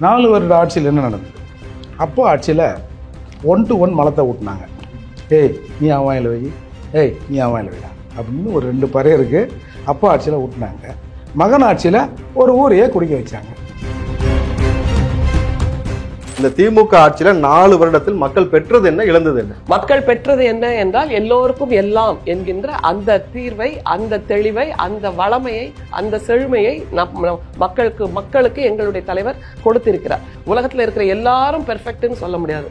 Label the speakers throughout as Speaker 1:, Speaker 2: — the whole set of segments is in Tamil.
Speaker 1: 4 வருட ஆட்சியில் என்ன நடந்தது? அப்போ ஆட்சியில் 1 to 1 மலத்தை ஊட்டினாங்க. ஏய் நீ அவன் வை, ஏய் நீ அவன் வைடா அப்படின்னு ஒரு 2 பறை இருக்குது. அப்போ ஆட்சியில் ஊட்டினாங்க. மகன் ஆட்சியில் ஒரு ஊரையே குடிக்க வச்சாங்க.
Speaker 2: இந்த திமுக ஆட்சியில 4 வருடத்தில் மக்கள் பெற்றது என்ன, இழந்தது என்ன?
Speaker 3: மக்கள் பெற்றது என்ன என்றால் எல்லோருக்கும் எல்லாம் என்கின்ற அந்த தீர்வை, அந்த தெளிவை, அந்த வளமையை, அந்த செழுமையை மக்களுக்கு எங்களுடைய தலைவர் கொடுத்திருக்கிறார். உலகத்தில் இருக்கிற எல்லாரும் பெர்ஃபெக்ட்னு சொல்ல முடியாது.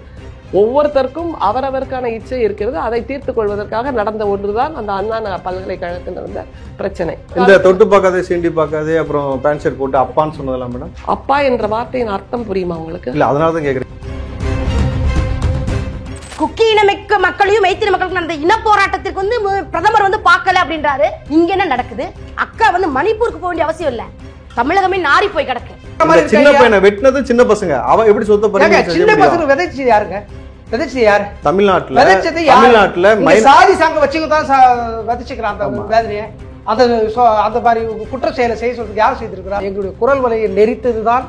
Speaker 3: ஒவ்வொருத்தருக்கும் அவரவருக்கான இச்சை இருக்கிறது. அதை தீர்த்து கொள்வதற்காக நடந்த ஒன்றுதான் அந்த அண்ணா பல்கலைக்கழகத்தில் நடந்த பிரச்சனை.
Speaker 2: இந்த தொட்டு பார்க்காதே சீண்டி பார்க்காதே அப்புறம் பேண்ட் ஷர்ட் போட்டு அப்பான்னு சொன்னதெல்லாம் மேடம்.
Speaker 3: அப்பா என்ற வார்த்தையின் அர்த்தம் புரியுமா உங்களுக்கு?
Speaker 2: இல்ல, அதனால தான் கேக்குறேன்.
Speaker 4: குக்கி இனமிக்க மக்களையும் மைத்திரி மக்களுக்கு நடந்த இன போராட்டத்திற்கு பிரதமர் பார்க்கல அப்படின்றாரு. இங்க என்ன நடக்குது? அக்கா மணிப்பூருக்கு போக வேண்டிய அவசியம் இல்ல. தமிழகமே நாரி போய் கிடக்கு.
Speaker 2: சின்ன பையனை வெட்டினது சின்ன பசங்க. அவ எப்படி சொத்த போறீங்க?
Speaker 5: சின்ன பசங்க விதைச்சது யாருங்க? விதைச்சது யாரு?
Speaker 2: தமிழ்நாட்டுல
Speaker 5: சாதி சங்க வச்சுங்க தான் விதைச்சுக்கிறான் அந்த வேதனையை. அந்த மாதிரி குற்ற செயலை செய்ய சொல்றதுக்கு யார் செய்திருக்கிறார்? எங்களுடைய குரல் வலையை நெறித்ததுதான்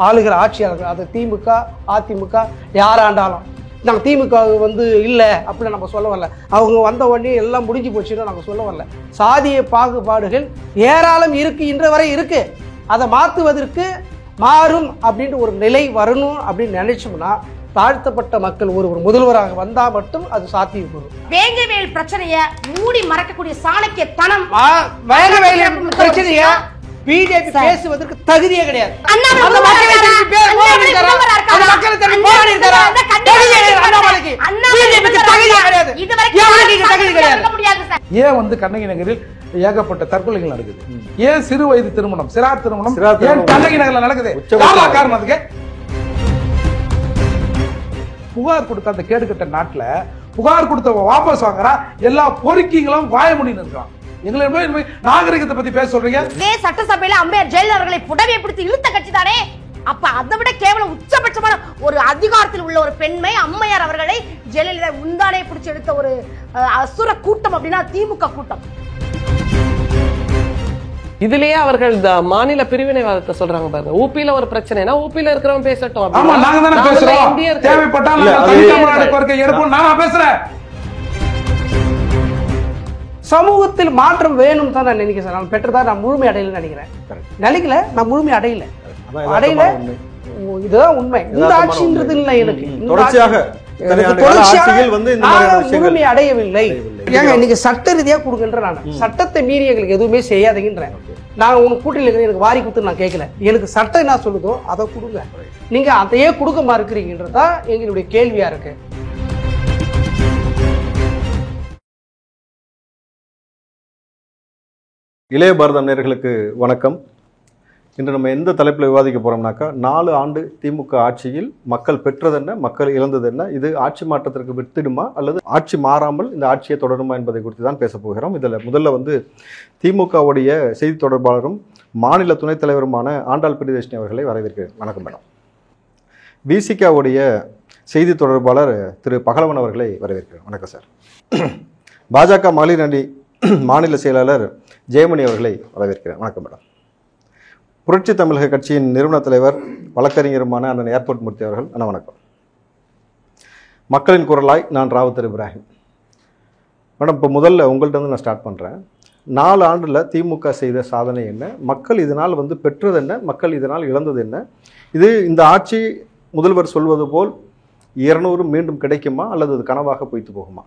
Speaker 5: ஆளுகிற ஆட்சியாளர்கள். அது திமுக அதிமுக யாராண்டாலும். நாங்கள் திமுக இல்லை அப்படின்னு நம்ம சொல்ல வரல. அவங்க வந்த உடனே எல்லாம் முடிஞ்சு போச்சுன்னு நாங்கள் சொல்ல வரல. சாதிய பாகுபாடுகள் ஏராளம் இருக்கு, இன்று வரை இருக்கு. அதை மாற்றுவதற்கு மாறும் அப்படின்ற ஒரு நிலை வரணும் அப்படின்னு நினைச்சோம்னா தாழ்த்தப்பட்ட மக்கள் ஒரு முதல்வராக வந்தா மட்டும் அது சாத்தியப்படும்.
Speaker 4: வேங்கவேல் பிரச்சனையை மூடி மறைக்கக்கூடிய சாணக்கிய தனம்
Speaker 5: பிரச்சனைய பிஜேபி பேசுவதற்கு தகுதியே கிடையாது.
Speaker 1: ஏன் கண்ணகி நகரில் ஏகப்பட்ட தற்கொலைகள் நடக்குது? ஏன் சிறு வயது திருமணம், சிறார் திருமணம் ஏன் கண்ணகி நகர்ல நடக்குது? காரணம் அதுக்கு புகார் கொடுத்த அந்த கேடுகட்ட நாட்டுல புகார் கொடுத்த வாபஸ் வாங்குறா எல்லா பொறுக்கிகளும் வாய முடின்னு இருக்கான். எங்களை நாகரிகத்தை பத்தி பேச சொல்றீங்க?
Speaker 4: சட்டசபையில அம்பேத்கர் ஜெயலலிதா அவர்களை புடவையை பிடித்து இழுத்த கட்சி தானே. அப்ப அதை விட கேவலம் உச்சபட்சமான ஒரு அதிகாரத்தில் உள்ள ஒரு பெண்மை அம்மையார் அவர்களை ஜெயலலிதா முந்தானே பிடிச்சு எடுத்த ஒரு அசுர கூட்டம் அப்படின்னா திமுக கூட்டம்.
Speaker 3: இதுலயே அவர்கள் மாநில பிரிவினைவாதத்தை சொல்றாங்க பாருங்க. ஊபியில ஒரு பிரச்சனைனா ஊபியில இருக்கிறவங்க பேசட்டும்.
Speaker 1: ஆமா, நாங்க தான பேசுறோம். தேவைப்பட்டால் தமிழ்நாடு கோரிக்கை எடுப்போம். நான் பேசுறேன்.
Speaker 5: சமூகத்தில் மாற்றம் வேணும் தான் நான் நினைக்கிறேன். நான் பெற்றதா நான் முழுமை அடையல நினைக்கிறேன். நினைக்கல, நான் முழுமை அடையல. இதுதான் உண்மை. இந்த ஆட்சின்றது இல்லை எனக்கு. முழுமை அடையவில்லை. ஏங்க இன்னைக்கு சட்ட ரீதியா கொடுக்கின்ற நான் சட்டத்தை மீறி எங்களுக்கு எதுவுமே செய்யாதீங்கன்றேன். நான் உங்க கூட்டில் இருக்கிற எனக்கு வாரி கொடுத்து நான் கேட்கல. எனக்கு சட்டம் என்ன சொல்லுதோ அதை கொடுங்க. நீங்க அதையே கொடுக்க மறுக்கிறீங்கன்றதா எங்களுடைய கேள்வியா இருக்கு.
Speaker 2: இளைய பாரதம் நேயர்களுக்கு வணக்கம். இன்று நம்ம எந்த தலைப்பில் விவாதிக்க போகிறோம்னாக்கா 4 ஆண்டு திமுக ஆட்சியில் மக்கள் பெற்றது என்ன, மக்கள் இழந்தது என்ன, இது ஆட்சி மாற்றத்திற்கு விட்டுடுமா அல்லது ஆட்சி மாறாமல் இந்த ஆட்சியை தொடருமா என்பதை குறித்து தான் பேச போகிறோம். இதில் முதல்ல திமுகவுடைய செய்தி தொடர்பாளரும் மாநில துணைத் தலைவருமான ஆண்டாள் பிரியதர்ஷினி அவர்களை வரவேற்கிறேன். வணக்கம் மேடம். விசிகாவுடைய செய்தி தொடர்பாளர் திரு பகலவன் அவர்களை வரவேற்கிறேன். வணக்கம் சார். பாஜக மகளிர் அணி மாநில செயலாளர் ஜெயமணி அவர்களை வரவேற்கிறேன். வணக்கம் மேடம். புரட்சி தமிழக கட்சியின் நிறுவன தலைவர் வழக்கறிஞருமான அண்ணன் ஏர்போர்ட் மூர்த்தி அவர்கள். அண்ணா வணக்கம். மக்களின் குரலாய் நான் ராவுத்தர் இப்ராஹிம். மேடம், இப்போ முதல்ல உங்கள்கிட்ட நான் ஸ்டார்ட் பண்ணுறேன். 4 ஆண்டில் திமுக செய்த சாதனை என்ன, மக்கள் இதனால் பெற்றது என்ன, மக்கள் இதனால் இழந்தது என்ன, இது இந்த ஆட்சி முதல்வர் சொல்வது போல் 200 மீண்டும் கிடைக்குமா அல்லது அது கனவாக பொய்த்து போகுமா?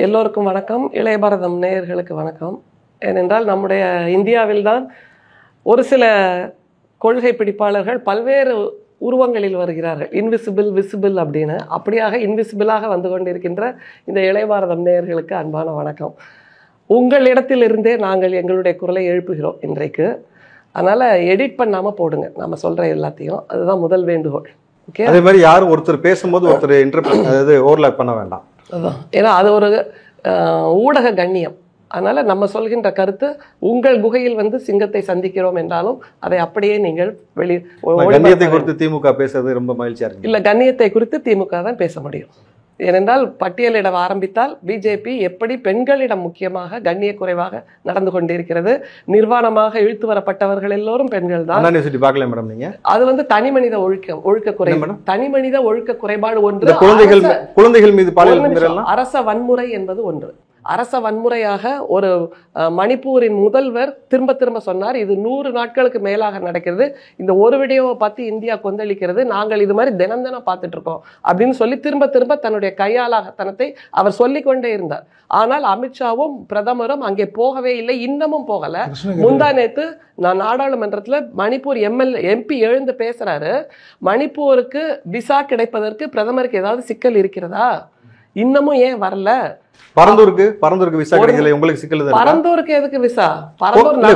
Speaker 3: எல்லோருக்கும் வணக்கம். இளைய பாரதம் நேயர்களுக்கு வணக்கம். ஏனென்றால் நம்முடைய இந்தியாவில்தான் ஒரு சில கொள்கை பிடிப்பாளர்கள் பல்வேறு உருவங்களில் வருகிறார்கள். இன்விசிபிள், விசிபிள் அப்படின்னு. அப்படியாக இன்விசிபிளாக வந்து கொண்டிருக்கின்ற இந்த இளைய பாரதம் நேயர்களுக்கு அன்பான வணக்கம். உங்களிடத்திலிருந்தே நாங்கள் எங்களுடைய குரலை எழுப்புகிறோம் இன்றைக்கு. அதனால் எடிட் பண்ணாமல் போடுங்க நம்ம சொல்கிற எல்லாத்தையும். அதுதான் முதல் வேண்டுகோள். ஓகே.
Speaker 2: அதே மாதிரி யாரும் ஒருத்தர் பேசும்போது ஒருத்தர் அதாவது ஓவர்லாப் பண்ண வேண்டாம்.
Speaker 3: அதுதான். ஏன்னா அது ஒரு ஊடக கண்ணியம். அதனால் நம்ம சொல்கின்ற கருத்து உங்கள் குகையில் சிங்கத்தை சந்திக்கிறோம் என்றாலும் அதை அப்படியே நீங்கள்
Speaker 2: கண்ணியத்தை குறித்து திமுக பேசுறது ரொம்ப மகிழ்ச்சியா இருக்கு.
Speaker 3: இல்லை, கண்ணியத்தை குறித்து திமுக தான் பேச முடியும். ஏனென்றால் பட்டியலிட ஆரம்பித்தால் பிஜேபி எப்படி பெண்களிடம் முக்கியமாக கண்ணிய குறைவாக நடந்து கொண்டிருக்கிறது. நிர்வாணமாக இழுத்து வரப்பட்டவர்கள் எல்லோரும் பெண்கள் தான்.
Speaker 2: பார்க்கல மேடம் நீங்க
Speaker 3: அது தனி மனித ஒழுக்க குறைபாடு, தனி மனித ஒழுக்க குறைபாடு ஒன்று.
Speaker 2: குழந்தைகள் மீது பாலியல்
Speaker 3: அரச வன்முறை என்பது ஒன்று. அரச வன்முறையாக ஒரு மணிப்பூரின் முதல்வர் திரும்ப திரும்ப சொன்னார், இது 100 நாட்களுக்கு மேலாக நடக்கிறது, இந்த ஒரு வீடியோவை பார்த்து இந்தியா கொந்தளிக்கிறது, நாங்கள் இது மாதிரி தினம் பார்த்துட்டு இருக்கோம் அப்படின்னு சொல்லி திரும்ப திரும்ப தன்னுடைய கையாளாகத்தனத்தை அவர் சொல்லிக்கொண்டே இருந்தார். ஆனால் அமித்ஷாவும் பிரதமரும் அங்கே போகவே இல்லை, இன்னமும் போகல. முந்தா நேத்து நான் நாடாளுமன்றத்தில் மணிப்பூர் எம்பி எழுந்து பேசுறாரு, மணிப்பூருக்கு விசா கிடைப்பதற்கு பிரதமருக்கு ஏதாவது சிக்கல் இருக்கிறதா, இன்னமும் ஏன் வரல?
Speaker 2: பரந்தூருக்கு விசா கிடைக்கல, உங்களுக்கு சிக்கல்.
Speaker 3: பரந்தூருக்கு எதுக்கு விசா?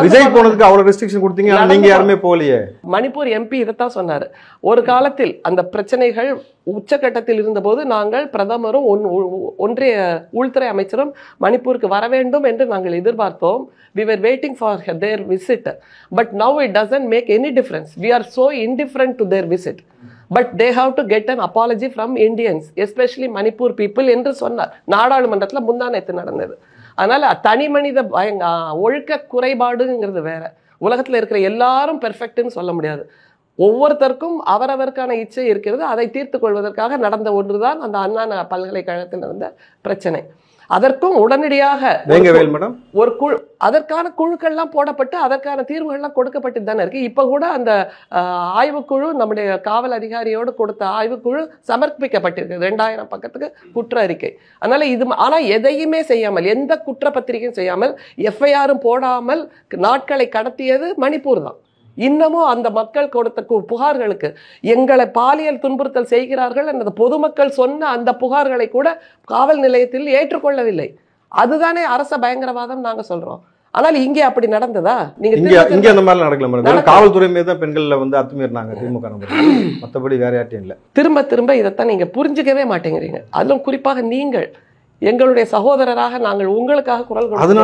Speaker 2: விஜய் போனதுக்கு அவ்வளவு ரெஸ்ட்ரிக்ஷன் கொடுத்தீங்க, நீங்க யாருமே போகலையே.
Speaker 3: மணிப்பூர் எம்பி இதைத்தான் சொன்னாரு. ஒரு காலத்தில் அந்த பிரச்சனைகள் உச்சகட்டத்தில் இருந்தபோது நாங்கள் பிரதமரும் ஒன்றிய உள்துறை அமைச்சரும் மணிப்பூருக்கு வர வேண்டும் என்று நாங்கள் எதிர்பார்த்தோம். We were waiting for their visit, but now it doesn't make any difference. We are so indifferent to their visit. But they have to get an apology from Indians, especially Manipur people என்று சொன்னார். நாடாளுமன்றத்தில் முந்தானத்து நடந்தது. அதனால தனி மனித ஒழுக்க குறைபாடுங்கிறது வேற. உலகத்தில் இருக்கிற எல்லாரும் பெர்ஃபெக்ட்னு சொல்ல முடியாது. ஒவ்வொருத்தருக்கும் அவரவருக்கான இச்சை இருக்கிறது. அதை தீர்த்து கொள்வதற்காக நடந்த ஒன்றுதான் அந்த அண்ணா பல்கலைக்கழகத்தில் நடந்த பிரச்சனை. அதற்கும் உடனடியாக ஒரு குழு, அதற்கான குழுக்கள்லாம் போடப்பட்டு அதற்கான தீர்வுகள்லாம் கொடுக்கப்பட்டு தானே இருக்கு. இப்ப கூட அந்த ஆய்வுக்குழு, நம்முடைய காவல் அதிகாரியோடு கொடுத்த ஆய்வுக்குழு சமர்ப்பிக்கப்பட்டிருக்கு 2000 பக்கத்துக்கு குற்ற அறிக்கை. அதனால ஆனா எதையுமே செய்யாமல், எந்த குற்றப்பத்திரிகையும் செய்யாமல், எஃப்ஐஆரும் போடாமல் நாட்களை கடத்தியது மணிப்பூர் தான். இன்னமும் அந்த மக்கள் கொடுத்த புகார்களுக்கு, எங்களை பாலியல் துன்புறுத்தல் செய்கிறார்கள் என்ற பொதுமக்கள் சொன்ன அந்த புகார்களை கூட காவல் நிலையத்தில் ஏற்றுக்கொள்ளவில்லை. அதுதானே அரச பயங்கரவாதம் நாங்க சொல்றோம். ஆனால் இங்கே அப்படி நடந்ததா?
Speaker 2: இங்க அந்த மாதிரி நடக்கல. காவல்துறை மீது தான் பெண்கள்ல அத்துமீறினாங்க திமுக, மற்றபடி வேற யார்ட்டும் இல்ல.
Speaker 3: திரும்ப திரும்ப இதைத்தான் நீங்க புரிஞ்சுக்கவே மாட்டேங்கிறீங்க. அதிலும் குறிப்பாக நீங்கள் எங்களுடைய சகோதரராக நாங்கள் உங்களுக்காக குரல் கொடுத்துக்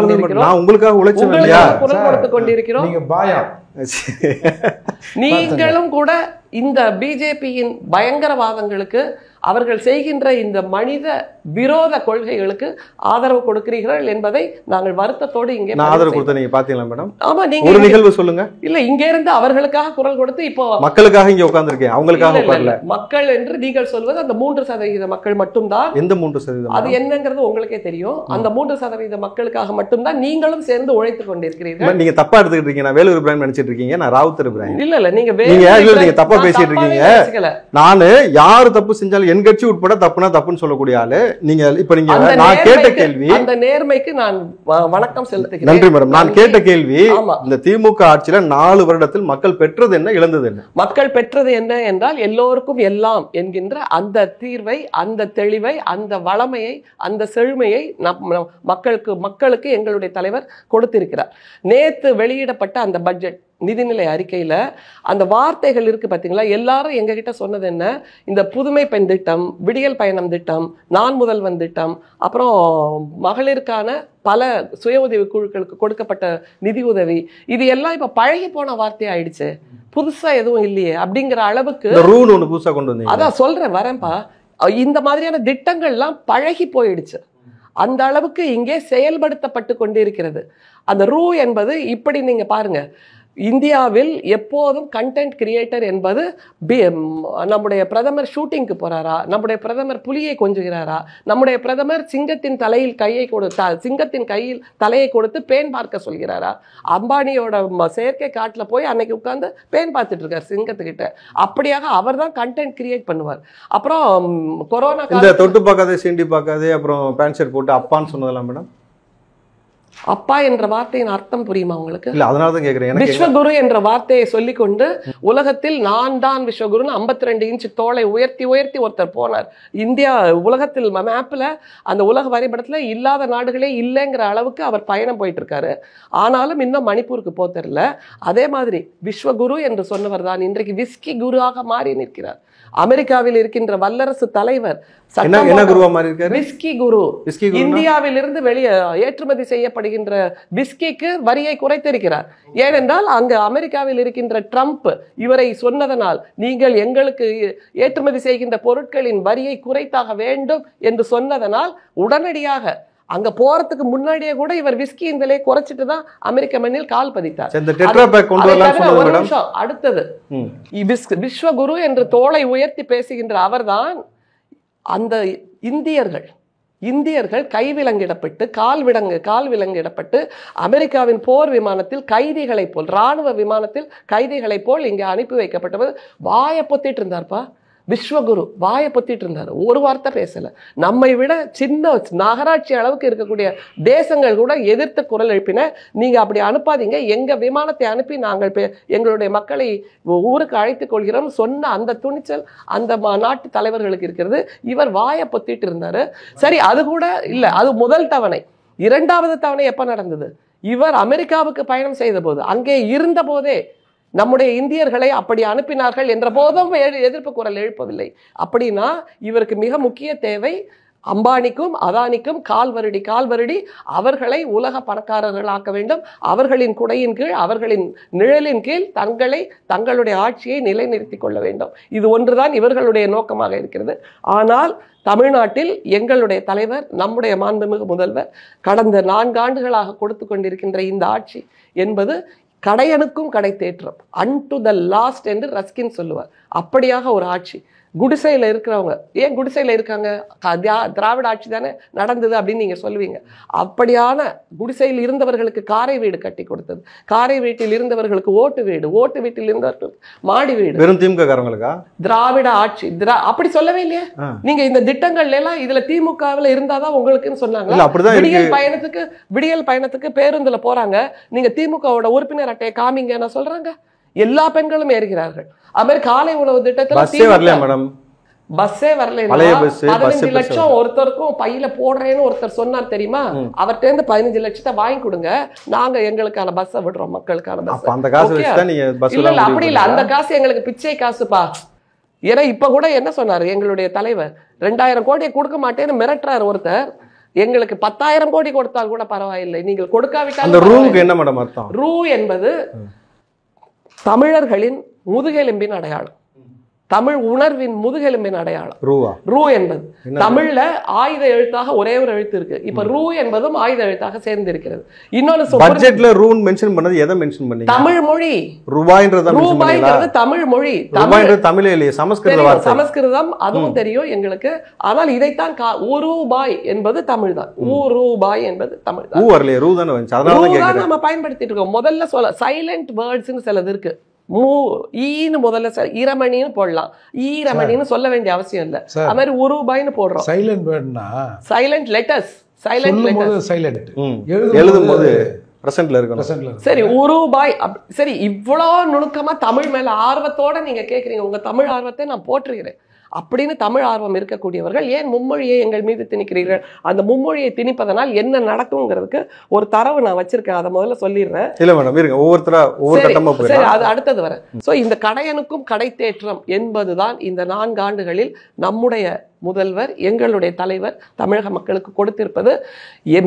Speaker 3: கொண்டிருக்கிறோம். நீங்களும் கூட இந்த பிஜேபியின் பயங்கரவாதங்களுக்கு, அவர்கள் செய்கின்ற இந்த மனித விரோத கொள்கைகளுக்கு ஆதரவு கொடுக்கிறீர்கள் என்பதை நாங்கள் வருத்தத்தோடு இங்கே
Speaker 2: ஆதரவு கொடுத்த நீங்க பாத்தீங்களா மேடம்?
Speaker 3: ஆமா, நீங்க
Speaker 2: ஒரு நிகழ்வு சொல்லுங்க.
Speaker 3: இல்ல, இங்க இருந்து அவர்களுக்காக குரல் கொடுத்து இப்போ
Speaker 2: மக்களுக்காக இங்க உட்கார்ந்திருக்கேன், அவங்களுக்காக உட்காரல.
Speaker 3: மக்கள் என்று நீங்கள் சொல்வது அந்த 3% மக்கள் மட்டும்தான்.
Speaker 2: எந்த 3%?
Speaker 3: அது என்னங்கிறது உங்களுக்கே தெரியும். அந்த 3% மக்களுக்காக மட்டும்தான் நீங்களும் சேர்ந்து உழைத்துக் கொண்டிருக்கிறீர்கள்.
Speaker 2: நீங்க தப்பா எடுத்துக்கிட்டு இருக்கீங்க. நான் வேலூர் இப்ராஹிம் நினைச்சிட்டு இருக்கீங்க, நான் ராவுத்தர் இப்ராஹிம்.
Speaker 3: இல்ல நீங்க
Speaker 2: தப்பா பேசிட்டு இருக்கீங்க. நானு யாரு தப்பு செஞ்சாலும் என் கட்சி உட்பட தப்புனா தப்புன்னு சொல்லக்கூடிய ஆளு நீங்க. இப்ப நீங்க நான் கேட்ட கேள்வி,
Speaker 3: அந்த நேர்மைக்கு நான் வணக்கம் செலுத்துகிறேன்.
Speaker 2: நன்றி மேடம். நான் கேட்ட கேள்வி, இந்த திமுக ஆட்சியில 4 வருடத்தில் மக்கள் பெற்றது என்ன, இழந்தது என்ன?
Speaker 3: மக்கள் பெற்றது என்ன என்றால் எல்லோருக்கும் எல்லாம் என்கின்ற அந்த தீர்வை, அந்த தெளிவை, அந்த வளமையை, அந்த செழுமையை மக்களுக்கு எங்களுடைய தலைவர் கொடுத்திருக்கிறார். நேத்து வெளியிடப்பட்ட அந்த பட்ஜெட் நிதிநிலை அறிக்கையில அந்த வார்த்தைகள் இருக்கு பாத்தீங்களா? எல்லாரும் எங்ககிட்ட சொன்னது என்ன, இந்த புதுமை பெண் திட்டம், விடியல் பயணம் திட்டம், நான் முதல்வன் திட்டம், அப்புறம் மகளிருக்கான பல சுய உதவி குழுக்களுக்கு கொடுக்கப்பட்ட நிதி உதவி, இது எல்லாம் இப்ப பழகி போன வார்த்தை ஆயிடுச்சு, புதுசா எதுவும் இல்லையே அப்படிங்கிற அளவுக்கு
Speaker 2: புதுசா கொண்டு வந்து.
Speaker 3: அதான் சொல்றேன், வரேன்பா. இந்த மாதிரியான திட்டங்கள்லாம் பழகி போயிடுச்சு. அந்த அளவுக்கு இங்கே செயல்படுத்தப்பட்டு கொண்டிருக்கிறது. அந்த ரூ என்பது இப்படி நீங்க பாருங்க, இந்தியாவில் எப்போதும் கண்டென்ட் கிரியேட்டர் என்பது நம்முடைய பிரதமர் ஷூட்டிங்க்கு போறாரா, நம்முடைய பிரதமர் புலியை கொஞ்சுகிறாரா, நம்முடைய பிரதமர் சிங்கத்தின் கையில் தலையை கொடுத்து பேன் பார்க்க சொல்கிறாரா, அம்பானியோட செயற்கை காட்டுல போய் அன்னைக்கு உட்கார்ந்து பேன் பார்த்துட்டு இருக்காரு சிங்கத்துக்கிட்ட, அப்படியாக அவர் தான் கண்டென்ட் கிரியேட் பண்ணுவார். அப்புறம் கொரோனா
Speaker 2: தொட்டு பார்க்காதே சீண்டி பார்க்காதே அப்புறம் பேண்ட் ஷர்ட் போட்டு அப்பான்னு சொன்னதெல்லாம் மேடம்,
Speaker 3: அப்பா என்ற வார்த்தையின் அர்த்தம் புரியுமா உங்களுக்கு?
Speaker 2: இல்ல, அதனாலதான் கேக்குறேன்.
Speaker 3: விஸ்வகுரு என்ற வார்த்தையை சொல்லிக்கொண்டு உலகத்தில் நான் தான் விஸ்வகுருன்னு 52 இன்ச் தோலை உயர்த்தி ஒருத்தர் போனார். இந்தியா உலகத்தில் மேப்ல, அந்த உலக வரைபடத்துல இல்லாத நாடுகளே இல்லைங்கிற அளவுக்கு அவர் பயணம் போயிட்டு இருக்காரு. ஆனாலும் இன்னும் மணிப்பூருக்கு போத்தரல. அதே மாதிரி விஸ்வகுரு என்று சொன்னவர் தான் இன்றைக்கு விஸ்கி குருவாக மாறி நிற்கிறார். அமெரிக்காவில் இருக்கின்ற வல்லரசு தலைவர்
Speaker 2: விஸ்கி குரு
Speaker 3: இந்தியாவில் இருந்து வெளியே ஏற்றுமதி செய்யப்படுகிற வருகின்ற விஸ்கிக்கு வரியை குறைத்திருக்கிறார். ஏனென்றால் அங்கு அமெரிக்காவில் இருக்கின்ற ட்ரம்ப் இவரை சொன்னதனால், நீங்கள் எங்களுக்கு ஏற்றுமதி செய்கின்ற பொருட்களின் வரியை குறைத்தாக வேண்டும் என்று சொன்னதனால் உடனடியாக அங்க போறதுக்கு முன்னாடியே கூட இவர் விஸ்கியின் விலையை குறைச்சிட்டு தான் அமெரிக்க மண்ணில் கால் பதித்தார். அடுத்தது விஸ்வகுரு என்று தோளை உயர்த்தி பேசுகின்ற அவர்தான் அந்த இந்தியர்கள் கைவிலங்கிடப்பட்டு கால் விலங்கிடப்பட்டு அமெரிக்காவின் போர் விமானத்தில் கைதிகளை போல், ராணுவ விமானத்தில் கைதிகளை போல் இங்கே அனுப்பி வைக்கப்பட்டது. வாயை பொத்திட்டு இருந்தார்ப்பா விஸ்வகுரு, வாயை பொத்திட்டு இருந்தார், ஒரு வார்த்தை பேசல. நம்மை விட சின்ன நகராட்சி அளவுக்கு இருக்கக்கூடிய தேசங்கள் கூட எதிர்த்து குரல் எழுப்பின. நீங்க அப்படி அனுப்பாதீங்க, எங்க விமானத்தை அனுப்பி நாங்கள் எங்களுடைய மக்களை ஊருக்கு அழைத்துக் கொள்கிறோம் சொன்ன அந்த துணிச்சல் அந்த நாட்டு தலைவர்களுக்கு இருக்கிறது. இவர் வாயை பொத்திட்டு இருந்தாரு. சரி, அது கூட இல்ல, அது முதல் தவணை. இரண்டாவது தவணை எப்ப நடந்தது? இவர் அமெரிக்காவுக்கு பயணம் செய்த போது, அங்கே இருந்த போதே நம்முடைய இந்தியர்களை அப்படி அனுப்பினார்கள் என்ற போதும் எதிர்ப்பு குரல் எழுப்பவில்லை. அப்படின்னா இவருக்கு மிக முக்கிய தேவை அம்பானிக்கும் அதானிக்கும் கால் வருடி அவர்களை உலக பணக்காரர்கள் ஆக்க வேண்டும். அவர்களின் குடையின் கீழ், அவர்களின் நிழலின் கீழ் தங்களுடைய ஆட்சியை நிலைநிறுத்திக் கொள்ள வேண்டும். இது ஒன்றுதான் இவர்களுடைய நோக்கமாக இருக்கிறது. ஆனால் தமிழ்நாட்டில் எங்களுடைய தலைவர், நம்முடைய மாண்புமிகு முதல்வர் கடந்த 4 ஆண்டுகளாக கொடுத்து கொண்டிருக்கின்ற இந்த ஆட்சி என்பது கடையனுக்கும் கடை தேற்றம், அன்டு த லாஸ்ட் என்று ரஸ்கின் சொல்லுவார். அப்படியாக ஒரு ஆட்சி. குடிசையில் இருக்கிறவங்க ஏன் குடிசையில் இருக்காங்க? திராவிட ஆட்சி தானே நடந்தது அப்படின்னு நீங்க சொல்லுவீங்க. அப்படியான குடிசையில் இருந்தவர்களுக்கு காரை வீடு கட்டி கொடுத்தது, காரை வீட்டில் இருந்தவர்களுக்கு ஓட்டு வீட்டில் இருந்தவர்களுக்கு மாடி வீடு.
Speaker 2: வெறும் திமுக
Speaker 3: திராவிட ஆட்சி அப்படி சொல்லவே இல்லையே. நீங்க இந்த திட்டங்கள்ல எல்லாம் இதுல திமுகவில் இருந்தாதான் உங்களுக்குன்னு சொன்னாங்க. விடியல் பயணத்துக்கு பேருந்துல போறாங்க, நீங்க திமுகவோட உறுப்பினர் அட்டையை காமிங்க சொல்றாங்க. எல்லா பெண்களும் ஏறுகிறார்கள். அது காலை உணவு திட்டத்துல பஸ்ஸே வரல. 15 லட்சம் ஒருத்தருக்கும் பையில போடுறேன்னு ஒருத்தர் சொன்னார் தெரியுமா? அவர்கிட்ட இருந்து 15 லட்சத்தை வாங்கி கொடுங்க, நாங்க எங்களுக்கான பஸ்ஸை விடுறோம், மக்களுக்கான பஸ். இல்ல அப்படி இல்ல, அந்த காசு எங்களுக்கு பிச்சை காசுப்பா. ஏன்னா இப்ப கூட என்ன சொன்னாரு எங்களுடைய தலைவர், 2000 கோடியை கொடுக்க மாட்டேன்னு மிரட்டுறாரு ஒருத்தர். எங்களுக்கு 10,000 கோடி கொடுத்தால் கூட பரவாயில்லை, நீங்கள் கொடுக்காவிட்டால். ரூ என்பது தமிழர்களின் முதுகெலும்பின் அடையாளம், தமிழ் உணர்வின் முதுகெலும்பின் அடையாளம். ரூ என்பது தமிழ்ல ஆயுத எழுத்தாக ஒரே ஒரு எழுத்து இருக்கு. இப்ப ரூ என்பதும் ஆயுத எழுத்தாக சேர்ந்து இருக்கிறது. இன்னொரு
Speaker 2: பட்ஜெட்ல ரூன் மென்ஷன் பண்ணது எதை மென்ஷன் பண்ணீங்க?
Speaker 3: தமிழ் மொழி.
Speaker 2: ரூபாய்ன்றது
Speaker 3: தமிழ் மொழி.
Speaker 2: ரூபாய்ன்றது தமிழே இல்லையே, சமஸ்கிருத வார்த்தை.
Speaker 3: சமஸ்கிருதம் அதுவும் தெரியும் எங்களுக்கு. ஆனால் இதைத்தான் ரூபாய் என்பது தமிழ் தான். ரூபாய் என்பது தமிழ் தான்.
Speaker 2: வரலையே, ரூ தானே வந்துச்சு, அதனால
Speaker 3: நம்ம பயன்படுத்திட்டு இருக்கோம். முதல்ல சொல்ல சைலண்ட் வேர்ட்ஸ்னு சிலது இருக்கு. ஈன்னு முதல்ல இரமணின்னு போடலாம், ஈரமணின்னு சொல்ல வேண்டிய அவசியம் இல்ல. அது மாதிரி ரூபாய்னு போடுறோம்.
Speaker 1: சைலண்ட் வேர்ட்னா
Speaker 3: சைலண்ட் லெட்டர்ஸ்,
Speaker 1: சைலண்ட்
Speaker 2: எழுதும்போது பிரசன்ட்ல இருக்கணும்.
Speaker 3: சரி, ரூபாய். சரி, இவ்வளவு நுணுக்கமா தமிழ் மேல ஆர்வத்தோட நீங்க கேக்குறீங்க, உங்க தமிழ் ஆர்வத்தை நான் போற்றுகிறேன். அப்படின்னு தமிழ் ஆர்வம் இருக்கக்கூடியவர்கள் ஏன் மும்மொழியை எங்கள் மீது திணிக்கிறீர்கள்? அந்த மும்மொழியை திணிப்பதனால் என்ன நடக்கும்ங்கிறதுக்கு ஒரு தரவு நான் வச்சிருக்கேன், அதை முதல்ல சொல்லிடுறேன்.
Speaker 2: இல்ல மேடம், இருங்க, ஒவ்வொரு
Speaker 3: அது அடுத்தது வர. சோ இந்த கடையனுக்கும் கடை தேற்றம் என்பதுதான் இந்த 4 ஆண்டுகளில் நம்முடைய முதல்வர், எங்களுடைய தலைவர் தமிழக மக்களுக்கு கொடுத்திருப்பது.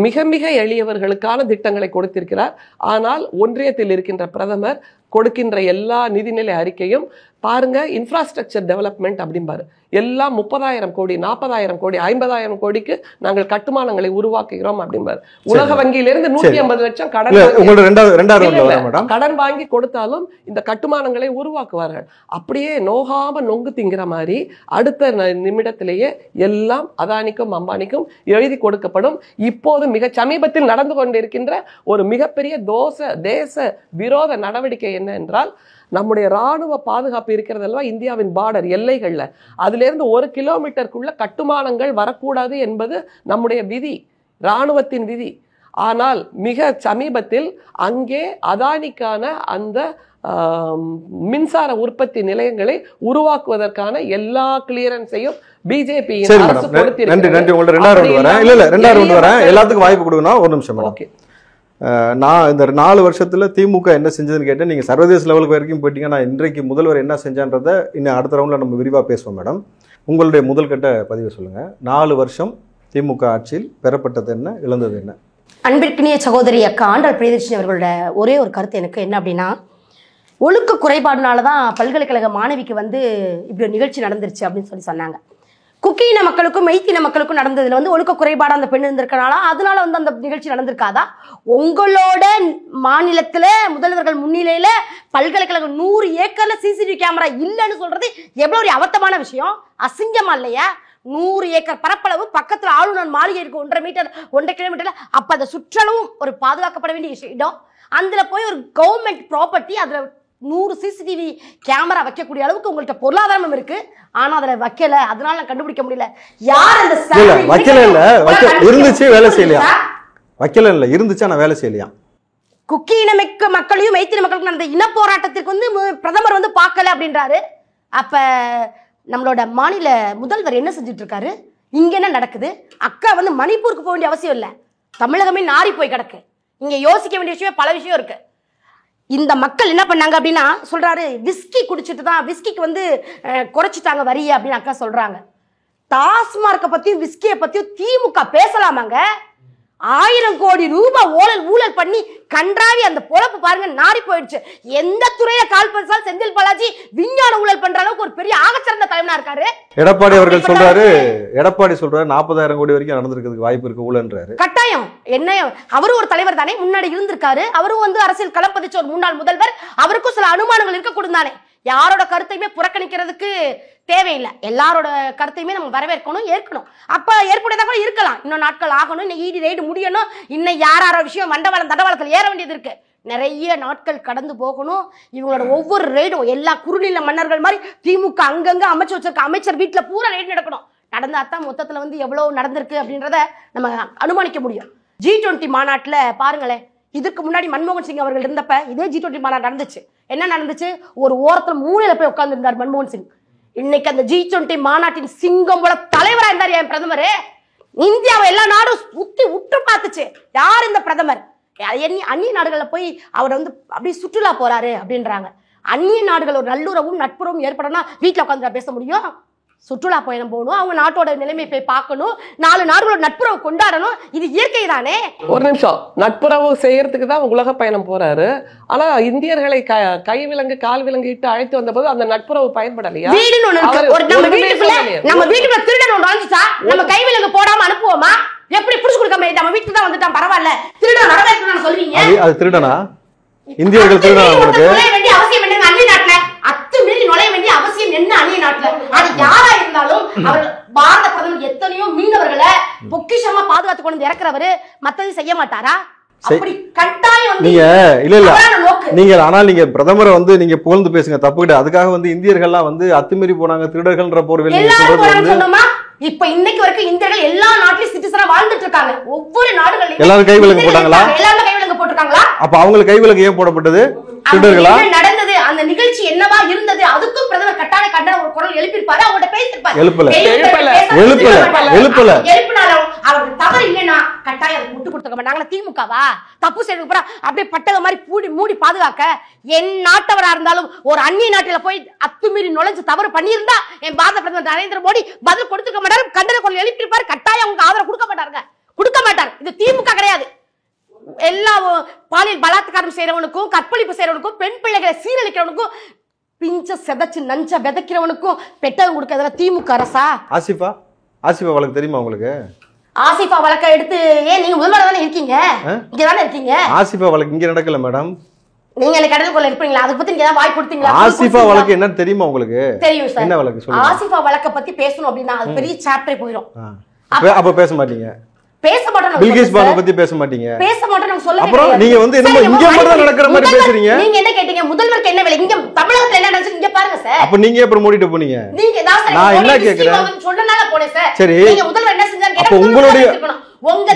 Speaker 3: மிக மிக எளியவர்களுக்கான திட்டங்களை கொடுத்திருக்கிறார். ஆனால் ஒன்றியத்தில் இருக்கின்ற பிரதமர் கொடுக்கின்ற எல்லா நிதிநிலை அறிக்கையும் பாருங்க, இன்ஃப்ராஸ்ட்ரக்சர் டெவலப்மெண்ட் அப்படிம்பாரு. எல்லாம் 30,000 கோடி, 40,000 கோடி, 50,000 கோடிக்கு நாங்கள் கட்டுமானங்களை உருவாக்குகிறோம் அப்படிம்பாரு. உலக வங்கியிலிருந்து 150 லட்சம் கடன் வாங்கி கொடுத்தாலும் இந்த கட்டுமானங்களை உருவாக்குவார்கள். அப்படியே நோகாம நொங்கு திங்கிற மாதிரி அடுத்த நிமிடத்திலேயே எல்லாம் அதானிக்கும் அம்பானிக்கும் எழுதி கொடுக்கப்படும். இப்போது மிக சமீபத்தில் நடந்து கொண்டிருக்கின்ற ஒரு மிகப்பெரிய தேச விரோத நடவடிக்கை என்ன என்றால், நம்முடைய ராணுவ பாதுகாப்பு இருக்கிறதல்வா, இந்தியாவின் பார்டர் எல்லைகள்ல, அதுல இருந்து 1 கிலோமீட்டருக்குள்ள கட்டுமானங்கள் வரக்கூடாது என்பது நம்முடைய விதி, ராணுவத்தின் விதி. ஆனால் மிக சமீபத்தில் அங்கே அதானிக்கான அந்த மின்சார உற்பத்தி நிலையங்களை உருவாக்குவதற்கான எல்லா கிளியரன்ஸையும் பிஜேபி
Speaker 2: எல்லாத்துக்கும் வாய்ப்பு கொடுக்கணும். ஒரு நிமிஷம் மேடம், நான் இந்த 4 வருஷத்துல திமுக என்ன செஞ்சதுன்னு கேட்டேன். நீங்க சர்வதேச லெவலுக்கு வரைக்கும் போயிட்டீங்க. நான் இன்றைக்கு முதல்வர் என்ன செஞ்சான்றதை இன்னும் அடுத்த ரவுண்ட்ல நம்ம விரிவா பேசுவோம். மேடம், உங்களுடைய முதல் கட்ட பதிவு சொல்லுங்க. 4 வருஷம் திமுக ஆட்சியில் பெறப்பட்டது என்ன, இழந்தது என்ன?
Speaker 4: அன்பிற்கினிய சகோதரி அக்கா ஆண்டாள் பிரியதர்ஷினி அவர்களோட ஒரே ஒரு கருத்து எனக்கு என்ன அப்படின்னா, ஒழுக்க குறைபாடுனால தான் பல்கலைக்கழக மாணவிக்கு வந்து இப்படி ஒரு நிகழ்ச்சி நடந்துருச்சு அப்படின்னு சொன்னாங்க. குக்கியின மக்களுக்கும் மெய்த்தின மக்களுக்கும் நடந்ததுல வந்து ஒழுக்க குறைபாடு அந்த பெண் இருந்திருக்கனால அதனால வந்து அந்த நிகழ்ச்சி நடந்திருக்காதா? உங்களோட மாநிலத்துல முதல்வர்கள் முன்னிலையில பல்கலைக்கழகம் 100 ஏக்கர்ல சிசிடிவி கேமரா இல்லைன்னு சொல்றது எவ்வளவு ஒரு அவத்தமான விஷயம், அசிங்கமா இல்லையா? 100 ஏக்கர் பரப்பளவு, பக்கத்துல ஆளுநர் மாளிகை இருக்கு 1.5 மீட்டர் 1.5 கிலோமீட்டர்ல. அப்ப அந்த சுற்றளவும் ஒரு பாதுகாக்கப்பட வேண்டிய இடம். அதுல போய் ஒரு கவர்மெண்ட் ப்ராப்பர்ட்டி, அதுல 100 சிசிடிவி கேமரா வைக்கக்கூடிய அளவுக்கு உங்கள்கிட்ட பொருளாதாரம் இருக்கு, ஆனா அதுல வைக்கல, அதனால கண்டுபிடிக்க முடியல. யார் அந்த
Speaker 2: வைக்கல இல்ல இருந்துச்சு வேலை செய்யலையா? வைக்கல இல்ல இருந்துச்சு ஆனா வேலை செய்யலையா?
Speaker 4: குக்கி இனமிக்க மக்களையும் மைத்திரி மக்களுக்கும் நடந்த இன போராட்டத்திற்கு வந்து பிரதமர் வந்து பார்க்கல அப்படின்றாரு. அப்ப நம்மளோட மாநில முதல்வர் என்ன செஞ்சுட்டு இருக்காரு? இங்க என்ன நடக்குது? அக்கா வந்து மணிப்பூருக்கு போக வேண்டிய அவசியம் இல்லை, தமிழகமே நாரி போய் கிடக்கு. இங்க யோசிக்க வேண்டிய விஷயம் பல விஷயம் இருக்கு. இந்த மக்கள் என்ன பண்ணாங்க அப்படின்னா சொல்றாரு, விஸ்கி குடிச்சிட்டு தான், விஸ்கிக்கு வந்து குறைச்சிட்டாங்க வரிய அப்படின்னு அக்கா சொல்றாங்க. டாஸ்மார்க்கை பத்தியும் விஸ்கியை பத்தியும் திமுக பேசலாமாங்க? 1000 கோடி ரூபாய் ஊழல் பண்ணி கன்றாவி அந்த பொழப்பு பாருங்க, நாரி போயிடுச்சு. எந்த துறையில கால் பரிசால் செந்தில் பாலாஜி விஞ்ஞான ஊழல் பண்ற அளவுக்கு ஒரு பெரிய ஆகச்சிறந்த தலைவனா இருக்காரு.
Speaker 2: எடப்பாடி அவர்கள் சொல்றாரு, எடப்பாடி சொல்றாரு 40,000 கோடி வரைக்கும் நடந்திருக்கிறதுக்கு வாய்ப்பு இருக்கு ஊழல்ன்றாரு.
Speaker 4: கட்டாயம் என்ன, அவரும் ஒரு தலைவர் தானே, முன்னாடி இருந்திருக்காரு, அவரும் வந்து அரசியல் களப்பதிச்ச ஒரு முன்னாள் முதல்வர், அவருக்கும் சில அனுமானங்கள் இருக்கக்கூடும் தானே. யாரோட கருத்தையுமே புறக்கணிக்கிறதுக்கு தேவையில்லை, எல்லாரோட கருத்தையுமே நம்ம வரவேற்கணும், ஏற்கணும். அப்ப ஏற்புடையதாக கூட இருக்கலாம், இன்னும் நாட்கள் ஆகணும், இன்னும் ஈடி ரைடு முடியணும், இன்னும் யாரோ விஷயம் வண்டவாளம் தண்டவாளத்தில் ஏற வேண்டியது இருக்கு, நிறைய நாட்கள் கடந்து போகணும். இவங்களோட ஒவ்வொரு ரைடும் எல்லா குறுநில மன்னர்கள் மாதிரி திமுக அங்கங்க அமைச்சு வச்சிருக்க அமைச்சர் வீட்டுல பூரா ரைடு நடக்கணும். நடந்தாத்தான் மொத்தத்துல வந்து எவ்வளவு நடந்திருக்கு அப்படின்றத நம்ம அனுமானிக்க முடியும். G20 மாநாட்டுல பாருங்களேன், இதுக்கு முன்னாடி மன்மோகன் சிங் அவர்கள் இருந்தப்ப இதே G20 மாநாடு நடந்துச்சு. என்ன நடந்துச்சு? ஒரு ஓரத்துல மூலையில போய் உட்கார்ந்து இருந்தார் மன்மோகன் சிங். இன்னைக்கு அந்த G20 மாநாட்டின் சிங்கம் போல தலைவரா இருந்தார் என் பிரதமர். இந்தியாவை எல்லா நாடும் உற்று பார்த்துச்சு, யார் இந்த பிரதமர்? அந்நிய நாடுகள்ல போய் அவர் வந்து அப்படியே சுற்றுலா போறாரு அப்படின்றாங்க. அந்நிய நாடுகள் ஒரு நல்லுறவும் நட்புறவும் ஏற்படனா வீட்டுல உட்காந்து பேச முடியும்? சுற்றுலா பயணம் போகணும், அவங்க நாட்டோட நிலைமை போய் பார்க்கணும், 4 நாடுகளோட நட்புறவு கொண்டாடணும், இது இயற்கை தானே.
Speaker 3: ஒரு நிமிஷம், நட்புறவு செய்யறதுக்கு தான் உலக பயணம் போறாரு. ஆனா இந்தியர்களை கை விலங்கு கால் விலங்கு இட்டு அழைத்து வந்த போது அந்த நட்புறவு பயன்படலையா?
Speaker 4: வீடுன்னு ஒண்ணு இருக்கு, ஒரு நம்ம வீட்டுக்குள்ள திருடன் ஒன்று வந்துச்சா நம்ம கை விலங்கு போடாம அனுப்புவோமா? எப்படி புடிச்சு கொடுக்காம நம்ம வீட்டுக்கு தான் வந்துட்டான் பரவாயில்ல, திருடன் வரவேற்கணும்னு சொல்றீங்க? அது திருடனா?
Speaker 2: இந்தியர்கள் திருடனா?
Speaker 4: வேண்டிய அவசியம் என்ன அந்நிய நாட்டுல? அத்துமீறி நுழைய வேண்டிய அவசியம் என்ன அந்நிய நாட்டுல? அது யாரா இருந்தாலும் அவர் பாரத பிரதமர் எத்தனையோ மீனவர்களை பொக்கிஷமா பாதுகாத்து கொண்டு இறக்குறவரு மத்தது செய்ய மாட்டாரா? அப்படி கட்டாயம்
Speaker 2: நீங்க இல்ல இல்ல நீங்க ஆனால் நீங்க பிரதமரை வந்து நீங்க புகழ்ந்து பேசுங்க, தப்பு கிடையாது. அதுக்காக வந்து இந்தியர்கள்லாம் வந்து அத்துமீறி போனாங்க திருடர்கள்ன்ற போர்வையில் சொல்றது.
Speaker 4: இப்ப இன்னைக்கு வரைக்கும் இந்தியர்கள் எல்லா நாட்டிலும் சிட்டிசனா வாழ்ந்துட்டு இருக்காங்க. ஒவ்வொரு நாடுகளிலும்
Speaker 2: எல்லாரும் கை விலங்கு போட்டாங்களா?
Speaker 4: எல்லாரும் கை விலங்கு போட்டுருக்காங்களா?
Speaker 2: அப்ப அவங்களுக்கு கை விலங்கு ஏன் போடப்பட்டது? திருடர்களா?
Speaker 4: நடந்தது அந்த நிகழ்ச்சி என்னவா இருந்தது? அதுக்கும் பிரதமர் கட்டாய கண்டன ஒரு குரல் எழுப்பியிருப்பாரு, அவங்கள்ட்ட பேசியிருப்பாரு. எழுப்பினாலும் அவருக்கு தவறு இல்லைன்னா கட்டாயம் அதை முட்டு கொடுத்துக்க மாட்டாங்களா? திமுகவா தப்பு செய்யறதுக்கு அப்புறம் அப்படியே பட்டக மாதிரி மூடி பாதுகாக்க? என் நாட்டவரா இருந்தாலும் ஒரு அந்நிய நாட்டில போய் அத்துமீறி நுழைஞ்சு தவறு பண்ணியிருந்தா என் பாரத பிரதமர் நரேந்திர மோடி பதில் கொடுத்துக்க மாட்டாரு, கண்டன குரல் எழுப்பியிருப்பாரு. கட்டாயம் அவங்க ஆதரவு கொடுக்க மாட்டார். இது திமுக கிடையாது. எல்லா பாலியல் பலாத்காரம் செய்யறவனுக்கும், கற்பழிப்பு செய்யறவனுக்கும், பெண் பிள்ளைகளை சீரழிக்கிறவனுக்கும், பிஞ்ச செதச்சு நஞ்ச விதைக்கிறவனுக்கும் பெட்டகம் கொடுக்கறதுல திமுக அரசா?
Speaker 2: ஆசிஃபா வழக்கு தெரியுமா உங்களுக்கு?
Speaker 4: ஆசிஃபா வழக்கை எடுத்து ஏன் நீங்க முதல்வர் தானே இருக்கீங்க, இங்க தானே இருக்கீங்க.
Speaker 2: ஆசிஃபா வழக்கு இங்க நடக்கல மேடம்.
Speaker 4: நீங்க எனக்கு கடலுக்குள்ள இருப்பீங்களா? அதை பத்தி நீங்க வாய் கொடுத்தீங்களா?
Speaker 2: ஆசிஃபா வழக்கு என்ன தெரியுமா உங்களுக்கு?
Speaker 4: தெரியும் சார்.
Speaker 2: என்ன வழக்கு சொல்லுங்க.
Speaker 4: ஆசிஃபா வழக்கை பத்தி பேசணும் அப்படின்னா அது பெரிய சாப்டரே போயிடும்.
Speaker 2: அப்ப பேச மாட்டீங்க.
Speaker 4: பேச மாட்டோம்.
Speaker 2: பில்கிஸ் பானு பத்தி பேச மாட்டீங்க.
Speaker 4: பேச மாட்டோம் நம்ம சொல்ல.
Speaker 2: அப்புறம் நீங்க வந்து என்னமோ இங்க மட்டும் நடக்கிற மாதிரி பேசுறீங்க.
Speaker 4: நீங்க என்ன கேட்டீங்க? முதல்வருக்கு என்ன வேலை? இங்க தமிழகத்துல என்ன நடந்துச்சு இங்க பாருங்க சார்.
Speaker 2: அப்ப நீங்க எப்ப மூடிட்டு போனீங்க?
Speaker 4: நீங்க தான் சார்.
Speaker 2: நான் என்ன கேக்குறேன்?
Speaker 4: சொன்னனால போனே சார்.
Speaker 2: சரி.
Speaker 4: நீங்க முதல்வர் என்ன செஞ்சாரு கேட்டா
Speaker 2: அப்ப உங்களுடைய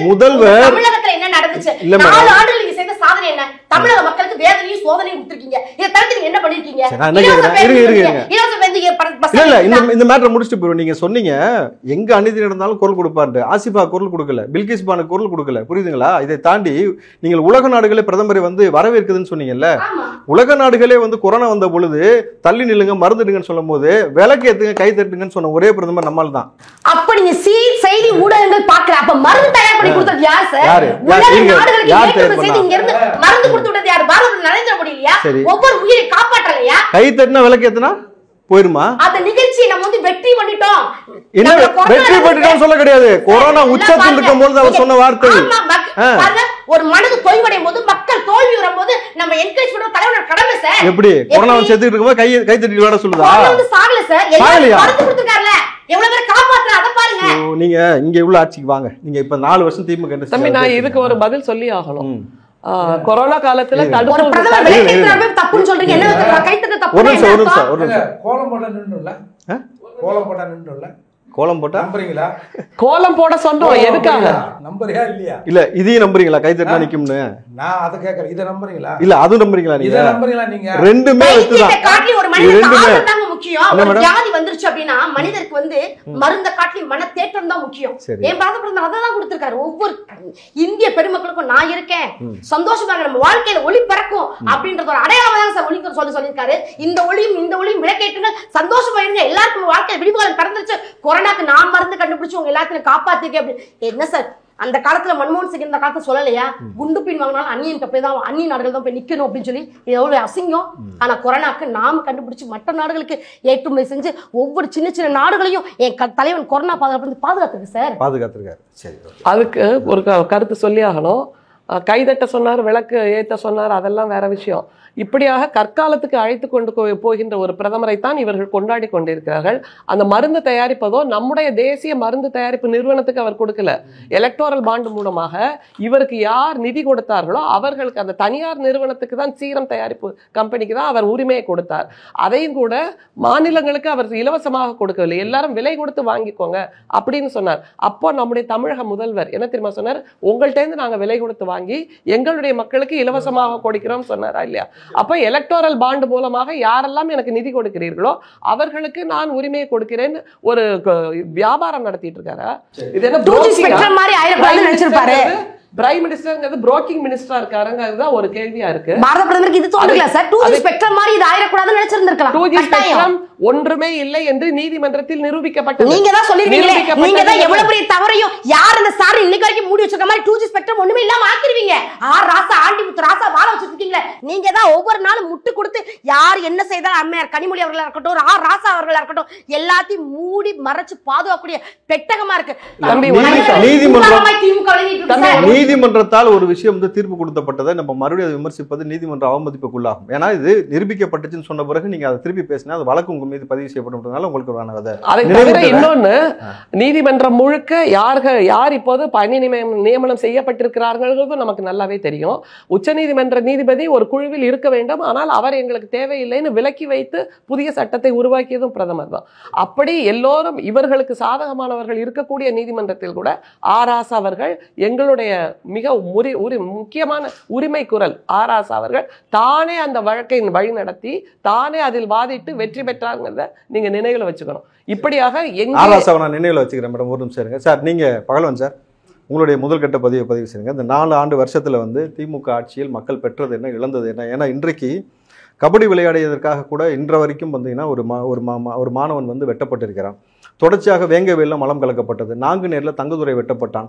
Speaker 2: முதல்வர்
Speaker 4: தமிழகத்துல என்ன நடந்துச்சு? 4 ஆண்டுகள் நீங்க செய்த சாதனை என்ன? தமிழக மக்களுக்கு வேதனையும் சோதனையும் கொடுத்திருக்கீங்க. இத தடுத்து நீங்க என்ன பண்ணிருக்கீங்க?
Speaker 2: நான் என்ன கேக்குறேன்? இருங்க.
Speaker 4: இலவச
Speaker 2: இல்ல இந்த மேட்டரை முடிச்சுட்டு போயிடும். நீங்க சொன்னீங்க எங்க அநீதி நடந்தாலும் குரல் கொடுப்பாரு. ஆசிஃபா குரல் கொடுக்கல, பில்கிஸ் பானு குரல் கொடுக்கல, புரியுதுங்களா? இதை தாண்டி நீங்கள் உலக நாடுகளே பிரதமரை வரவேற்குதுன்னு சொன்னீங்கல்ல. உலக நாடுகளே கொரோனா வந்த பொழுது தள்ளி நில்லுங்க, மருந்துடுங்கன்னு சொல்லும் போது விலக்கு ஏத்துங்க, கை தட்டுங்கன்னு சொன்ன ஒரே பிரதமர் நம்மால் தான்.
Speaker 4: அப்ப நீங்க செய்தி ஊடகங்கள் பாக்கல, அப்ப மருந்து தயார் பண்ணி கொடுத்தது யார் சார்? உலக நாடுகளுக்கு ஏற்றுமதி செய்து இங்க இருந்து மருந்து கொடுத்து விட்டது யார்? பாரத நரேந்திர மோடி இல்லையா? ஒவ்வொரு உயிரை காப்பாற்றலையா?
Speaker 2: கை தட்டினா விலக்கு ஏத்துனா போயிருமா?
Speaker 4: அந்த நிகழ்ச்சியை நம்ம வெற்றி பண்ணிட்டோம்.
Speaker 2: என்ன வெற்றி பண்ணிட்டோம் சொல்ல கிடையாது. கொரோனா உச்சத்தில் இருக்கும் போது அவர் சொன்ன வார்த்தை,
Speaker 4: ஒரு மனது தொய்வடையும் போது, மக்கள் தோல்வி வரும்போது நம்ம என்கரேஜ் பண்ற தலைவர் கடமை சார்.
Speaker 2: எப்படி கொரோனா செத்துட்டு இருக்கும்போது கை தட்டி விளையாட சொல்லுதா?
Speaker 4: சாகல சார், எல்லாரும் மருந்து கொடுத்துட்டார்ல, எவ்வளவு பேர் காப்பாத்துற அத பாருங்க.
Speaker 2: நீங்க இங்க உள்ள ஆட்சிக்கு வாங்க. நீங்க இப்ப 4 வருஷம் திமுக
Speaker 3: தம்பி, நான் இதுக்கு ஒரு பதில் சொல்லி ஆகணும். கொரோனா காலத்துல
Speaker 4: தப்புன்னு சொல்றீங்க. என்ன கைத்தட்ட தப்பு?
Speaker 2: ஒரு நிமிஷம்
Speaker 1: கோலம் போட்டா நின்றுல, கோலம் போட்டா நின்றுல,
Speaker 2: கோலம் போட்டா
Speaker 1: நம்புறீங்களா?
Speaker 3: கோலம் போட சொன்னோம், எதுக்காக
Speaker 1: நம்புறியா இல்லையா?
Speaker 2: இல்ல இதையும் நம்புறீங்களா? கை தட்டினா நிக்கும்னு
Speaker 1: நான் அத கேக்குறேன். இத நம்புறீங்களா?
Speaker 2: இல்ல அதுவும் நம்புறீங்களா? நீங்க
Speaker 1: இத நம்புறீங்களா? நீங்க
Speaker 2: ரெண்டுமே வெச்சுதான்.
Speaker 4: காட்லி ஒரு மனிதனுக்கு ஆரோக்கியம் தான் முக்கியம். ஒரு வியாதி வந்துருச்சு அப்படினா மனிதருக்கு மருந்த காட்லி மன தேற்றம் தான் முக்கியம். ஏன் பாரத பிரதமர் அத தான் கொடுத்திருக்காரு. ஒவ்வொரு இந்திய பெருமக்களுக்கும் நான் இருக்கேன், சந்தோஷமா நம்ம வாழ்க்கையில ஒளி பறக்கும் அப்படிங்கறது ஒரு அடையாளமா தான் சார் ஒளிக்கு சொல்லிருக்காரு. இந்த ஒளியும் விளக்கேற்றுங்கள், சந்தோஷமா இருங்க, எல்லாருக்கும் வாழ்க்கை விடிவுகாலம் பிறந்துருச்சு, கொரோனாக்கு நான் மருந்து கண்டுபிடிச்சு உங்க எல்லாத்தையும் காப்பாத்திருக்கேன் அப்படி. என்ன சார் அந்த காலத்துல மன்மோகன் சிங் இந்த காலத்துல சொல்லலையா? குண்டு பின் வாங்கினாலும் அந்நிய நாடுகள் தான் போய் நிக்கணும் அப்படின்னு சொல்லி. இது எவ்வளவு அசிங்கம். ஆனா கொரோனாக்கு நாம கண்டுபிடிச்சு மற்ற நாடுகளுக்கு ஏற்றுமதி செஞ்சு ஒவ்வொரு சின்ன சின்ன நாடுகளையும் என் தலைவன் கொரோனா பாதுகாத்துருக்கு சார், பாதுகாத்துருக்காரு.
Speaker 3: சரி, அதுக்கு ஒரு கருத்து சொல்லி ஆகணும். கைதட்ட சொன்னார், விளக்கு ஏத்த சொன்னார், அதெல்லாம் வேற விஷயம். இப்படியாக கற்காலத்துக்கு அழைத்து கொண்டு போகின்ற ஒரு பிரதமரைத்தான் இவர்கள் கொண்டாடி கொண்டிருக்கிறார்கள். அந்த மருந்து தயாரிப்பதோ நம்முடைய தேசிய மருந்து தயாரிப்பு நிறுவனத்துக்கு அவர் கொடுக்கல. எலக்டோரல் பாண்டு மூலமாக இவருக்கு யார் நிதி கொடுத்தார்களோ அவர்களுக்கு, அந்த தனியார் நிறுவனத்துக்கு தான், சீரம் தயாரிப்பு கம்பெனிக்கு தான் அவர் உரிமையை கொடுத்தார். அதையும் கூட மாநிலங்களுக்கு அவர் இலவசமாக கொடுக்கவில்லை, எல்லாரும் விலை கொடுத்து வாங்கிக்கோங்க அப்படின்னு சொன்னார். அப்போ நம்முடைய தமிழக முதல்வர் என்ன தெரியுமா சொன்னார்? உங்கள்கிட்ட இருந்து நாங்கள் விலை கொடுத்து வாங்கி எங்களுடைய மக்களுக்கு இலவசமாக கொடுக்கிறோம் சொன்னாரா இல்லையா? அப்ப எலக்டோரல் பாண்ட் மூலமாக யாரெல்லாம் எனக்கு நிதி கொடுக்கிறீர்களோ அவர்களுக்கு நான் உரிமையை கொடுக்கிறேன் ஒரு வியாபாரம் நடத்திட்டு இருக்காரா? இது என்ன பிரைம் மினிஸ்டர்ங்கிறது புரோக்கிங் மினிஸ்டரா இருக்காருங்கிறது ஒரு கேள்வியா இருக்கு.
Speaker 4: பாரத பிரதமருக்கு இது தோணல சார். 2G ஸ்பெக்ட்ரம் மாதிரி இது ஆயிரக்கூடாதுன்னு நினைச்சிருந்திருக்கலாம்.
Speaker 3: 2G ஸ்பெக்ட்ரம் ஒன்றுமே இல்லை என்று நீதிமன்றத்தில் நிரூபிக்கப்பட்டது.
Speaker 4: நீங்க தான் சொல்லிருக்கீங்க, நீங்க தான் எவ்வளவு பெரிய தவறையும் யார் அந்த சார் இன்னைக்கு வரைக்கும் மூடி வச்சிருக்க மாதிரி 2G ஸ்பெக்ட்ரம் ஒண்ணுமே இல்லாம ஆக்கிடுவீங்க. ராசா ஆண்டிமுத்து ராசா வாழ வச்சிருக்கீங்க. நீங்க தான் ஒவ்வொரு நாளும் முட்டு கொடுத்து யார் என்ன செய்தாலும் அம்மையார் கனிமொழி அவர்களா இருக்கட்டும், ராசா அவர்களா இருக்கட்டும், எல்லாத்தையும் மூடி மறைச்சு பாதுகாக்கக்கூடிய பெட்டகமா இருக்கு.
Speaker 2: நீதிமன்றத்தால் ஒரு விஷயம் தீர்ப்பு கொடுக்கப்பட்டதை நம்ம மறுபடியும் அதை விமர்சிப்பது நீதிமன்ற அவமதிப்புக்குள்ளாகும். ஏன்னா இது நிரூபிக்கப்பட்டுச்சுன்னு சொன்ன பிறகு நீங்க அதை திருப்பி பேசினா அது வழக்கு உங்க மீது பதிவு செய்யப்பட்டதுனால உங்களுக்கு
Speaker 3: இன்னொன்னு, நீதிமன்றம் முழுக்க யார் இப்போது பணி நியமனம் செய்யப்பட்டிருக்கிறார்கள் நமக்கு நல்லாவே தெரியும். உச்சநீதிமன்ற நீதிபதி ஒரு குழுவில் இருக்க வேண்டும், ஆனால் அவர் எங்களுக்கு தேவையில்லைன்னு விலக்கி வைத்து புதிய சட்டத்தை உருவாக்கியதும் பிரதமர் தான். அப்படி எல்லோரும் இவர்களுக்கு சாதகமானவர்கள் இருக்கக்கூடிய நீதிமன்றத்தில் கூட ராசா அவர்கள் எங்களுடைய மிக முக்கியமான உரிமை குரல் ராசா அவர்கள் தானே அந்த வழக்கை வழி நடத்தி தானே அதில் வாதிட்டு வெற்றி பெற்றாங்கிறத நீங்க நினைவுல வச்சுக்கணும். இப்படியாக
Speaker 2: நான் நினைவுல வச்சுக்கிறேன் மேடம். ஒரு நிமிஷம் இருங்க சார். நீங்க பகல்வன் சார், உங்களுடைய முதல் கட்ட பதிவு செய்யுங்க. இந்த 4 ஆண்டு வருஷத்துல திமுக ஆட்சியில் மக்கள் பெற்றது என்ன, இழந்தது என்ன? ஏன்னா இன்றைக்கு கபடி விளையாடியதற்காக கூட இன்ற வரைக்கும் ஒரு மாணவன் வெட்டப்பட்டிருக்கிறான். தொடர்ச்சியாக வேங்கவேலில் மலம் கலக்கப்பட்டது, நாங்குநேரில் தங்கதுரை வெட்டப்பட்டான்.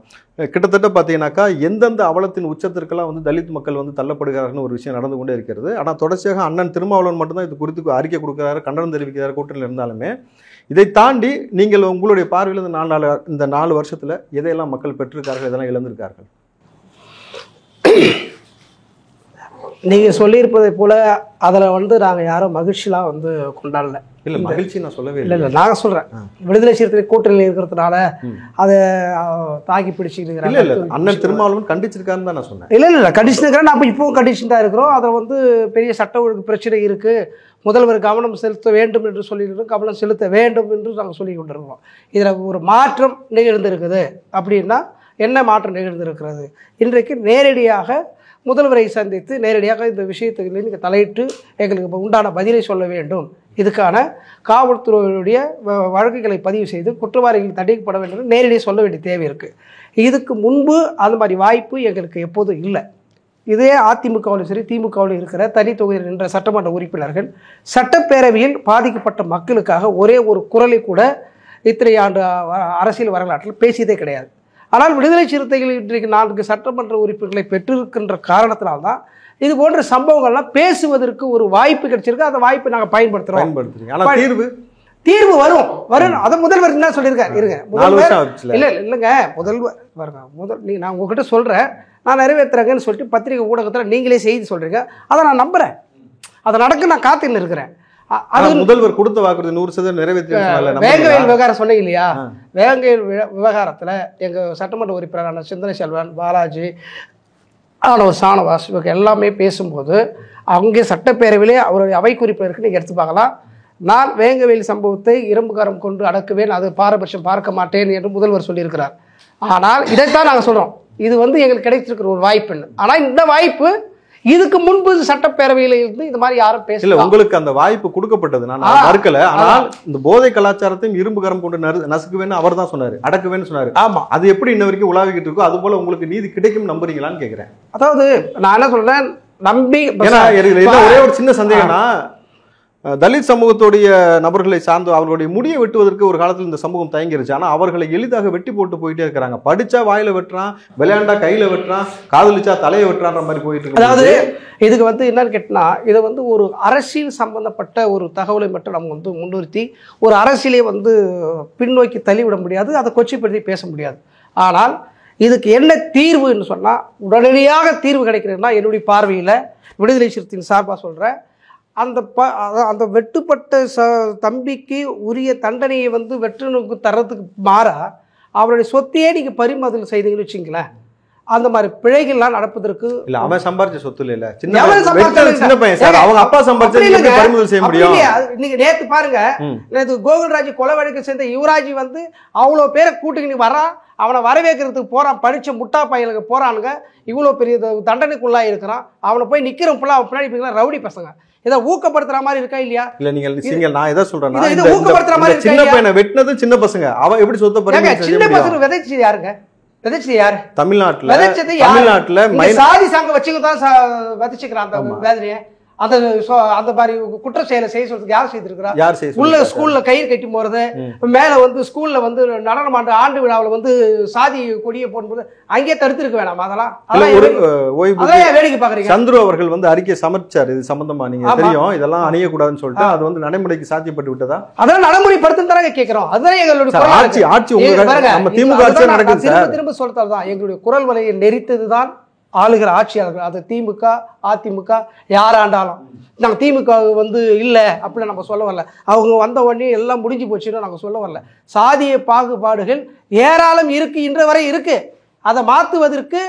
Speaker 2: கிட்டத்தட்ட பார்த்தீங்கன்னாக்கா எந்தெந்த அவலத்தின் உச்சத்திற்கெல்லாம் தலித் மக்கள் தள்ளப்படுகிறார்கள் ஒரு விஷயம் நடந்து கொண்டே இருக்கிறது. ஆனால் தொடர்ச்சியாக அண்ணன் திருமாவளவன் மட்டும்தான் இது குறித்து அறிக்கை கொடுக்கிறாரு, கண்டனம் தெரிவிக்கிறார் கூட்டணியில் இருந்தாலுமே. இதை தாண்டி நீங்கள் உங்களுடைய பார்வையில் இந்த 4 வருஷத்தில் எதையெல்லாம் மக்கள் பெற்றிருக்கார்கள், எதெல்லாம் இழந்திருக்கார்கள்?
Speaker 5: நீங்கள் சொல்லியிருப்பதை போல அதில் நாங்கள் யாரும் மகிழ்ச்சியெலாம் கொண்டாடல.
Speaker 2: இல்லை மகிழ்ச்சி நான் சொல்லவே
Speaker 5: இல்லை. நாங்கள் சொல்கிறேன், விடுதலை சிறுத்தை கூட்டணியில் இருக்கிறதுனால அதை தாக்கி பிடிச்சிட்டு
Speaker 2: இல்லை அண்ணன் திருமாவளவன் கண்டிச்சிருக்காருன்னு தான் நான் சொன்னேன்.
Speaker 5: இல்லை கண்டிச்சிருக்கிறேன். நான் இப்போவும் கண்டிச்சு தான் இருக்கிறோம். அதில் பெரிய சட்ட ஒழுங்கு பிரச்சனை இருக்குது, முதல்வர் கவனம் செலுத்த வேண்டும் என்று சொல்லியிருக்கிறோம், கவனம் செலுத்த வேண்டும் என்று நாங்கள் சொல்லி கொண்டிருக்கிறோம். இதில் ஒரு மாற்றம் நிகழ்ந்திருக்குது அப்படின்னா என்ன மாற்றம் நிகழ்ந்திருக்கிறது? இன்றைக்கு நேரடியாக முதல்வரை சந்தித்து நேரடியாக இந்த விஷயத்துக்கு நீங்கள் தலையிட்டு எங்களுக்கு உண்டான பதிலை சொல்ல வேண்டும் இதுக்கான காவல்துறையுடைய வழக்குகளை பதிவு செய்து குற்றவாளிகள் தண்டிக்கப்பட வேண்டும் என்று நேரடியாக சொல்ல வேண்டிய தேவை இருக்குது. இதுக்கு முன்பு அந்த மாதிரி வாய்ப்பு எங்களுக்கு எப்போதும் இல்லை. இதே அதிமுகவிலும் சரி திமுகவிலும் இருக்கிற தனி தொகுதியில் நின்ற சட்டமன்ற உறுப்பினர்கள் சட்டப்பேரவையில் பாதிக்கப்பட்ட மக்களுக்காக ஒரே ஒரு குரலை கூட இத்தனை ஆண்டு அரசியல் வரலாற்றில் பேசியதே கிடையாது. ஆனால் விடுதலை சிறுத்தைகள் இன்றைக்கு 4 சட்டமன்ற உறுப்பினர்களை பெற்றிருக்கின்ற காரணத்தினால்தான் இது போன்ற சம்பவங்கள்லாம் பேசுவதற்கு ஒரு வாய்ப்பு கிடைச்சிருக்கு. அந்த வாய்ப்பை நாங்கள் பயன்படுத்துகிறோம். தீர்வு வரும். அதை முதல்வர் என்ன சொல்லியிருக்காரு? இருங்க, இல்லைங்க, முதல்வர் நான் உங்ககிட்ட சொல்கிறேன், நான் நிறைவேற்றுறேங்கன்னு சொல்லிட்டு பத்திரிகை ஊடகத்தில் நீங்களே செய்தி சொல்கிறீங்க. அதை நான் நம்புகிறேன். அதை நடக்க நான் காத்துன்னு இருக்கிறேன். அது
Speaker 2: முதல்வர் கொடுத்த வாக்குறுதி 100% நிறைவேற்ற.
Speaker 5: வேங்கவேல் விவகாரம் சொன்னீங்க இல்லையா? வேங்கவேல் விவகாரத்தில் எங்கள் சட்டமன்ற உறுப்பினரான சிந்தனை செல்வன், பாலாஜி, ஆனவர் சானவாஸ் இவங்க எல்லாமே பேசும்போது அங்கே சட்டப்பேரவையிலே அவருடைய அவை குறிப்பில் இருக்கு, நீங்கள் எடுத்து பார்க்கலாம். நான் வேங்கவேல் சம்பவத்தை இரும்புகாரம் கொண்டு அடக்குவேன், அது பாரபட்சம் பார்க்க மாட்டேன் என்று முதல்வர் சொல்லியிருக்கிறார். ஆனால் இதைத்தான் நாங்கள் சொல்கிறோம், இது எங்களுக்கு கிடைச்சிருக்கிற ஒரு வாய்ப்புன்னு. ஆனால் இந்த வாய்ப்பு இதுக்கு முன்பு சட்டப்பேரவையில இருந்து இந்த மாதிரி யாரும் பேசல.
Speaker 2: உங்களுக்கு அந்த வாய்ப்பு கொடுக்கப்பட்டது, நான் மறுக்கல. ஆனால் இந்த போதை கலாச்சாரத்தையும் இரும்புகரம் கொண்டு நசுக்குவேன்னு அவர் தான் சொன்னாரு, அடக்குவேன்னு சொன்னாரு.
Speaker 5: ஆமா,
Speaker 2: அது எப்படி இன்ன வரைக்கும் உலாவிக்கிட்டு இருக்கோ அது போல உங்களுக்கு நீதி கிடைக்கும் நம்புறீங்களான்னு கேட்கிறேன்.
Speaker 5: அதாவது நான் என்ன சொல்றேன், நம்பி
Speaker 2: ஒரே ஒரு சின்ன சந்தேகம்னா, தலித் சமூகத்துடைய நபர்களை சார்ந்து அவர்களுடைய முடியை வெட்டுவதற்கு ஒரு காலத்தில் இந்த சமூகம் தயங்கிருச்சு. ஆனால் அவர்களை எளிதாக வெட்டி போட்டு போயிட்டே இருக்கிறாங்க. படிச்சா வாயில வெட்டுறான், விளையாண்டா கையில வெட்டுறான், காதலிச்சா தலையை வெட்டுறான்ற மாதிரி போயிட்டு இருக்கு.
Speaker 5: அதாவது இதுக்கு என்னன்னு கேட்டா, இதை ஒரு அரசியல் சம்பந்தப்பட்ட ஒரு தகவலை மட்டும் நம்ம முன்னிறுத்தி ஒரு அரசியலை பின்னோக்கி தள்ளிவிட முடியாது, அதை கொச்சிப்படுத்தி பேச முடியாது. ஆனால் இதுக்கு என்ன தீர்வுன்னு சொன்னால், உடனடியாக தீர்வு கிடைக்கிறதுனா என்னுடைய பார்வையில் விடுதலை சிறுத்தையின் சார்பாக சொல்கிறேன், அந்த வெட்டுப்பட்ட தம்பிக்கு உரிய தண்டனையை வெற்றனுக்கு தர்றதுக்கு மாறா அவருடைய சொத்தையே நீங்கள் பறிமுதல் செய்தீங்கன்னு வச்சுங்களேன், அந்த மாதிரி பிழைகள்லாம் நடப்பதற்கு
Speaker 2: இல்ல. அவன் சம்பாரிச்ச சொத்து இல்ல, சின்ன பையன் சார், அவங்க அப்பா சம்பாரிச்சது பறிமுதல் செய்ய முடியும்.
Speaker 5: நீங்க நேத்து பாருங்க, நேத்து கோகுல்ராஜ் கொலை வழக்கு சேர்ந்த யுவராஜ் அவ்வளோ பேரை கூட்டுக்கு வரான், அவனை வரவேற்கிறதுக்கு போறான், படிச்ச முட்டா பையனுக்கு போறானுங்க, இவ்வளோ பெரிய தண்டனைக்குள்ளா இருக்கிறான், அவனை போய் நிக்கிறோம் ஃபுல்லா பின்னாடி ரவுடி பசங்க. இதை ஊக்கப்படுத்துற மாதிரி இருக்கா இல்லையா?
Speaker 2: இல்ல நீங்க நான் எதை சொல்றேன்னா, ஊக்கப்படுத்துற மாதிரி சின்ன பையனை வெட்டினது சின்ன பசங்க, அவன் எப்படி சொத்தை பறிமுதல்
Speaker 5: சின்ன பசங்க விதைச்சது யாருங்க? விதைச்சது யாரு?
Speaker 2: தமிழ்நாட்டுல
Speaker 5: சாதி சங்க வச்சுங்க தான் விதைச்சுக்கிறான் அந்த வேதனையை. அந்த மாதிரி குற்ற செயலை செய்ய சொல்றதுக்கு யார் செய்திருக்கிறா? உள்ள ஸ்கூல்ல கயிறு கட்டி போறது, மேல ஸ்கூல்ல நடனம் ஆண்டு விழாவில் சாதி கொடியை போடும்போது அங்கேயே தடுத்திருக்க வேணாம். அதெல்லாம் வேடிக்கை பாக்குறீங்க.
Speaker 2: சந்துரு அவர்கள் அறிக்கை சமர்ப்பிச்சாரு இது சம்பந்தமா, நீங்க தெரியும், இதெல்லாம் அணியக்கூடாதுன்னு சொல்லிட்டு அது நடைமுறைக்கு சாத்தியப்பட்டு விட்டதா?
Speaker 5: அதெல்லாம் நடைமுறைப்படுத்தும் தானே கேட்கிறோம். அதுதான் எங்களுடைய
Speaker 2: ஆட்சி நம்ம திமுக ஆட்சி நடக்குது.
Speaker 5: திரும்ப சொல்றதுதான் எங்களுடைய குரல் வலையை நெரித்ததுதான் ஆளுகிற ஆட்சியாளர்கள். அது திமுக அதிமுக யாராண்டாலும் நாங்கள் திமுக இல்லை அப்படின்னு நம்ம சொல்ல வரல. அவங்க வந்த உடனே எல்லாம் முடிஞ்சு போச்சுன்னு நாங்கள் சொல்ல வரல. சாதிய பாகுபாடுகள் ஏராளம் இருக்கு, இன்று வரை இருக்கு. அதை மாற்றுவதற்கு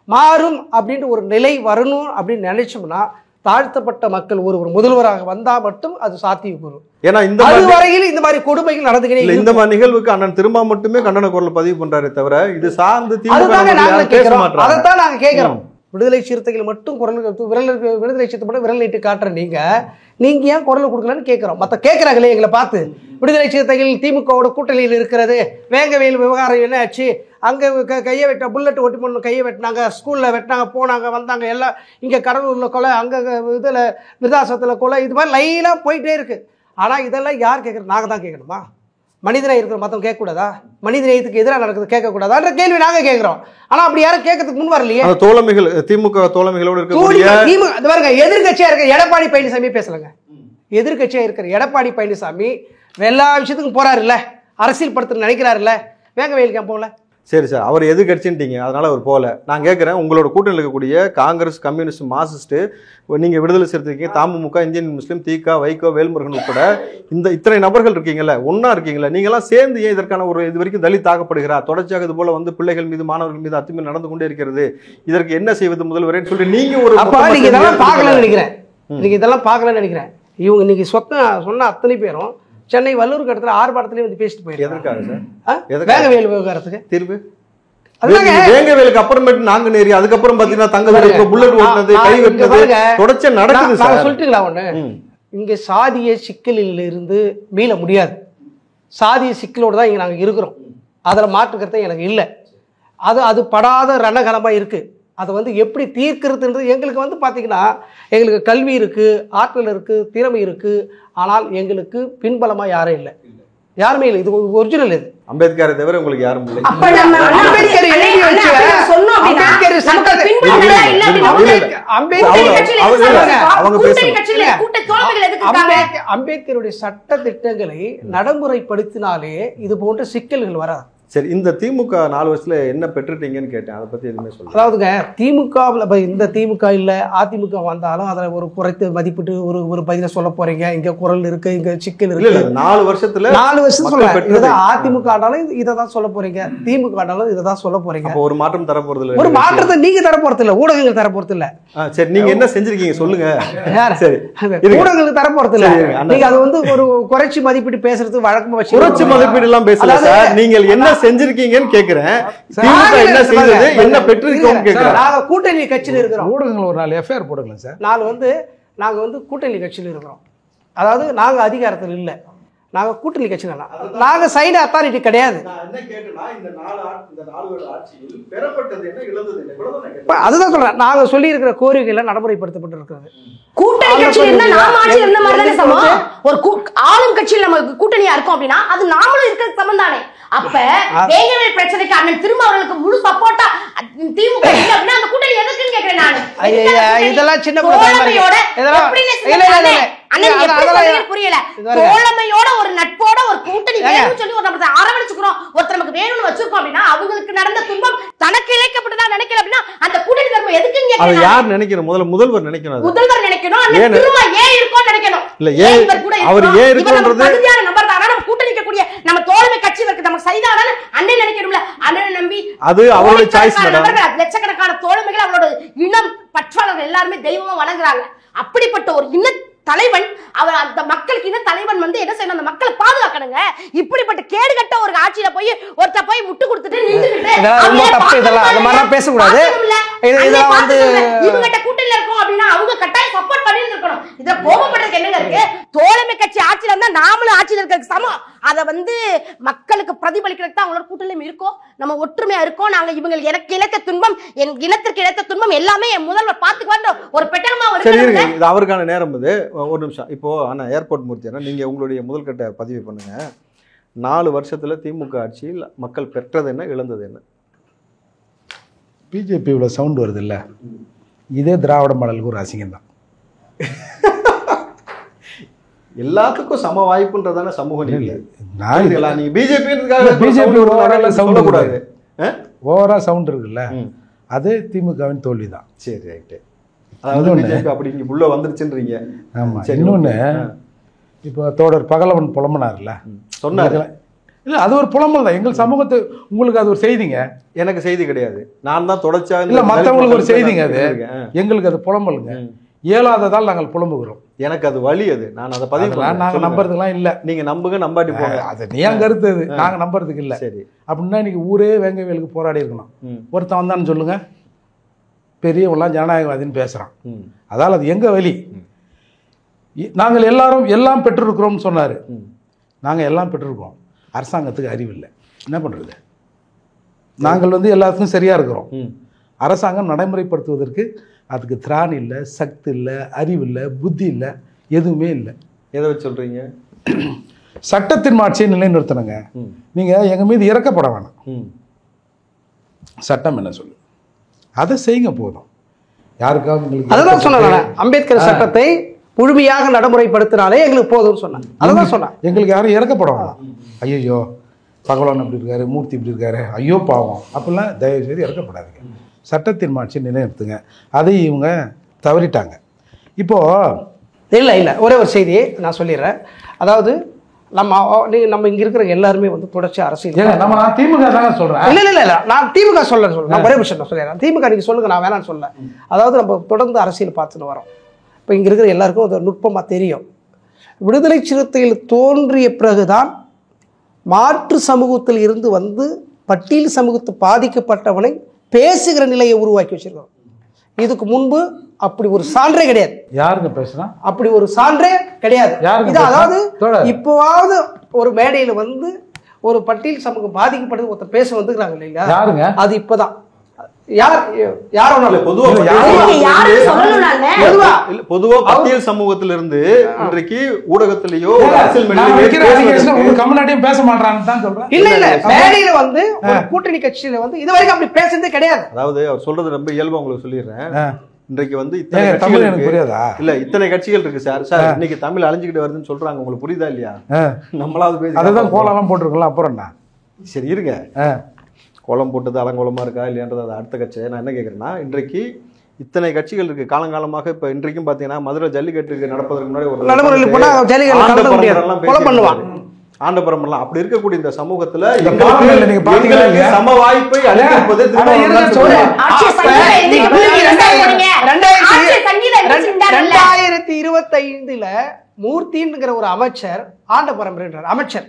Speaker 5: மாறும் அப்படின்ட்டு ஒரு நிலை வரணும் அப்படின்னு நினைச்சோம்னா, தாழ்த்தப்பட்ட மக்கள் ஒரு முதல்வராக வந்தா மட்டும் அது சாத்தியக்கூறும்.
Speaker 2: ஏன்னா இந்த
Speaker 5: வரையில் இந்த மாதிரி கொடுமைகள் நடந்துக்கிட்டே இல்லை.
Speaker 2: இந்த மாதிரி நிகழ்வுக்கு அண்ணன் திரும்ப மட்டுமே கண்டன குரல் பதிவு பண்றாரு தவிர இது சார்ந்து
Speaker 5: அதைத்தான் நாங்க கேட்கிறோம். விடுதலை சிறுத்தைகள் மட்டும் விடுதலை சிறுத்தை மட்டும் விரல் நீட்டு காட்டுற நீங்க ஏன் குரல் கொடுக்கலன்னு கேட்கிறோம். மற்ற கேட்கிறாங்களே எங்களை பார்த்து, விடுதலை சிறுத்தைகள் திமுகவோட கூட்டணியில் இருக்கிறது, வேங்கவேல் விவகாரம் என்ன ஆச்சு, அங்கே கையை வெட்ட புல்லட் ஒட்டி பண்ணு கையை வெட்டினாங்க, ஸ்கூலில் வெட்டினாங்க, போனாங்க வந்தாங்க, எல்லாம் இங்கே கடலூரில் கொலை, அங்கே இதில் விருதாசத்தில் கொலை, இது மாதிரி லைனாக போயிட்டே இருக்குது. ஆனால் இதெல்லாம் யார் கேட்குறது? நாங்கள் தான் கேட்கணுமா? மனிதனை இருக்கிற மற்றவங்க கேட்கக்கூடாதா? மனித நேயத்துக்கு எதிராக நடக்குது கேட்கக்கூடாதான்ற கேள்வி நாங்கள் கேட்குறோம். ஆனால் அப்படி யாரும் கேட்கறதுக்கு முன் வரலையே.
Speaker 2: தோழமைகள் திமுக தோழமைகளோடு
Speaker 5: இருக்க எதிர்கட்சியாக இருக்கிற எடப்பாடி பழனிசாமி பேசலைங்க. எதிர்கட்சியாக இருக்கிற எடப்பாடி பழனிசாமி எல்லா விஷயத்துக்கும் போறாருல்ல, அரசியல் படுத்த நினைக்கிறாருல்ல, வேங்கவேலுக்கு போகல.
Speaker 2: சரி சார், அவர் எதிர்கட்சின்ட்டீங்க, அதனால அவர் போகல. நான் கேட்குறேன், உங்களோட கூட்டணியில் இருக்கக்கூடிய காங்கிரஸ், கம்யூனிஸ்ட், மார்க்சிஸ்ட், நீங்கள் விடுதலை சிறுத்தைக்கு, தமுமுக, இந்தியன் முஸ்லீம், திக, வைகோ, வேல்முருகன் உட்பட இத்தனை நபர்கள் இருக்கீங்கல்ல, ஒன்றா இருக்கீங்களா, நீங்களாம் சேர்ந்து ஏன் இதற்கான ஒரு இது வரைக்கும் தலித் தாக்கப்படுகிறார், தொடர்ச்சியாக இது போல பிள்ளைகள் மீது மாணவர்கள் மீது அத்துமீறல் நடந்து கொண்டே இருக்கிறது, இதற்கு என்ன செய்வது முதல்வரேன்னு சொல்லிட்டு நீங்க ஒரு
Speaker 5: இதெல்லாம் பார்க்கலன்னு நினைக்கிறேன். நீங்க இதெல்லாம் பார்க்கலன்னு நினைக்கிறேன். இவங்க இன்னைக்கு சொன்ன அத்தனை பேரும் சென்னை வல்லூர் கடத்துல ஆர்ப்பாட்டத்திலே பேசிட்டு போயிருக்காங்க. வேங்கவேல் விவகாரத்துக்கு தீர்வு
Speaker 2: வேங்கவேலுக்கு அப்புறமேட்டு நாங்க நேரி, அதுக்கப்புறம் பாத்தீங்கன்னா தங்க புல்லட் ஓட்டுனது, கை வெட்டுனது தொடர்ச்சியா நடக்குது.
Speaker 5: சொல்லிட்டுங்களா ஒண்ணு, இங்கே சாதிய சிக்கலிலிருந்து மீள முடியாது. சாதிய சிக்கலோடு தான் இங்கே நாங்கள் இருக்கிறோம். அதில் மாற்றுக்கிறத எனக்கு இல்லை. அது படாத ரணகலமாக இருக்குது. அதை வந்து எப்படி தீர்க்கிறதுன்றது எங்களுக்கு வந்து பார்த்திங்கன்னா, எங்களுக்கு கல்வி இருக்குது, ஆற்றல் இருக்குது, திறமை இருக்குது. ஆனால் எங்களுக்கு பின்பலமாக யாரும் இல்லை, யாருமே இல்லை. இது ஒரிஜினல். இது
Speaker 2: அம்பேத்கரை தவிர உங்களுக்கு யாரும் இல்லை.
Speaker 5: அம்பேத்கருடைய சட்ட திட்டங்களை நடைமுறைப்படுத்தினாலே இது போன்ற சிக்கல்கள் வராது.
Speaker 2: சரி, இந்த திமுக 4 வருஷத்துல என்ன பெற்றுட்டீங்கன்னு கேட்டேன். அதை பத்தி எதுவுமே சொல்லுங்க.
Speaker 5: அதாவதுங்க, திமுகவில் இந்த திமுக இல்லை, அதிமுக வந்தாலும் அதில் ஒரு குறைத்து மதிப்பிட்டு ஒரு பதிலை சொல்ல போறீங்க. இங்க குரல் இருக்கு, இங்க சிக்கல் இருக்கு.
Speaker 2: 4 வருஷத்துல
Speaker 5: அதிமுக ஆனாலும் இதை தான் சொல்ல போறீங்க, திமுக ஆனாலும் இதை தான் சொல்ல போறீங்க.
Speaker 2: ஒரு மாற்றம் தர போறது இல்லை.
Speaker 5: ஒரு மாற்றத்தை நீங்க தர போறது இல்லை, ஊடகங்கள் தர போறது இல்லை.
Speaker 2: சரி, நீங்க என்ன செஞ்சிருக்கீங்க சொல்லுங்க. சரி,
Speaker 5: ஊடகங்களுக்கு தர போறது இல்லை. நீங்க அது வந்து ஒரு குறைச்சி மதிப்பீடு பேசுறது வழக்கமா வச்சு
Speaker 2: குறைச்சி மதிப்பீடு எல்லாம் பேசல சார். நீங்க என்ன செஞ்சிருக்கீங்கன்னு கேக்குறேன். திமுக என்ன செய்தது, என்ன பெற்றிருக்கோம்னு கேக்குறேன்.
Speaker 5: நாங்க கூட்டணி கட்சியில இருக்கிறோம்.
Speaker 1: ஊடகங்கள் ஒரு 4 எஃப்ஐஆர் போடுங்களேன் சார்.
Speaker 5: நாங்க வந்து கூட்டணி கட்சியில இருக்கிறோம். அதாவது நாங்க அதிகாரத்தில் இல்லை, நாங்க கூட்டணி கட்சியில. நாங்க சைடு அத்தாரிட்டி கிடையாது. அதுதான் சொல்றேன். நாங்க சொல்லி இருக்கிற கோரிக்கைகள் நடைமுறைப்படுத்தப்பட்டு இருக்கிறது.
Speaker 4: கூட்டணி கட்சியில இருந்தா நாம ஆட்சியில இருந்த மாதிரி தானே சமம். ஒரு ஆளும் கட்சியில் நம்ம கூட்டணியா இருக்கோம் அப்படின்னா அது நாமளும் இருக்கிற சமம் தானே. அப்ப வேங்கவேல் பிரச்சனைக்கு அண்ணன் திருமாவர்களுக்கு முழு சப்போர்ட்டா திமுக அப்படின்னா அந்த கூட்டணி எதுக்குன்னு கேக்குறேன் நான்.
Speaker 5: இதெல்லாம் சின்ன
Speaker 4: புரியல. தோழமையோட ஒரு நட்போட ஒரு கூட்டணி வேணும்னு சொல்லி ஒரு நம்ம அரவணைச்சுக்கிறோம், ஒருத்தர் நமக்கு வேணும்னு வச்சிருக்கோம் அப்படின்னா அவங்களுக்கு நடந்த துன்பம் தனக்கு இழைக்கப்பட்டதா நினைக்கல அப்படின்னா அந்த கூட்டணி தர்மம் எதுக்குன்னு கேக்குறேன்.
Speaker 2: யார் நினைக்கணும்? முதல்வர் நினைக்கணும்.
Speaker 4: முதல்வர் நினைக்கணும், அண்ணன் திருமா ஏன் இருக்கும்னு நினைக்கணும்.
Speaker 2: இல்ல ஏன் அவர் ஏன் இருக்குன்றது
Speaker 4: தகுதியான நம்பர் தானா நம்ம கூட்டணிக்க கூடிய நம்ம தோழமை கட்சி இருக்கு, நமக்கு சரிதானு அண்ணன் நினைக்கணும்ல. அண்ணனை நம்பி
Speaker 2: அது அவரோட சாய்ஸ் மேடம்.
Speaker 4: லட்சக்கணக்கான தோழமைகள் அவரோட இனம் பற்றாளர்கள் எல்லாருமே தெய்வமா வணங்குறாங்க. அப்படிப்பட்ட ஒரு இன தலைவன், அவர் அந்த மக்களுக்கு இன தலைவன் வந்து என்ன செய்யணும், அந்த மக்களை பாதுகாக்கணுங்க. இப்படிப்பட்ட கேடுகட்ட ஒரு ஆட்சியில போய் ஒருத்த போய் முட்டு கொடுத்துட்டு நின்றுட்டு
Speaker 5: பேசக்கூடாது.
Speaker 4: இவங்கிட்ட கூட்டணியில இருக்கும் அப்படின்னா அவங்க கட்டாயம் சப்போர்ட் பண்ணி இருக்கணும். இத கோபப்படுறதுக்கு என்னங்க இருக்கு? தோழமை கட்சி ஆட்சியில இருந்தா நாமளும் ஆட்சியில இருக்கிறதுக்கு சமம். அதை வந்து மக்களுக்கு பிரதிபலிக்கிறதுக்கு தான் அவங்களோட கூட்டணியும் இருக்கோம். நம்ம ஒற்றுமையா இருக்கோம். நாங்க இவங்களுக்கு எனக்கு இழைத்த துன்பம், என் இனத்திற்கு இழைத்த துன்பம் எல்லாமே என் முதல்வர் பாத்துக்குவாங்க ஒரு பெட்டகமா.
Speaker 2: இது அவருக்கான நேரம். இது ஒரு நிமிஷம். இப்போ ஆனா ஏர்போர்ட் மூர்த்தி, நீங்க உங்களுடைய முதல் கட்ட பதிவு பண்ணுங்க. 4 வருஷத்துல திமுக ஆட்சியில் மக்கள் பெற்றது என்ன, இழந்தது என்ன?
Speaker 1: பிஜேபி இவ்வளோ சவுண்ட் வருது இல்லை, இதே திராவிட மாடலுக்கு ஒரு அசிங்கம் தான்.
Speaker 2: எல்லாத்துக்கும் சம வாய்ப்புன்றதான சமூக நீதி. நீங்க
Speaker 1: பிஜேபி ஓவரா சவுண்ட் இருக்குல்ல, அது திமுகவின் தோல்வி தான்.
Speaker 2: சரி, ரைட்டு. அதாவது பிஜேபி அப்படி உள்ள வந்துருச்சுன்றீங்க.
Speaker 1: ஆமா. இன்னொன்னு, இப்போ தோழர் பகலவன் புலம்பனார்ல
Speaker 2: சொன்னாரு.
Speaker 1: இல்ல, அது ஒரு புலம்பல் தான் எங்கள் சமூகத்து. உங்களுக்கு அது ஒரு செய்திங்க,
Speaker 2: எனக்கு செய்தி கிடையாது. நான் தான் தொடர்ச்சியாக
Speaker 1: இல்ல மற்றவங்களுக்கு ஒரு செய்திங்க. அது எங்களுக்கு அது புலம்பலுங்க. இயலாததால் நாங்கள் புலம்புகிறோம்.
Speaker 2: எனக்கு அது வழி. அது நான் அதை பதிவு
Speaker 1: நாங்க நம்புறதுலாம் இல்ல.
Speaker 2: நீங்க நம்புங்க, நம்பாட்டி போங்க.
Speaker 1: அது நீ கருத்து, அது நாங்க நம்புறதுக்கு இல்ல. சரி, அப்படின்னா இன்னைக்கு ஊரே வேங்கவேலுக்கு போராடி இருக்கணும். ஒருத்தன் வந்தான்னு சொல்லுங்க, பெரியவெல்லாம் ஜனநாயகவாதின்னு பேசுறான். அதால் அது எங்க வழி. நாங்கள் எல்லாரும் எல்லாம் பெற்றிருக்கிறோம்னு சொன்னாரு. நாங்க எல்லாம் பெற்றிருக்கோம். அரசாங்கத்துக்கு அறிவு இல்லை, என்ன பண்றது? நாங்கள் வந்து எல்லாத்துக்கும் சரியா இருக்கிறோம். அரசாங்கம் நடைமுறைப்படுத்துவதற்கு அதுக்கு திராணி இல்லை, சக்தி இல்லை, அறிவு இல்லை, புத்தி இல்லை, எதுவுமே இல்லை.
Speaker 2: எதை வச்சு சொல்றீங்க?
Speaker 1: சட்டத்தின் மாட்சியை நிலைநிறுத்தணுங்க. நீங்க எங்க மீது இறக்கப்பட வேணாம். சட்டம் என்ன சொல்லு, அதை செய்யுங்க போதும். யாருக்காவது
Speaker 5: அதுதான் சொன்னாங்க. அம்பேத்கர் சட்டத்தை முழுமையாக நடைமுறைப்படுத்தினாலே எங்களுக்கு போதும்னு சொன்னாங்க. அதுதான் சொன்னாங்க.
Speaker 1: எங்களுக்கு யாரும் இறக்கப்பட வேணாம். ஐயோ பகவான் இப்படி இருக்காரு, மூர்த்தி இப்படி இருக்காரு, ஐயோ பாவம் அப்படிலாம் தயவு செய்து இறக்கப்படாதுங்க. சட்டத்தின் மாட்சியை நிலைநிறுத்துங்க. அதை இவங்க தவறிட்டாங்க. இப்போது
Speaker 5: இல்லை ஒரே ஒரு செய்தியை நான் சொல்லிடுறேன். அதாவது நம்ம இங்கே இருக்கிற எல்லாருமே வந்து தொடர்ச்சி அரசியல்
Speaker 1: நான் திமுக தானே சொல்கிறேன்.
Speaker 5: இல்லை நான் திமுக சொல்கிறேன். நான் ஒரே விஷயம் நான் சொல்லிடுறேன். திமுக நீங்கள் சொல்லுங்கள், நான் வேணான்னு சொல்ல. அதாவது நம்ம தொடர்ந்து அரசியல் பார்த்துன்னு வரோம். இப்போ இங்கே இருக்கிற எல்லாருக்கும் அது நுட்பமாக தெரியும். விடுதலை சிறுத்தைகள் தோன்றிய பிறகுதான் மாற்று சமூகத்தில் இருந்து வந்து பட்டியல் சமூகத்தை பாதிக்கப்பட்டவனை பேசுகிற நிலையை உருவாக்கி வச்சிருக்கோம். இதுக்கு முன்பு அப்படி ஒரு சான்றே கிடையாது.
Speaker 1: யாருங்க பேசுனா?
Speaker 5: அப்படி ஒரு சான்றே கிடையாது.
Speaker 1: யாருங்க
Speaker 5: இது அதாவது
Speaker 1: தோழர்.
Speaker 5: இப்போவாவது ஒரு மேடையில வந்து ஒரு பட்டியல் சமூகம் பாதிக்கப்படுது ஒருத்தர் பேச வந்துக்கிறாங்க இல்லைங்களா?
Speaker 1: யாருங்க?
Speaker 5: அது இப்பதான் யாரும்
Speaker 2: பொதுவா பட்டியல் சமூகத்திலிருந்து இன்றைக்கு ஊடகத்திலேயோ
Speaker 1: கம்முனாட்டியும் பேச மாட்டான்னு தான் சொல்றேன்.
Speaker 5: இல்ல இல்ல மேடையில வந்து ஒரு கூட்டணி கட்சியில வந்து இது வரைக்கும் அப்படி பேசுறதே கிடையாது.
Speaker 2: அதாவது அவர் சொல்றது ரொம்ப இயல்பா உங்களுக்கு சொல்லிடுறேன். இன்றைக்கு வந்து
Speaker 1: தமிழ் எனக்கு புரியாதா?
Speaker 2: இல்ல இத்தனை கட்சிகள் இருக்கு சார். சார் இன்னைக்கு தமிழ் அழிஞ்சுக்கிட்டு வருதுன்னு சொல்றாங்க, உங்களுக்கு புரியுதா இல்லையா? நம்மளாவது பேசி
Speaker 1: அதுதான் கோலம் போட்டிருக்கலாம். அப்புறம் என்ன?
Speaker 2: சரி இருங்க, கோலம் போட்டது அலங்கோலமா இருக்கா இல்லையான்றது அது அடுத்த கட்சி. நான் என்ன கேட்குறேன்னா, இன்றைக்கு இத்தனை கட்சிகள் இருக்கு. காலங்காலமாக இப்ப இன்றைக்கும் பாத்தீங்கன்னா மதுரை ஜல்லிக்கட்டுக்கு நடப்பதற்கு முன்னாடி ஒரு ஆண்ட பரம்பரெல்லாம் அப்படி இருக்கக்கூடிய இந்த சமூகத்துல சம வாய்ப்பை அளிப்பது
Speaker 5: 2025 மூர்த்திங்கிற ஒரு அமைச்சர் ஆண்ட பரம்பரை அமைச்சர்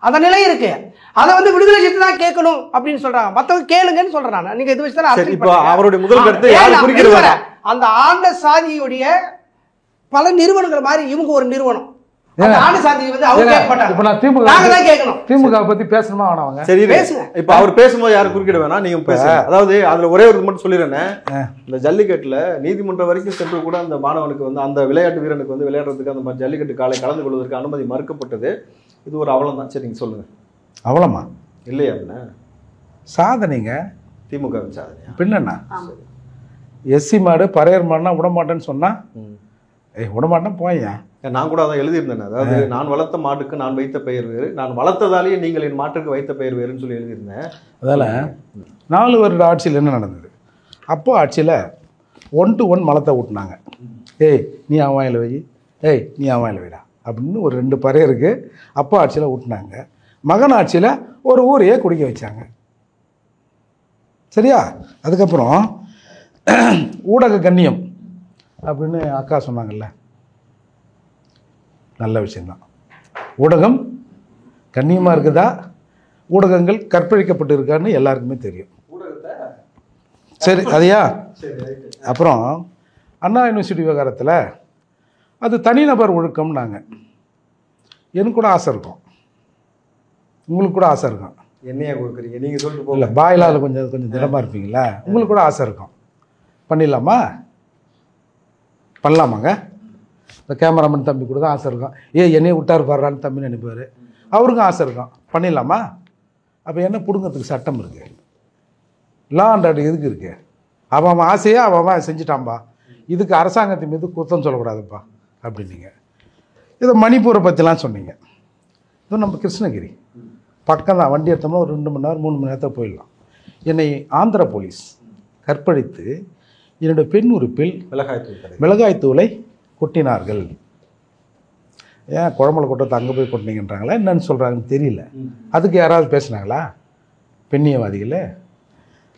Speaker 5: அந்த நிலை இருக்கு. அதை வந்து விடுதலை செய்து தான் கேட்கணும் அப்படின்னு சொல்றாங்க. மத்தவங்க கேளுங்கன்னு சொல்றேன். நீங்க இது வச்சு தான்
Speaker 2: அவருடைய முதல் கருத்து
Speaker 5: அந்த ஆண்ட சாதியுடைய பல நிறுவனங்கள் மாதிரி இவங்க ஒரு நிறுவனம்.
Speaker 1: திமுக பத்தி பேசணுமா வேணாங்க?
Speaker 2: சரி பேசுங்க. இப்ப அவர் பேசும்போது யாரும் குறுக்கிட வேணாம், நீங்க பேசுங்க. அதாவது அதுல ஒரே ஒரு மட்டும் சொல்லிடுறேன். இந்த ஜல்லிக்கட்டுல நீதிமன்றம் வரைக்கும் சென்று கூட அந்த மாணவனுக்கு வந்து அந்த விளையாட்டு வீரனுக்கு வந்து விளையாடுறதுக்கு அந்த ஜல்லிக்கட்டு காலை கலந்து கொள்வதற்கு அனுமதி மறுக்கப்பட்டது. இது ஒரு அவலம் தான். சரி நீங்க சொல்லுங்க.
Speaker 1: அவலமா
Speaker 2: இல்லையா?
Speaker 1: சாதனைங்க.
Speaker 2: திமுக சாதனை
Speaker 1: பின்னா எஸ்சி மாடு பறையர் மாடுனா விடமாட்டேன்னு சொன்னா விடமாட்டேன் போய்
Speaker 2: நான் கூட அதான் எழுதியிருந்தேன். அதாவது நான் வளர்த்த மாட்டுக்கு நான் வைத்த பெயர் வேறு, நான் வளர்த்ததாலேயே நீங்கள் என் மாட்டுக்கு வைத்த பெயர் வேறுன்னு சொல்லி எழுதியிருந்தேன்.
Speaker 1: அதால 4 வருட ஆட்சியில் என்ன நடந்தது? அப்போ ஆட்சியில் 1 to 1 மலத்தை ஊட்டினாங்க. ஏய் நீ அவன் வை, ஏய் நீ அவன் வைடா அப்படின்னு ஒரு 2 பறையருக்கு அப்போ ஆட்சியில் ஊட்டினாங்க. மகன் ஆட்சியில் ஒரு ஊரையே குடிக்க வச்சாங்க. சரியா? அதுக்கப்புறம் ஊடக கண்ணியம் அப்படின்னு அக்கா சொன்னாங்கல்ல, நல்ல விஷயந்தான். ஊடகம் கண்ணியமாக இருக்குதா, ஊடகங்கள் கற்பழிக்கப்பட்டு இருக்கான்னு எல்லாருக்குமே தெரியும். சரி அதையா? அப்புறம் அண்ணா யூனிவர்சிட்டி விவகாரத்தில் அது தனிநபர் ஒழுக்கம்னாங்க. எனக்கு கூட ஆசை இருக்கும், உங்களுக்கு கூட ஆசை இருக்கும்.
Speaker 2: என்னையா கொடுக்குறீங்க நீங்கள் சொல்லிட்டு போகல.
Speaker 1: பாயில் அதில் கொஞ்சம் திடமாக இருப்பீங்களா, உங்களுக்கு கூட ஆசை இருக்கும். பண்ணிடலாமா? பண்ணலாமாங்க? இந்த கேமராமேன் தம்பி கூட தான் ஆசை இருக்கும். என்னையே விட்டார் பாடுறான்னு தம்பி நினைப்பார். அவருக்கும் ஆசை இருக்கும். பண்ணிடலாமா? அப்போ என்ன பிடுங்கிறதுக்கு சட்டம் இருக்குது, லா அண்ட் ஆர்டர் எதுக்கு இருக்குது? அவன் ஆசையே அவன் செஞ்சுட்டான்பா, இதுக்கு அரசாங்கத்தின் மீது குத்தம் சொல்லக்கூடாதுப்பா அப்படின்னீங்க. இதை மணிப்பூரை பற்றிலாம் சொன்னீங்க. இது நம்ம கிருஷ்ணகிரி பக்கம் தான், வண்டி எடுத்தோம்னா ஒரு 2 மணி நேரம் 3 மணி நேரத்தில் போயிடலாம். என்னை ஆந்திர போலீஸ் கற்பழித்து என்னுடைய பெண் உறுப்பில் மிளகாய்த்தூளை கொட்டினார்கள். ஏன் குழம்புல கொட்டத்தை அங்கே போய் கொட்டினீங்கன்றாங்களா என்னன்னு சொல்கிறாங்கன்னு தெரியல. அதுக்கு யாராவது பேசுனாங்களா பெண்ணியவாதிகள்?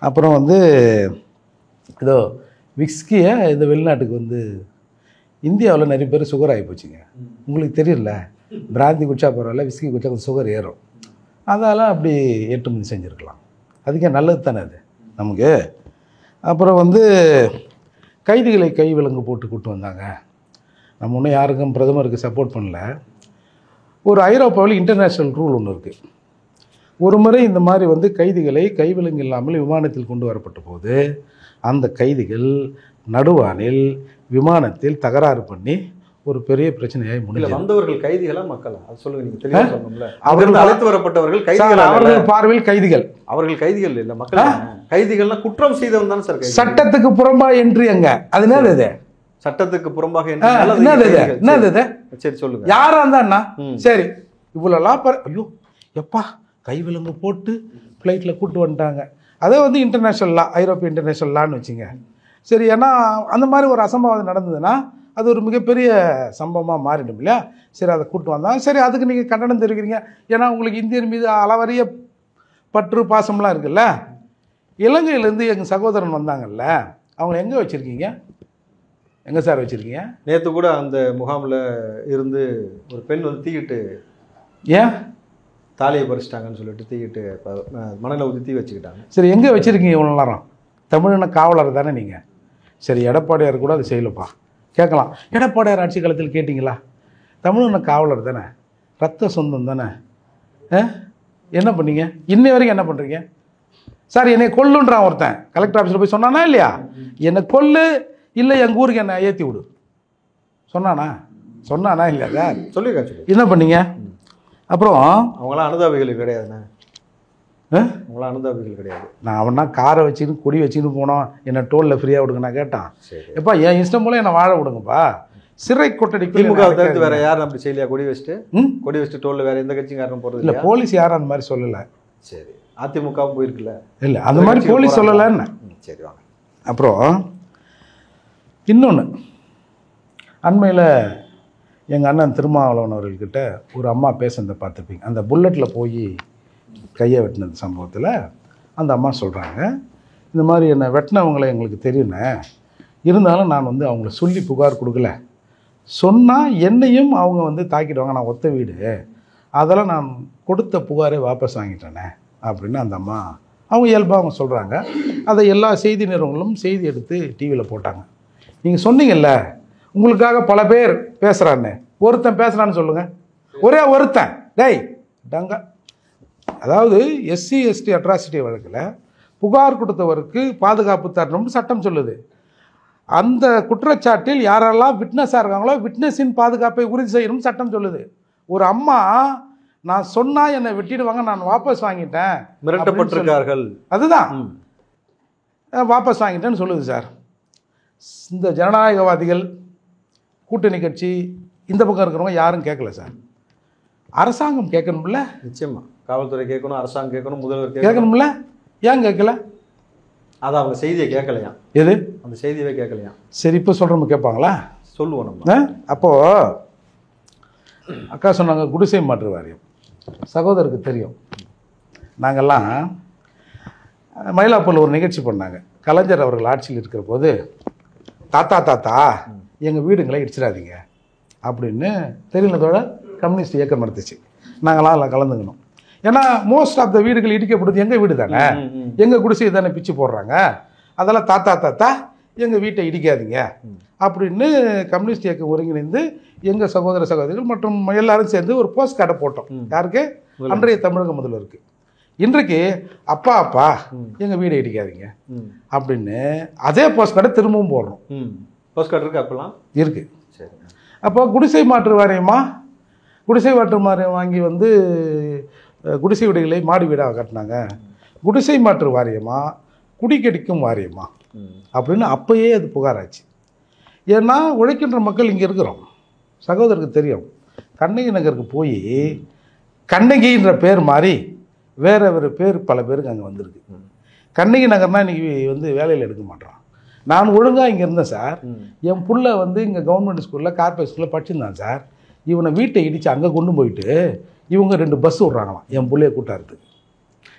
Speaker 1: அப்புறம் வந்து ஏதோ விஸ்கியை இந்த வெளிநாட்டுக்கு வந்து இந்தியாவில் நிறைய பேர் சுகர் ஆகி போச்சுங்க. உங்களுக்கு தெரியல, பிராந்தி குடிச்சா பரவாயில்ல, விஸ்கி குடிச்சா கொஞ்சம் சுகர் ஏறும். அதெல்லாம் அப்படி ஏற்றுமதி செஞ்சுருக்கலாம். அதுக்கே நல்லது தானே அது நமக்கு. அப்புறம் வந்து கைதிகளை கை விலங்கு போட்டு கூட்டு வந்தாங்க. நம்ம ஒன்றும் யாருக்கும் பிரதமருக்கு சப்போர்ட் பண்ணல. ஒரு ஐரோப்பாவில் இன்டர்நேஷ்னல் ரூல் ஒன்று இருக்குது. ஒரு முறை இந்த மாதிரி வந்து கைதிகளை கைவிலங்கு இல்லாமல் விமானத்தில் கொண்டு வரப்பட்ட போது அந்த கைதிகள் நடுவானில் விமானத்தில் தகராறு பண்ணி ஒரு பெரிய பிரச்சனையாகி முடியல.
Speaker 2: வந்தவர்கள் கைதிகளா மக்களா அது சொல்லுங்க, நீங்க தெளிவா சொல்லணும்ல. அவர்கள் அழைத்து வரப்பட்டவர்கள் கைதிகள்,
Speaker 1: அவர்கள் பார்வையில் கைதிகள்.
Speaker 2: அவர்கள் கைதிகள் இல்ல, மக்கள் கைதிகள்னா குற்றம் செய்தவன் தானே சார்.
Speaker 1: சட்டத்துக்கு புறம்பா என்று எங்க அது என்னது? இது சட்டத்துக்கு புறம்பாக என்னது? சரி சொல்லுங்க. யாரா இருந்தா சரி இவ்வளோலாம் ஐயோ எப்பா கைவிலங்கு போட்டு ஃப்ளைட்டில் கூப்பிட்டு வந்துட்டாங்க. அதே வந்து இன்டர்நேஷ்னல் லா, ஐரோப்பிய இன்டர்நேஷ்னல் லான்னு வச்சுங்க. சரி, ஏன்னா அந்த மாதிரி ஒரு அசம்பாவிதம் நடந்ததுன்னா அது ஒரு மிகப்பெரிய சம்பவமாக மாறிடும் இல்லையா? சரி, அதை கூப்பிட்டு வந்தாங்க. சரி, அதுக்கு நீங்கள் கண்டனம் தெரிவிக்கிறீங்க. ஏன்னா உங்களுக்கு இந்தியன் மீது அளவரிய பற்று பாசம்லாம் இருக்குல்ல. இலங்கையிலேருந்து எங்கள் சகோதரன் வந்தாங்கல்ல, அவங்கள எங்கே வச்சுருக்கீங்க? எங்கே சார் வச்சுருக்கீங்க?
Speaker 2: நேற்று கூட அந்த முகாமில் இருந்து ஒரு பெண் வந்து தீக்கிட்டு
Speaker 1: ஏன்
Speaker 2: தாலியை பறிச்சிட்டாங்கன்னு சொல்லிட்டு தீக்கிட்டு மணலை ஊற்றி தீ வச்சுக்கிட்டாங்க.
Speaker 1: சரி, எங்கே வச்சுருக்கீங்க இவ்வளோ நேரம்? தமிழின காவலர் தானே நீங்கள்? சரி எடப்பாடியார் கூட அது செய்யலப்பா. கேட்கலாம், எடப்பாடியார் ஆட்சி காலத்தில் கேட்டிங்களா? தமிழ்நாடு காவலர் தானே, ரத்த சொந்தம் தானே, என்ன பண்ணீங்க? இன்னை வரைக்கும் என்ன பண்ணுறீங்க சார்? என்னை கொல்லுன்றான் ஒருத்தன், கலெக்டர் ஆஃபீஸில் போய் சொன்னானா இல்லையா? என்னை கொல்லு, இல்லை எங்கள் ஊருக்கு என்னை ஏற்றி விடு சொன்னானா இல்லையா சார்?
Speaker 2: சொல்லியிருக்காங்க.
Speaker 1: என்ன பண்ணீங்க? அப்புறம்
Speaker 2: அவங்களாம் அனுதாபிகள் கிடையாதுண்ணே. அவங்களாம் அனுதாபிகள் கிடையாது.
Speaker 1: நான் அவனா காரை வச்சுன்னு கொடி வச்சுன்னு போனோம், என்னை டோலில் ஃப்ரீயாக விடுங்க. நான் கேட்டான், எப்பா என் இஷ்டம் போல என்னை வாழ விடுங்கப்பா, சிறை கொட்டடிக்கு.
Speaker 2: திமுக தவிர்த்து வேற யாரும் அப்படி செய்யலையா? கொடி வச்சுட்டு டோலில் வேற எந்த கட்சிக்காரரும் போகிறது இல்லை.
Speaker 1: போலீஸ் யாரும் அந்த மாதிரி சொல்லலை.
Speaker 2: சரி, அதிமுகவும் போயிருக்குல்ல? இல்லை, அந்த மாதிரி போலீஸ் சொல்லலைன்னு. சரி வாங்க. அப்புறம்
Speaker 1: இன்னொன்று, அண்மையில் எங்கள் அண்ணன் திருமாவளவன் அவர்கள்கிட்ட ஒரு அம்மா பேசுனதை பார்த்துருப்பீங்க. அந்த புல்லட்டில் போய் கையை வெட்டினது சம்பவத்தில் அந்த அம்மா சொல்கிறாங்க, இந்த மாதிரி என்னை வெட்டினவங்களை எங்களுக்கு தெரியுண்ணே, இருந்தாலும் நான் வந்து அவங்கள சொல்லி புகார் கொடுக்கல, சொன்னால் என்னையும் அவங்க வந்து தாக்கிடுவாங்க, நான் ஒத்த வீடு, அதெல்லாம் நான் கொடுத்த புகாரை வாபஸ் வாங்கிட்டேனே அப்படின்னு அந்த அம்மா அவங்க இயல்பாக அவங்க சொல்கிறாங்க. அதை எல்லா செய்தி நிறுவனங்களும் செய்தி எடுத்து டிவியில் போட்டாங்க. நீங்கள் சொன்னீங்கல்ல, உங்களுக்காக பல பேர் பேசுகிறான்னு, ஒருத்தன் பேசுகிறான்னு சொல்லுங்கள், ஒரே ஒருத்தன். டேய் டங்க, அதாவது எஸ்சி எஸ்டி அட்ராசிட்டி வழக்கில் புகார் கொடுத்தவருக்கு பாதுகாப்பு தரணும்னு சட்டம் சொல்லுது. அந்த குற்றச்சாட்டில் யாரெல்லாம் விட்னஸாக இருக்காங்களோ விட்னஸின் பாதுகாப்பை உறுதி செய்யணும்னு சட்டம் சொல்லுது. ஒரு அம்மா நான் சொன்னால் என்னை வெட்டிடுவாங்க, நான் வாபஸ் வாங்கிட்டேன்,
Speaker 2: மிரட்டப்பட்டிருக்கார்கள்,
Speaker 1: அதுதான் வாபஸ் வாங்கிட்டேன்னு சொல்லுது சார். இந்த ஜனநாயகவாதிகள் கூட்டணி கட்சி இந்த பக்கம் இருக்கிறவங்க யாரும் கேட்கல சார். அரசாங்கம் கேட்கணும்ல?
Speaker 2: நிச்சயமா காவல்துறை கேட்கணும், அரசாங்கம் கேட்கணும், முதல்வர்
Speaker 1: கேட்கணும்ல. ஏன் கேட்கல?
Speaker 2: அது அவங்க செய்தியை கேட்கலையா?
Speaker 1: எது
Speaker 2: அந்த செய்தியவே கேட்கலையா?
Speaker 1: சரி, இப்போ சொல்கிறோம் கேட்பாங்களா?
Speaker 2: சொல்லுவோம் நம்ம.
Speaker 1: அப்போது அக்கா சொன்னாங்க குடிசை மாற்று வாரியம். சகோதரருக்கு தெரியும், நாங்கள்லாம் மயிலாப்பூரில் ஒரு நிகழ்ச்சி பண்ணாங்க. கலைஞர் அவர்கள் ஆட்சியில் இருக்கிற போது, தாத்தா எங்கள் வீடுங்களை இடிச்சிடாதீங்க அப்படின்னு தெரியலதோட கம்யூனிஸ்ட் இயக்கம் நடத்துச்சு. நாங்களாம் எல்லாம் கலந்துக்கணும். ஏன்னா மோஸ்ட் ஆஃப் த வீடுகள் இடிக்கப்படுது எங்கள் வீடு தானே, எங்கள் குடிசையை தானே பிச்சு போடுறாங்க, அதெல்லாம் தாத்தா எங்கள் வீட்டை இடிக்காதீங்க அப்படின்னு கம்யூனிஸ்ட் இயக்கம் ஒருங்கிணைந்து எங்கள் சகோதரிகள் மற்றும் எல்லாரும் சேர்ந்து ஒரு போஸ்ட் கார்டை போட்டோம். யாருக்கு? அன்றைய தமிழக முதல்வருக்கு. இன்றைக்கு அப்பா எங்கள் வீடை இடிக்காதீங்க அப்படின்னு அதே போஸ்ட் கார்டை திரும்பவும் போடுறோம்.
Speaker 2: போஸ்ட் கார்டு இருக்கு, அப்பெல்லாம் இருக்கு. சரி,
Speaker 1: அப்போ குடிசை மாற்று வாரியமா? குடிசை மாற்று வாரியம் வாங்கி வந்து குடிசை வீடுகளை மாடி வீடாக கட்டினாங்க. குடிசை மாற்று வாரியமா குடிக்கடிக்கும் வாரியமா அப்படின்னு அப்பயே அது புகாராச்சு. ஏன்னா உழைக்கின்ற மக்கள் இங்கே இருக்கிறோம். சகோதரருக்கு தெரியும், கண்ணகி நகருக்கு போய் கண்ணகின்ற பேர் மாறி வேற வேறு பேர் பல பேருக்கு அங்கே வந்திருக்கு. கண்ணகி நகர்னால் இன்றைக்கி வந்து வேலையில் எடுக்க மாட்டோம். நான் ஒழுங்காக இங்கே இருந்தேன் சார். என் புள்ள வந்து இங்கே கவர்மெண்ட் ஸ்கூலில் கார்பரேட் ஸ்கூலில் படிச்சிருந்தான் சார். இவனை வீட்டை இடித்து அங்கே கொண்டு போயிட்டு இவங்க 2 பஸ் விட்றாங்களாம் என் பிள்ளைய கூட்டாருக்கு.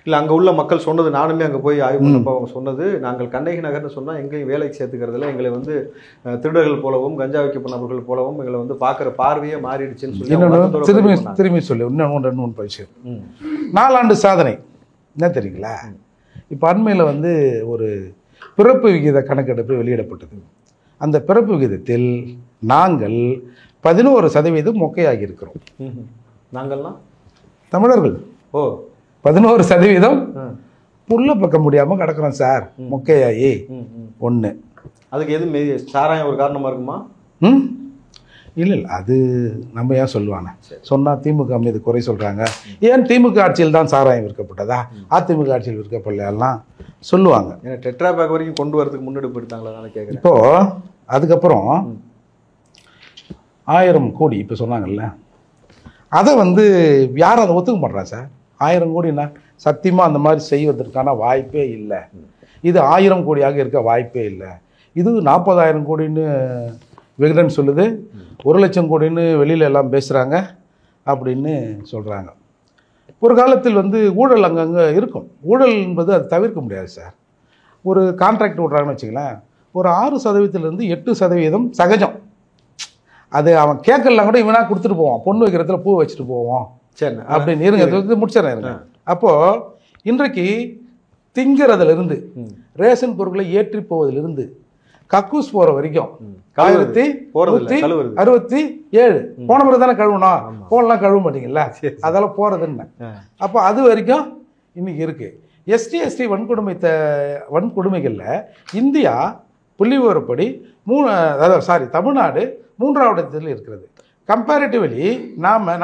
Speaker 2: இல்லை, அங்கே உள்ள மக்கள் சொன்னது, நானுமே அங்கே போய் ஆய்வு பண்ணப்போ அவங்க சொன்னது, நாங்கள் கண்ணகி நகர்னு சொன்னால் எங்கேயும் வேலைக்கு சேர்த்துக்கிறதுல எங்களை வந்து திருடர்கள் போலவும் கஞ்சா வைக்க நபர்கள் போலவும் எங்களை வந்து பார்க்குற பார்வையே மாறிடுச்சுன்னு சொல்லி
Speaker 1: திரும்பி சொல்லி இன்னும் 2 பயிற்சி 4 ஆண்டு சாதனை என்ன தெரியுங்களா? இப்போ அண்மையில் வந்து ஒரு பிறப்பு விகித கணக்கெடுப்பு வெளியிடப்பட்டது. அந்த பிறப்பு விகிதத்தில் நாங்கள் 11% மொக்கையாகி இருக்கிறோம்.
Speaker 2: நாங்கள்லாம்
Speaker 1: தமிழர்கள் 11% புல்ல பக்க முடியாமல் கிடக்கிறோம் சார், மொக்கையாகி. 1
Speaker 2: அதுக்கு எது சாராயம் ஒரு காரணமாக இருக்குமா?
Speaker 1: இல்லை, அது நம்ம ஏன் சொல்லுவாங்க? சொன்னால் திமுக மீது குறை சொல்கிறாங்க. ஏன் திமுக ஆட்சியில் தான் சாராயம் விற்கப்பட்டதா, அதிமுக ஆட்சியில் விற்கப்படலாம் சொல்லுவாங்க.
Speaker 2: ஏன்னா டெட்ரா பேக் வரைக்கும் கொண்டு வரதுக்கு முன்னெடுப்பு எடுத்தாங்களா நான் கேட்குறேன்.
Speaker 1: இப்போது அதுக்கப்புறம் 1000 கோடி இப்போ சொன்னாங்கல்ல, அதை வந்து யாரும் அதை ஒத்துக்க மாட்டேறா சார். 1000 கோடினா சத்தியமாக அந்த மாதிரி செய்வதற்கான வாய்ப்பே இல்லை. இது 1000 கோடியாக இருக்க வாய்ப்பே இல்லை. இது 40,000 கோடின்னு விகடன் சொல்லுது, 1 லட்சம் கோடின்னு வெளியில் எல்லாம் பேசுகிறாங்க அப்படின்னு சொல்கிறாங்க. ஒரு காலத்தில் வந்து ஊழல் அங்கங்கே இருக்கும். ஊழல் என்பது அது தவிர்க்க முடியாது சார். ஒரு கான்ட்ராக்ட் விட்றாங்கன்னு வச்சுங்களேன், ஒரு 6% 8% சகஜம். அது அவன் கேட்கலாம் கூட இவனா கொடுத்துட்டு போவான், பொண்ணு வைக்கிறதுல பூ வச்சுட்டு போவோம் சரி அப்படின்னு. இருங்க முடிச்சிடறேன் இருங்க. அப்போது இன்றைக்கு திங்கிறதுலேருந்து ரேஷன் பொருட்களை ஏற்றி போவதிலிருந்து கக்கூஸ் போற வரைக்கும்
Speaker 2: கழுவுறது.
Speaker 1: 1967 போன பிறகு தானே கழுவணும், போனலாம் கழுவ மாட்டீங்கல்ல, அதெல்லாம் போறதுன்னு. அப்போ அது வரைக்கும் இன்னைக்கு இருக்கு. எஸ்டி வன்கொடுமைகள்ல இந்தியா புள்ளிவிவரப்படி தமிழ்நாடு 3வது இடத்துல இருக்கிறது. கம்பேரிட்டிவ்லி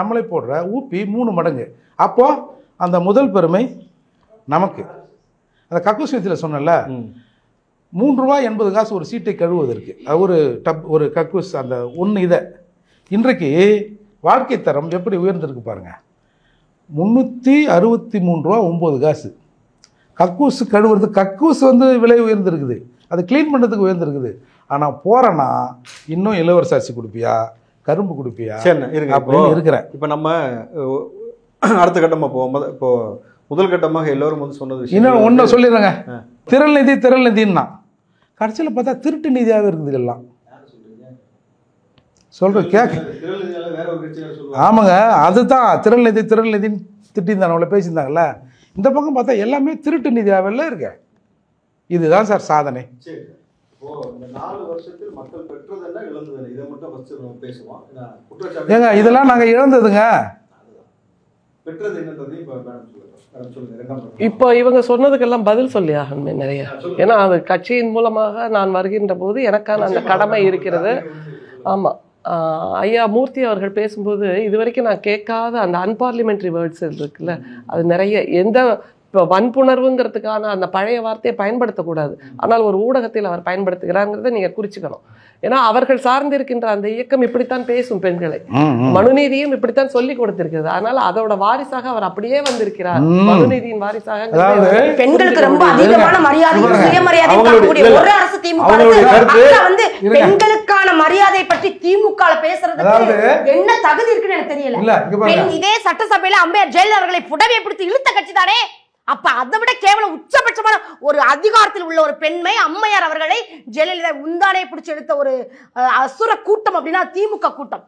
Speaker 1: நம்மளை போடுற ஊபி 3 மடங்கு. அப்போ அந்த முதல் பெருமை நமக்கு. அந்த கக்கூஸ் வித்தியில் சொன்னல, ₹3.80 ஒரு சீட்டை கழுவுவதற்கு ஒரு கக்கூஸ் அந்த ஒன்று. இதை இன்றைக்கு வாழ்க்கை தரம் எப்படி உயர்ந்திருக்கு பாருங்க. ₹363.09 கக்கூஸ் கழுவுறது. கக்கூஸ் விலை உயர்ந்திருக்குது, அது க்ளீன் பண்ணுறதுக்கு உயர்ந்திருக்குது. ஆனால் போகிறேன்னா இன்னும் இளவரசி அரிசி கொடுப்பியா, கரும்பு கொடுப்பியா அப்படின்னு இருக்கிறேன்.
Speaker 2: இப்போ நம்ம அடுத்த கட்டமாக போவோம். இப்போ முதல் கட்டமாக எல்லோரும் சொன்னது
Speaker 1: இன்னும் ஒன்று சொல்லிடுறேங்க. திரள் நிதின்னா கடைசியில் பார்த்தா திருட்டு நிதியாகவே இருக்குது எல்லாம். சொல்கிறேன் கேட்க. ஆமாங்க, அதுதான் திரள் நிதின்னு திட்டிருந்தாங்க, அவங்கள பேசியிருந்தாங்கல்ல. இந்த பக்கம் பார்த்தா எல்லாமே திருட்டு நிதியாகவே இருக்க. இதுதான் சார் சாதனை. ஏங்க இதெல்லாம் நாங்கள் இழந்ததுங்க.
Speaker 3: இப்போ இவங்க சொன்னதுக்கெல்லாம் பதில் சொல்லி ஆகணுமே நிறைய. ஏன்னா அது கட்சியின் மூலமாக நான் வருகின்ற போது எனக்கான அந்த கடமை இருக்கிறது. ஆமாம், ஐயா மூர்த்தி அவர்கள் பேசும்போது இதுவரைக்கும் நான் கேட்காத அந்த அன்பார்லிமெண்ட்ரி வேர்ட்ஸ் இருக்குல்ல, அது நிறைய. எந்த இப்போ வன்புணர்வுங்கிறதுக்கான அந்த பழைய வார்த்தையை பயன்படுத்தக்கூடாது, ஆனால் ஒரு ஊடகத்தில் அவர் பயன்படுத்துகிறாங்கிறத நீங்கள் குறிச்சுக்கணும். ஏன்னா அவர்கள் சார்ந்திருக்கின்ற அந்த இயக்கம் இப்படித்தான் பேசும் பெண்களை, மனுநீதியும் இப்படித்தான் சொல்லி கொடுத்திருக்கிறது. அதனால அதோட வாரிசாக அவர் அப்படியே வந்திருக்கிறார், மனுநீதியின் வாரிசாக.
Speaker 4: பெண்களுக்கு ரொம்ப அதிகமான மரியாதை, சுயமரியாதை தரக்கூடிய ஒரு அரசு திமுக. பெண்களுக்கான மரியாதை பற்றி திமுக பேசுறதுக்கு என்ன தகுதி இருக்குன்னு எனக்கு தெரியல. இதே சட்டசபையில அம்பேத்கர் ஜெயலலிதா அவர்களை புடவை பிடித்து இழுத்த கட்சி தானே. அப்ப அதை விட கேவலம் உச்சபட்சமான ஒரு அதிகாரத்தில் உள்ள ஒரு பெண்மை அம்மையார் அவர்களை ஜெயலலிதா உந்தானே பிடிச்சு எடுத்த ஒரு அசுர கூட்டம் அப்படின்னா திமுக கூட்டம்.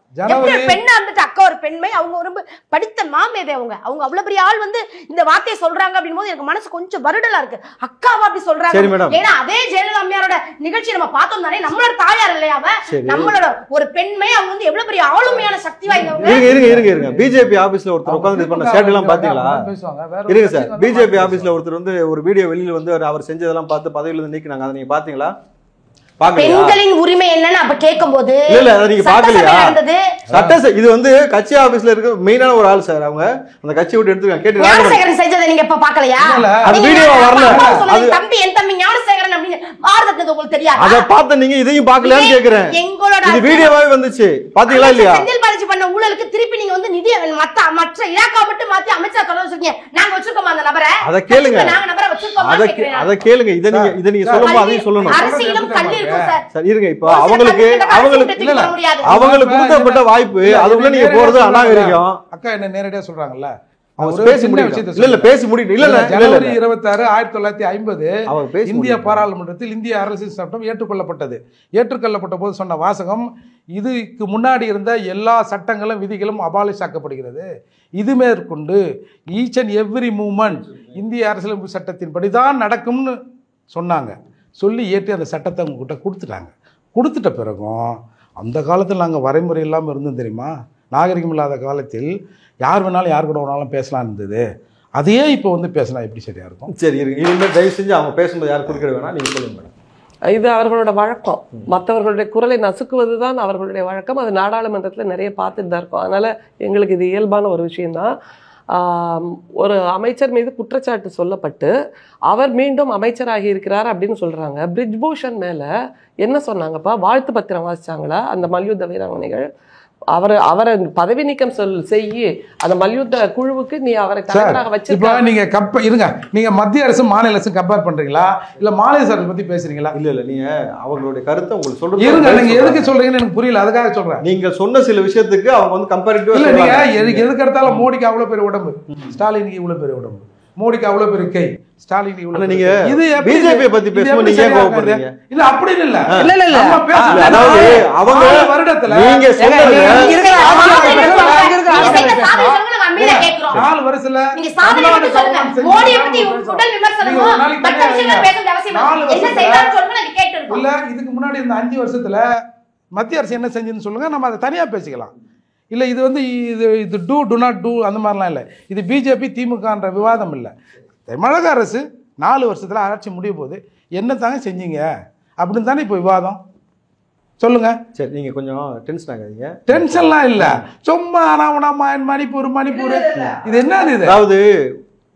Speaker 4: பெண்ணா இருந்துட்டு அக்கா ஒரு பெண்மை, அவங்க ஒரு படித்த மாமேதை, அவங்க அவ்வளவு பெரிய ஆள் இந்த வார்த்தையை சொல்றாங்க அப்படின் போது எனக்கு மனசு கொஞ்சம் வருடலா இருக்கு. அக்காவா அப்படி சொல்றாங்க. ஏன்னா அதே ஜெயலலிதா அம்மையாரோட நிகழ்ச்சி நம்ம பார்த்தோம் தானே, நம்மளோட தாயார் இல்லையா அவ, நம்மளோட ஒரு பெண்மை, அவங்க எவ்வளவு பெரிய ஆளுமையான சக்தி வாய்ந்தவங்க.
Speaker 2: பிஜேபி ஆபீஸ்ல ஒருத்தர் உட்கார்ந்து பண்ண சேட் எல்லாம் பாத்தீங்களா? இருங்க சார், பிஜேபி ஆபீஸ்ல ஒருத்தர் ஒரு வீடியோ வெளியில அவர் செஞ்சதெல்லாம் பார்த்து பதவியில இருந்து நீக்கினாங்க. அதை நீங்க பாத்தீங்களா?
Speaker 4: பெண்களின் உரிமை என்னன்னு அப்ப கேட்கும்போது
Speaker 2: இல்ல அத நீங்க பாக்கலையா? இது கட்சி ஆபீஸ்ல இருக்க மெயினான ஒரு ஆள் சார். அவங்க அந்த கட்சி விட்டு எடுத்துக்காங்க. கேட்டு
Speaker 4: ஞானசேகரன் செஞ்சதை நீங்க இப்ப பாக்கலையா?
Speaker 2: அது வீடியோவா வரல.
Speaker 4: அது தம்பி என் தம்பி ஞானசேகரன் அப்படி மார்தது உங்களுக்கு தெரியாது.
Speaker 2: அத பார்த்து நீங்க இதையும் பாக்கலையான்னு கேக்குறேன். இது வீடியோவாவே வந்துச்சு, பாத்தீங்களா இல்லையா?
Speaker 4: செந்தில் பாலாஜி பண்ண ஊழலுக்கு திருப்பி நீங்க நிதி மற்ற இலாக்கா மட்டும் மாத்தி அமைச்சர் சொல்ல சொல்றீங்க. நாங்க வச்சிருக்கோம் அந்த நபரை.
Speaker 2: அத கேளுங்க.
Speaker 4: நாங்க நபரை வச்சிருக்கோமா கேக்குறேன்.
Speaker 2: அத கேளுங்க. இத நீங்க சொல்லும்போது அதையும் சொல்லணும்.
Speaker 4: அரசியலும் கல்வி இருக்கும் சார்.
Speaker 2: சரி இருங்க. இப்போ அவங்களுக்கு கொடுக்கப்பட்ட வாய்ப்பு, அதுக்குள்ள நீங்க போறது அநாகரிகம்.
Speaker 1: அக்கா என்ன நேரடியா சொல்றாங்கல்ல,
Speaker 2: பேசி முடியும்.
Speaker 1: ஜனவரி 26, 1950 இந்திய பாராளுமன்றத்தில் இந்திய அரசியல் சட்டம் ஏற்றுக்கொள்ளப்பட்டது. ஏற்றுக்கொள்ளப்பட்ட போது சொன்ன வாசகம், இதுக்கு முன்னாடி இருந்த எல்லா சட்டங்களும் விதிகளும் அபாலிஷ் ஆக்கப்படுகிறது. இது மேற்கொண்டு ஈச் அண்ட் எவ்ரி மூவ்மெண்ட் இந்திய அரசியலமைப்பு சட்டத்தின்படி தான் நடக்கும்னு சொன்னாங்க. சொல்லி ஏற்றி அந்த சட்டத்தை அவங்ககிட்ட கொடுத்துட்டாங்க. கொடுத்துட்ட பிறகும் அந்த காலத்தில் நாங்கள் வரைமுறை இல்லாமல் இருந்தோம் தெரியுமா? நாகரிகம் இல்லாத காலத்தில் யார் வேணாலும் யார் கூட வேணாலும் பேசலாம் இருந்தது. அதையே இப்போ பேசினா எப்படி சரியா இருக்கும்?
Speaker 2: சரி இனிமேல் தயவு செஞ்சு அவங்க பேசும்போது யாரும் குறுக்கிட வேணாம், நீங்கள் சொல்லுங்க மேடம்.
Speaker 3: இது அவர்களோட வழக்கம். மற்றவர்களுடைய குரலை நசுக்குவது தான் அவர்களுடைய வழக்கம். அது நாடாளுமன்றத்தில் நிறைய பார்த்துட்டு தான் இருக்கும். அதனால் எங்களுக்கு இது இயல்பான ஒரு விஷயந்தான். ஒரு அமைச்சர் மீது குற்றச்சாட்டு சொல்லப்பட்டு அவர் மீண்டும் அமைச்சராகி இருக்கிறார் அப்படின்னு சொல்கிறாங்க. பிரிஜ்பூஷன் மேலே என்ன சொன்னாங்கப்பா? வாழ்த்து பத்திரம் வாசிச்சாங்களா அந்த மல்யுத்த வீராங்கனைகள்? அவரை பதவி நீக்கம் செய்ய அந்த மல்யுத்த குழுவுக்கு நீ அவரை தலைவராக வச்சிருக்க.
Speaker 1: நீங்க இருங்க, நீங்க மத்திய அரசு மாநில அரசு கம்பேர் பண்றீங்களா இல்ல மாநில அரசு பத்தி பேசுறீங்களா?
Speaker 2: இல்ல நீங்க அவங்களுடைய கருத்தை உங்களுக்கு சொல்றீங்க.
Speaker 1: இருங்க, நீங்க எதுக்கு சொல்றீங்கன்னு எனக்கு புரியல, அதுக்காக சொல்றேன்.
Speaker 2: நீங்க சொன்ன சில விஷயத்துக்கு அவங்க கம்பேரிட்டிவா
Speaker 1: இல்ல, நீங்க எதுக்கு எடுத்தாலும் மோடிக்கு அவ்வளவு பெரிய உடம்பு, ஸ்டாலினுக்கு இவ்வளவு பெரிய உடம்பு, மோடிக்கு அவ்வளவு பெரிய கை, ஸ்டாலின் இவ்வளவு
Speaker 2: ஆனா
Speaker 1: பெரிய
Speaker 2: நீங்க
Speaker 1: கை. இது எப்படி-
Speaker 2: பிஜேபி பத்தி
Speaker 1: இது
Speaker 2: பேசும்போது
Speaker 1: எப்படி
Speaker 2: நீங்க ஏன்
Speaker 1: சரியா
Speaker 2: கோவப்படுறீங்க?
Speaker 1: இருக்குது? இல்ல அப்படின்னு இல்ல.
Speaker 5: இல்ல.
Speaker 1: நம்ம பேசுறது
Speaker 2: அதாவது அவங்க
Speaker 1: 4 வருடத்துல
Speaker 2: நீங்க சொல்றது
Speaker 5: இங்க இருக்கிற ஆட்சியாளர்கள்
Speaker 4: நீங்க
Speaker 5: பேசுறாங்க, இங்க இருக்கிற
Speaker 4: நீங்க
Speaker 5: ஆட்சியாளர்கள்
Speaker 4: செய்த சாதனை
Speaker 5: பேசுறாங்க.
Speaker 4: சொல்லுங்க, நம்ம அமைதியா கேட்கிறோம்.
Speaker 1: 4 வருஷத்துல
Speaker 4: நீங்க சாதனை பத்தி சொல்லுங்க. மோடியை பத்தி உடல் விமர்சனமோ மற்ற விஷயங்கள் பேச வேண்டிய அவசியம் இல்லை. என்ன செய்தாலும் சொல்லுங்க, நாங்க கேட்டுருக்கோம்.
Speaker 1: இல்ல இதுக்கு முன்னாடி இந்த 5 வருஷத்துல மத்திய அரசு என்ன செஞ்சுன்னு சொல்லுங்க, நம்ம அதை தனியா பேசிக்கலாம். இல்ல இது வந்து இது டு நாட் டூ அந்த மாதிரிலாம் இல்லை. இது பிஜேபி திமுகன்ற விவாதம் இல்லை. தமிழக அரசு 4 வருஷத்துல ஆட்சி முடிய போது என்ன தாங்க செஞ்சீங்க அப்படின்னு தானே இப்போ விவாதம். சொல்லுங்க.
Speaker 2: சரி, நீங்க கொஞ்சம் டென்ஷன் ஆகாதீங்க.
Speaker 1: டென்ஷன்லாம் இல்ல, சும்மா மணிப்பூர் இது என்னது இது?
Speaker 2: அதாவது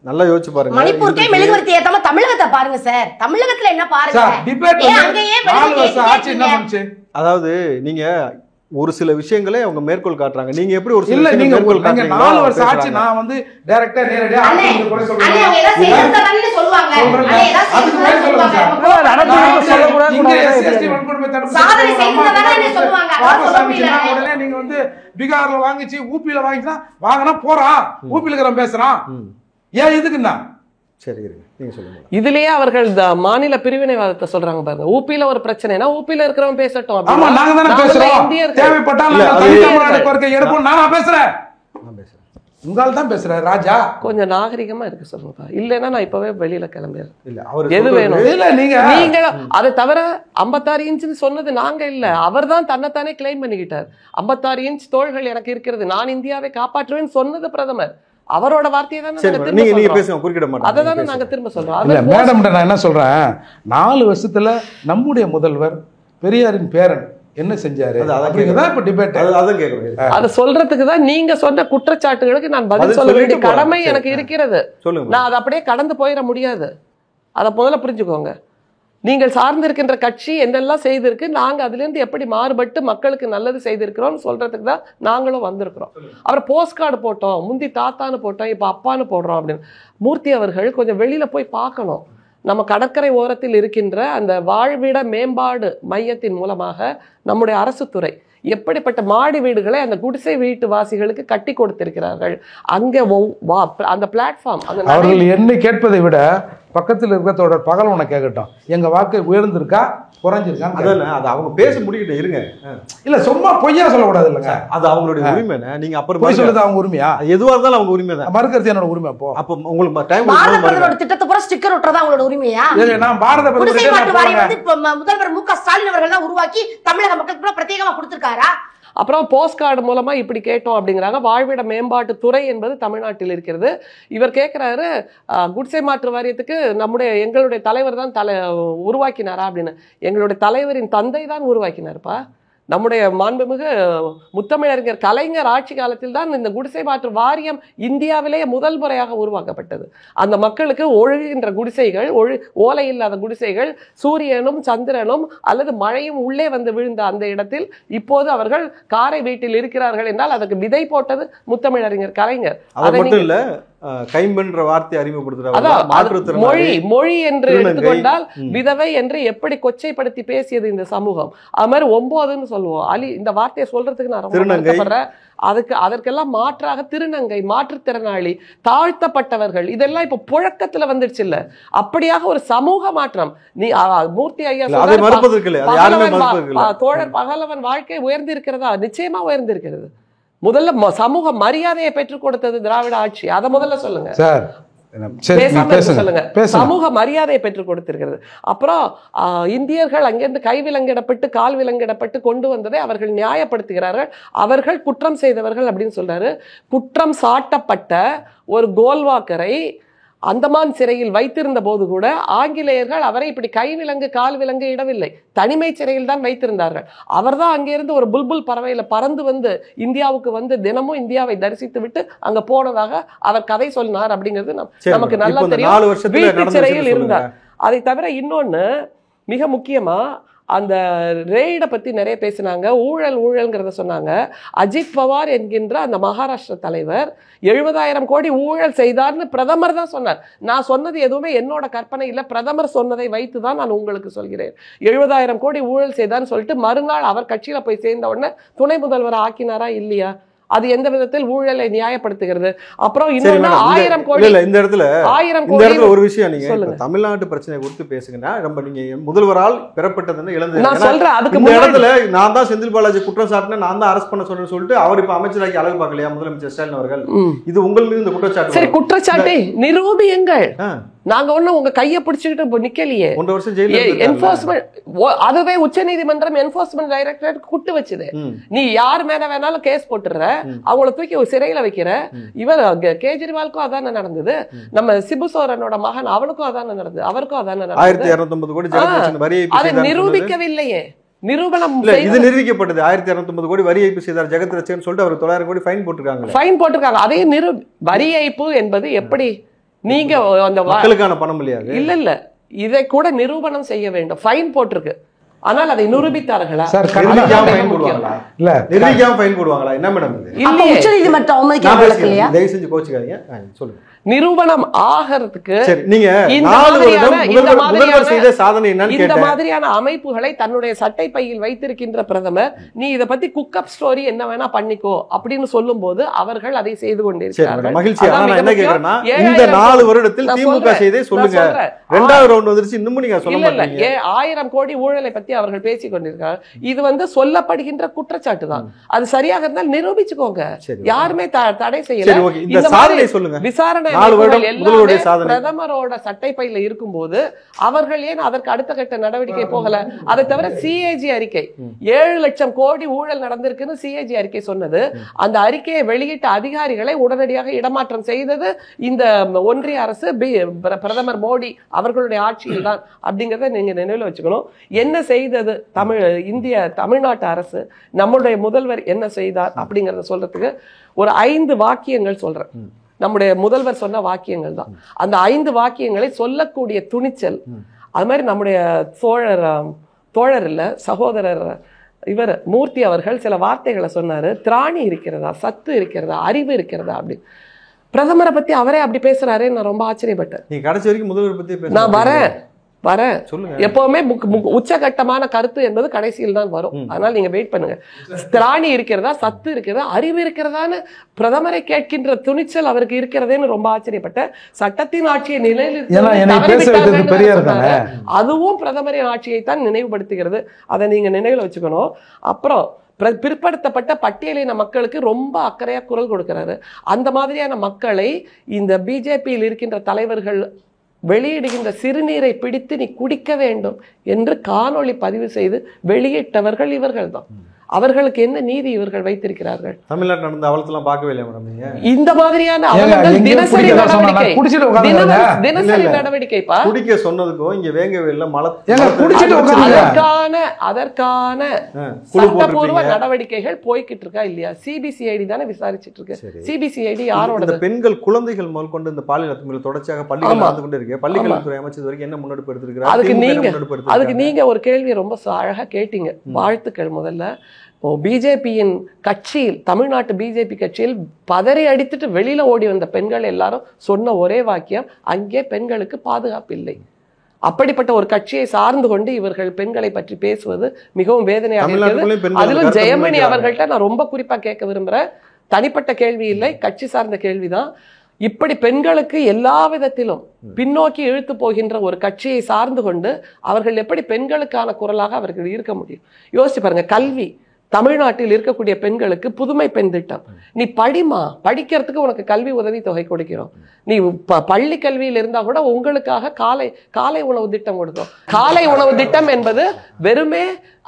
Speaker 2: நல்லா யோசிச்சு பாருங்க.
Speaker 4: மணிப்பூருக்கே மெழுகுவர்த்தி ஏத்தாம தமிழகத்தை பாருங்க சார். தமிழகத்துல என்ன பாருங்க.
Speaker 1: சார் டிபேட்
Speaker 4: ஏன் அங்கேயே
Speaker 1: 4 வருஷம் ஆட்சி என்ன பண்ணுச்சு?
Speaker 2: அதாவது நீங்க ஒரு சில விஷயங்களை அவங்க மேற்கோள் காட்டுறாங்க. நீங்க எப்படி ஒரு சில
Speaker 1: இல்ல
Speaker 2: விஷயங்களை
Speaker 1: நீங்க
Speaker 2: மேற்கோள்
Speaker 1: நீங்க
Speaker 2: காட்டுறீங்களோ
Speaker 1: 4
Speaker 2: அவங்க
Speaker 1: வருஷம் ஆட்சி
Speaker 2: பேசுறாங்க.
Speaker 1: நான் வந்து டைரக்டா நேரடியா
Speaker 4: அண்ணே,
Speaker 1: ஆட்சிக்கு குறை சொல்றேன்.
Speaker 4: அண்ணே, அவங்க ஏதாவது செய்திருந்தாங்கன்னு சொல்லுவாங்க.
Speaker 1: சொல்றேன்.
Speaker 4: அண்ணே, ஏதாவது
Speaker 1: அதுக்கு மேல
Speaker 4: செய்திருந்தாங்கன்னு
Speaker 1: சொல்லுங்க
Speaker 4: சொல்லுவாங்க.
Speaker 1: சார்.
Speaker 5: நடந்து சொல்லக்கூடாது.
Speaker 1: இங்க SST வன்கொடுமை தடுப்பு
Speaker 4: சாதனை
Speaker 1: சட்டம்
Speaker 4: செய்திருந்தாங்கன்னு சொல்லுவாங்க. அதான்
Speaker 1: வாபஸ்
Speaker 4: சொல்ல
Speaker 1: வாங்கிச்சுன்னா
Speaker 4: முடியல.
Speaker 1: உடனே நீங்க வந்து பீகார்ல வாங்கிச்சு, ஊபில வாங்கிச்சுன்னா வாங்கினா போறான், ஊபில இருக்கிறவன் பேசுறான். ஏன் இதுக்குன்னா
Speaker 2: சரி இருங்க, நீங்க சொல்லுங்க.
Speaker 3: இதுலயே அவர்கள் இந்த மாநில பிரிவினைவாதத்தை சொல்றாங்க பாருங்க. ஊபில ஒரு பிரச்சனைனா ஊபில இருக்கிறவன் பேசட்டும்
Speaker 1: ஆமா
Speaker 3: அப்படின்னா,
Speaker 1: நாங்க தானே
Speaker 3: நாங்கெல்லாம்
Speaker 1: பேசுறோம்.
Speaker 3: இந்தியர்கள்.
Speaker 1: தேவைப்பட்டால்
Speaker 2: இல்ல,
Speaker 1: நாங்க
Speaker 2: அது
Speaker 1: தனித்தமிழ்நாடு கோரிக்கை எடுப்போம். நான் பேசுறேன்,
Speaker 2: நான் பேசுறேன்.
Speaker 1: உங்களால தான் பேசுறேன் ராஜா.
Speaker 3: கொஞ்சம் நாகரிகமா இருக்கு சொல்லுங்க. இல்லைன்னா நான் இப்பவே வெளியில கிளம்பிடுறேன்.
Speaker 2: இல்ல அவர்
Speaker 3: எது வேணும்?
Speaker 1: இல்ல நீங்க
Speaker 3: நீங்க அதை தவிர 56 இன்ச்சுன்னு சொன்னது நாங்க இல்ல, அவர் தான் தன்னைத்தானே கிளைம் பண்ணிக்கிட்டார். 56 இன்ச் தோள்கள் எனக்கு இருக்கிறது, நான் இந்தியாவை காப்பாற்றுவேன்னு சொன்னது பிரதமர். அவரோட வார்த்தையை தானே
Speaker 2: சரி,
Speaker 3: நாங்க திரும்ப
Speaker 2: நீங்க
Speaker 3: சொல்றோம்.
Speaker 2: பேசுங்க, குறுக்கிட மாட்டேன்.
Speaker 3: அதை தானே நாங்க திரும்ப சொல்றோம்.
Speaker 1: இல்ல
Speaker 3: அவர்
Speaker 1: மேடம் நான் என்ன சொல்றேன், 4 வருஷத்துல நம்முடைய முதல்வர் பெரியாரின் பேரன் என்ன செஞ்சாரு
Speaker 2: அதான்
Speaker 1: அப்படிங்கிறதா இப்ப டிபேட்.
Speaker 2: அதான் கேக்குறேன்.
Speaker 3: அதை சொல்றதுக்கு தான் நீங்க சொன்ன குற்றச்சாட்டுகளுக்கு நான் பதில்
Speaker 2: பதில்
Speaker 3: சொல்ல வேண்டிய
Speaker 2: சொல்லிட்டு போறேன்.
Speaker 3: கடமை
Speaker 2: சரி.
Speaker 3: எனக்கு இருக்கிறது.
Speaker 2: சொல்லுங்க.
Speaker 3: நான் அதை அப்படியே கடந்து போயிட முடியாது. அதை முதல்ல புரிஞ்சுக்கோங்க. நீங்கள் சார்ந்திருக்கின்ற கட்சி என்னெல்லாம் செய்திருக்கு, நாங்க அதுல இருந்து எப்படி மாறுபட்டு மக்களுக்கு நல்லது செய்திருக்கிறோம் சொல்றதுக்கு தான் நாங்களும் வந்திருக்கிறோம். அப்புறம் போஸ்ட் கார்டு போட்டோம், முந்தி தாத்தான்னு போட்டோம், இப்ப அப்பான்னு போடுறோம் அப்படின்னு. மூர்த்தி அவர்கள் கொஞ்சம் வெளியில போய் பார்க்கணும். நம்ம கடற்கரை ஓரத்தில் இருக்கின்ற அந்த வாழ்விட மேம்பாடு மையத்தின் மூலமாக நம்முடைய அரசு துறை எப்படிப்பட்ட மாடி வீடுகளை அந்த குடிசை வீட்டு வாசிகளுக்கு கட்டி கொடுத்திருக்கிறார்கள். அங்க அந்த பிளாட்ஃபார்ம்
Speaker 1: அவர்கள் என்னை கேட்பதை விட பக்கத்தில் இருக்கிறதோட பகல் உனக்கு கேட்கட்டும், எங்க வாக்கு உயர்ந்திருக்கா குறைஞ்சிருக்கா.
Speaker 2: அதானே, அது அவங்க பேச முடிக்கிட்ட இருங்க.
Speaker 1: இல்ல சும்மா பொய்யா சொல்லக்கூடாது இல்லைங்க.
Speaker 2: அது அவங்களுடைய உரிமைன்னு நீங்க அப்புறம்
Speaker 1: பொய் சொல்றது அவங்க உரிமையா?
Speaker 2: அது எதுவா இருந்தாலும் அவங்க உரிமை தான்.
Speaker 1: மறுக்கிறது என்னோட உரிமை. அப்போ
Speaker 2: அப்ப உங்களுக்கு டைம்
Speaker 4: பாரத பிரதமரோட திட்டத்தை பூரா ஸ்டிக்கர் ஒட்டுறதா அவங்களோட உரிமையா?
Speaker 1: நான் பாரத
Speaker 4: குடிசை மாற்று வாரியம்
Speaker 1: பிரதமர்
Speaker 4: வந்து இப்ப முதல்வர் மு க ஸ்டாலின் அவர்கள் தான் உருவாக்கி தமிழக மக்களுக்கு பிரத்யேகமா கொடுத்திருக்காரா?
Speaker 3: அப்புறம் போஸ்ட் கார்டு மூலமா இப்படி கேட்டோம் அப்படிங்கிறாங்க. வாழ்விட மேம்பாட்டு துறை என்பது தமிழ்நாட்டில் இருக்கிறது. இவர் கேட்கிறாரு குடிசை மாற்று வாரியத்துக்கு எங்களுடைய தலைவர் தான் உருவாக்கினாரா அப்படின்னு. எங்களுடைய தலைவரின் தந்தை தான் உருவாக்கினார்ப்பா. நம்முடைய மாண்புமிகு முத்தமிழறிஞர் கலைஞர் ஆட்சி காலத்தில் தான் இந்த குடிசை மாற்று வாரியம் இந்தியாவிலேயே முதல் முறையாக உருவாக்கப்பட்டது. அந்த மக்களுக்கு ஒழுகின்ற குடிசைகள், ஓலை இல்லாத குடிசைகள், சூரியனும் சந்திரனும் அல்லது மழையும் உள்ளே வந்து விழுந்த அந்த இடத்தில் இப்போது அவர்கள் காரை வீட்டில் இருக்கிறார்கள் என்றால் அதற்கு விதை போட்டது முத்தமிழறிஞர் கலைஞர்.
Speaker 2: அது மட்டும் இல்ல, கைம்பென்ற வார்த்தை அறிமுகப்படுத்துற
Speaker 3: மொழி என்று எடுத்துக்கொண்டால் விதவை என்று எப்படி கொச்சைப்படுத்தி பேசியது இந்த சமூகம். அது மாதிரி 9ன்னு சொல்லுவோம். இந்த வார்த்தையை சொல்றதுக்கு நான் ரொம்ப வருத்தப்படுறேன். அதற்கெல்லாம் மாற்றாக திருநங்கை, மாற்றுத்திறனாளி, தாழ்த்தப்பட்டவர்கள் இதெல்லாம் இப்ப புழக்கத்துல வந்துடுச்சு இல்ல. அப்படியாக ஒரு சமூக மாற்றம். நீ மூர்த்தி ஐயா தோழர் பகலவன் வாழ்க்கை உயர்ந்து இருக்கிறதா? நிச்சயமா உயர்ந்து இருக்கிறது. முதல்ல சமூக மரியாதையை பெற்றுக் கொடுத்தது திராவிட ஆட்சி. அதை முதல்ல சொல்லுங்க
Speaker 1: சார்.
Speaker 3: சொல்லுங்க. சமூக மரியாதையை பெற்றுக் கொடுத்திருக்கிறது. அப்புறம் இந்தியர்கள் அங்கிருந்து கை விலங்கிடப்பட்டு கால் விலங்கிடப்பட்டு கொண்டு வந்ததை அவர்கள் நியாயப்படுத்துகிறார்கள். அவர்கள் குற்றம் செய்தவர்கள் அப்படின்னு சொல்றாரு. குற்றம் சாட்டப்பட்ட ஒரு கோல்வாக்கரை அந்தமான் சிறையில் வைத்திருந்த போது கூட ஆங்கிலேயர்கள் அவரை இப்படி கை விலங்கு கால் விலங்கு இடவில்லை, தனிமை சிறையில் தான் வைத்திருந்தார்கள். அவர் தான் அங்கிருந்து ஒரு புல்புல் பறவையில பறந்து வந்து இந்தியாவுக்கு வந்து தினமும் இந்தியாவை தரிசித்து விட்டு அங்க போனதாக அவர் கதை சொன்னார். அப்படிங்கிறது நமக்கு நல்லா தெரியும். வீட்டு சிறையில் இருந்தார். அதை தவிர இன்னொன்னு மிக முக்கியமா அந்த ரெய்டை பத்தி நிறைய பேசினாங்க. ஊழல்ங்கிறத சொன்னாங்க. அஜித் பவார் என்கின்ற அந்த மகாராஷ்டிர தலைவர் 70,000 கோடி ஊழல் செய்தார்னு பிரதமர் தான் சொன்னார். நான் சொன்னது எதுவுமே என்னோட கற்பனை இல்லை, பிரதமர் சொன்னதை வைத்து தான் நான் உங்களுக்கு சொல்கிறேன். 70,000 கோடி ஊழல் செய்தார்னு சொல்லிட்டு மறுநாள் அவர் கட்சியில போய் சேர்ந்த உடனே துணை முதல்வர் ஆக்கினாரா இல்லையா? அது எந்த விதத்தில் ஊழலை நியாயப்படுத்துகிறது? அப்புறம் இன்னொன்னு 1000 கோடி
Speaker 2: இந்த இடத்துல
Speaker 3: 1000
Speaker 2: இந்த
Speaker 3: கோடி
Speaker 2: இடத்துல ஒரு விஷயம் நீங்க
Speaker 3: சொல்லுங்க.
Speaker 2: இப்ப தமிழ்நாட்டு பிரச்சனை குறித்து பேசுங்கன்னா ரொம்ப நீங்க முதல்வரால் பெறப்பட்டதுன்னு இழந்து
Speaker 3: நான் சொல்றேன். அதுக்கு
Speaker 2: இந்த
Speaker 3: முன்னாடி
Speaker 2: இடத்துல நான் தான் செந்தில் பாலாஜி குற்றம் சாட்டினேன், நான் தான் அரெஸ்ட் பண்ண சொன்னேன்னு சொல்லிட்டு அவர் இப்ப அமைச்சராக்கி அழகு பார்க்கலையா முதலமைச்சர் ஸ்டாலின் அவர்கள்? இது உங்கள் மீது இந்த குற்றச்சாட்டு.
Speaker 3: சரி, குற்றச்சாட்டை நிரூபியுங்கள்.
Speaker 2: ஆ.
Speaker 3: நாங்க ஒண்ணு உங்க கையை பிடிச்சுக்கிட்டு நிக்கலையே.
Speaker 2: 1 வருஷம் ஜெயில
Speaker 3: என்போர்ஸ்மெண்ட், அதுவே உச்சநீதிமன்றம் என்போர்ஸ்மெண்ட் டைரக்டரேட் குட்டு வச்சுது. நீ யார் மேல வேணாலும் கேஸ் போட்டுற, அவங்கள தூக்கி ஒரு சிறையில வைக்கிற. இவர் கேஜ்ரிவாலுக்கும் அதான நடந்தது, நம்ம சிபு சோரனோட மகன் அவனுக்கும் அதான நடந்தது, அவருக்கும் அதான நடந்தது.
Speaker 2: 1250 கோடி ஜெகதீசன் வரி
Speaker 3: அதை நிரூபிக்கவில்லையே. நிரூபணம்
Speaker 2: இது நிரூபிக்கப்பட்டது. 1250 கோடி வரி ஏய்ப்பு செய்தார் ஜெகத் ரட்சகன் சொல்லிட்டு அவர் 900 கோடி ஃபைன் போட்டிருக்காங்க.
Speaker 3: ஃபைன் போட்டிருக்காங்க. அதே வரி ஏய்ப்பு என்பது எப்படி? நீங்க அந்த
Speaker 2: மக்களுக்கான பணம் இல்லையா?
Speaker 3: இல்ல இதை கூட நிரூபணம் செய்ய வேண்டும். ஃபைன் போட்டிருக்கு, ஆனால் அதை நிரூபித்தார்களா?
Speaker 2: ஃபைன் போடுவாங்களா? இல்ல நிரூபிக்காம ஃபைன் போடுவாங்களா? என்ன மேடம் இது?
Speaker 4: உச்சநீதிமன்றம் அவமதிக்க
Speaker 2: தயவு செஞ்சு கோச்சுக்காதீங்க, சொல்லுங்க.
Speaker 3: நிரூபணம் ஆகிறதுக்கு
Speaker 2: நீங்க முதல்வர் செய்த சாதனை என்னன்னு
Speaker 3: இந்த மாதிரியான அமைப்புகளை தன்னுடைய சட்டை பையில் வைத்திருக்கின்ற பிரதமர், நீ இத பத்தி குக் அப் ஸ்டோரி என்ன வேணா பண்ணிக்கோ அப்படின்னு சொல்லும் போது அவர்கள் அதை செய்து கொண்டிருக்கிறார்கள்.
Speaker 2: மகிழ்ச்சி. என்ன கேக்குறேன்னா, இந்த 4 வருடத்தில் திமுக செய்தே சொல்லுங்க. 2வது ரவுண்ட் வந்துருச்சு, இன்னும் நீங்க சொல்ல மாட்டீங்க.
Speaker 3: 1000 கோடி ஊழலை பத்தி அவர்கள் பேசிக் கொண்டிருக்கிறார்கள். இது சொல்லப்படுகின்ற குற்றச்சாட்டு தான். அது சரியாக இருந்தால் நிரூபிச்சுக்கோங்க. யாருமே தடை செய்யல.
Speaker 2: இந்த சாதனை சொல்லுங்க.
Speaker 3: விசாரணை பிரதமரோட சட்டை பையில இருக்கும் போது அவர்கள் ஏன் அதற்கு அடுத்த கட்ட நடவடிக்கை போகல? அதை தவிர சிஏஜி அறிக்கை 7 லட்சம் கோடி ஊழல் நடந்திருக்குன்னு சிஏஜி அறிக்கை சொன்னது. அந்த அறிக்கையை வெளியிட்ட அதிகாரிகளை உடனடியாக இடமாற்றம் செய்தது இந்த ஒன்றிய அரசு, பிரதமர் மோடி அவர்களுடைய ஆட்சியில் தான் அப்படிங்கறத நீங்க நினைவுல வச்சுக்கணும். என்ன செய்தது தமிழ்நாட்டு அரசு, நம்முடைய முதல்வர் என்ன செய்தார் அப்படிங்கறத சொல்றதுக்கு ஒரு 5 வாக்கியங்கள் சொல்றேன். நம்முடைய முதல்வர் சொன்ன வாக்கியங்கள் தான். அந்த 5 வாக்கியங்களை சொல்லக்கூடிய துணிச்சல், அது மாதிரி நம்முடைய தோழர் இல்ல சகோதரர் இவர் மூர்த்தி அவர்கள் சில வார்த்தைகளை சொன்னாரு. திராணி இருக்கிறதா, சத்து இருக்கிறதா, அறிவு இருக்கிறதா அப்படி. பிரதமரை பத்தி அவரே அப்படி பேசுறாரு. நான் ரொம்ப ஆச்சரியப்பட்டேன்.
Speaker 2: நீ கடைசி வரைக்கும் முதல்வர் பத்தி
Speaker 3: நான் வரேன் எப்பவுமே உச்சகட்டமான கருத்து என்பது கடைசியில் தான் வரும். அதனால நீங்க வெயிட் பண்ணுங்க. திராணி இருக்கிறதா, சத்து இருக்கிறதா, அறிவு இருக்கிறதான்னு பிரதமரை கேட்கின்ற துணிச்சல் அவருக்கு இருக்கிறதேன்னு ரொம்ப ஆச்சரியப்பட்ட. சட்டத்தின் ஆட்சியை அதுவும் பிரதமரின் ஆட்சியை தான் நினைவுபடுத்துகிறது. அதை நீங்க நினைவுல வச்சுக்கணும். அப்புறம் பிற்படுத்தப்பட்ட பட்டியலின மக்களுக்கு ரொம்ப அக்கறையா குரல் கொடுக்கிறாரு. அந்த மாதிரியான மக்களை இந்த பிஜேபியில் இருக்கின்ற தலைவர்கள் வெளியிடுகின்ற சிறுநீரை பிடித்து நீ குடிக்க வேண்டும் என்று காணொளி பதிவு செய்து வெளியிட்டவர்கள் இவர்கள் தான். அவர்களுக்கு என்ன நீதி இவர்கள் வைத்திருக்கிறார்கள்?
Speaker 2: தமிழ்நாட்டில் நடந்த அவலத்தெல்லாம் பார்க்கவே இல்லையா மேடம் நீங்க?
Speaker 3: இந்த மாதிரியான தினசரி நடவடிக்கைப்பா.
Speaker 2: குடிக்க சொன்னதுக்கும் இங்க வேங்கவேல்ல
Speaker 3: அதற்கான சட்டப்பூர்வ நடவடிக்கைகள் போய்கிட்டு இருக்கா இல்லையா? சிபிசிஐடி தானே விசாரிச்சுட்டு இருக்கு. சிபிசிஐடி யாரோட?
Speaker 2: பெண்கள் குழந்தைகள் முதல் கொண்டு இந்த பாலியல் அத்துமீறல் தொடர்ச்சியாக பள்ளிகள் நடந்து கொண்டு இருக்கு. பள்ளிக்கல்வித்துறை அமைச்சது வரைக்கும் என்ன முன்னெடுப்பு எடுத்திருக்கிறார்?
Speaker 3: அதுக்கு நீங்க ஒரு கேள்வியை ரொம்ப அழகா கேட்டீங்க. வாழ்த்துக்கள். முதல்ல பிஜேபியின் கட்சியில், தமிழ்நாட்டு பிஜேபி கட்சியில் பதறி அடித்துட்டு வெளியில ஓடி வந்த பெண்கள் எல்லாரும் சொன்ன ஒரே வாக்கியம், அங்கே பெண்களுக்கு பாதுகாப்பு இல்லை. அப்படிப்பட்ட ஒரு கட்சியை சார்ந்து கொண்டு இவர்கள் பெண்களை பற்றி பேசுவது மிகவும் வேதனையாக இருக்கிறது. அதிலும் ஜெயமணி அவர்கள்ட்ட நான் ரொம்ப குறிப்பா கேட்க விரும்புறேன். தனிப்பட்ட கேள்வி இல்லை, கட்சி சார்ந்த கேள்விதான். இப்படி பெண்களுக்கு எல்லா விதத்திலும் பின்னோக்கி இழுத்து போகின்ற ஒரு கட்சியை சார்ந்து கொண்டு அவர்கள் எப்படி பெண்களுக்கான குரலாக அவர்கள் இருக்க முடியும்? யோசிச்சு பாருங்க. கல்வி, தமிழ்நாட்டில் இருக்கக்கூடிய பெண்களுக்கு புதுமை பெண் திட்டம். நீ படிமா, படிக்கிறதுக்கு உனக்கு கல்வி உதவி தொகை கொடுக்கிறோம். நீ பள்ளி கல்வியில் இருந்தா கூட உங்களுக்காக காலை உணவு திட்டம் கொடுக்கும். காலை உணவு திட்டம் என்பது வெறுமே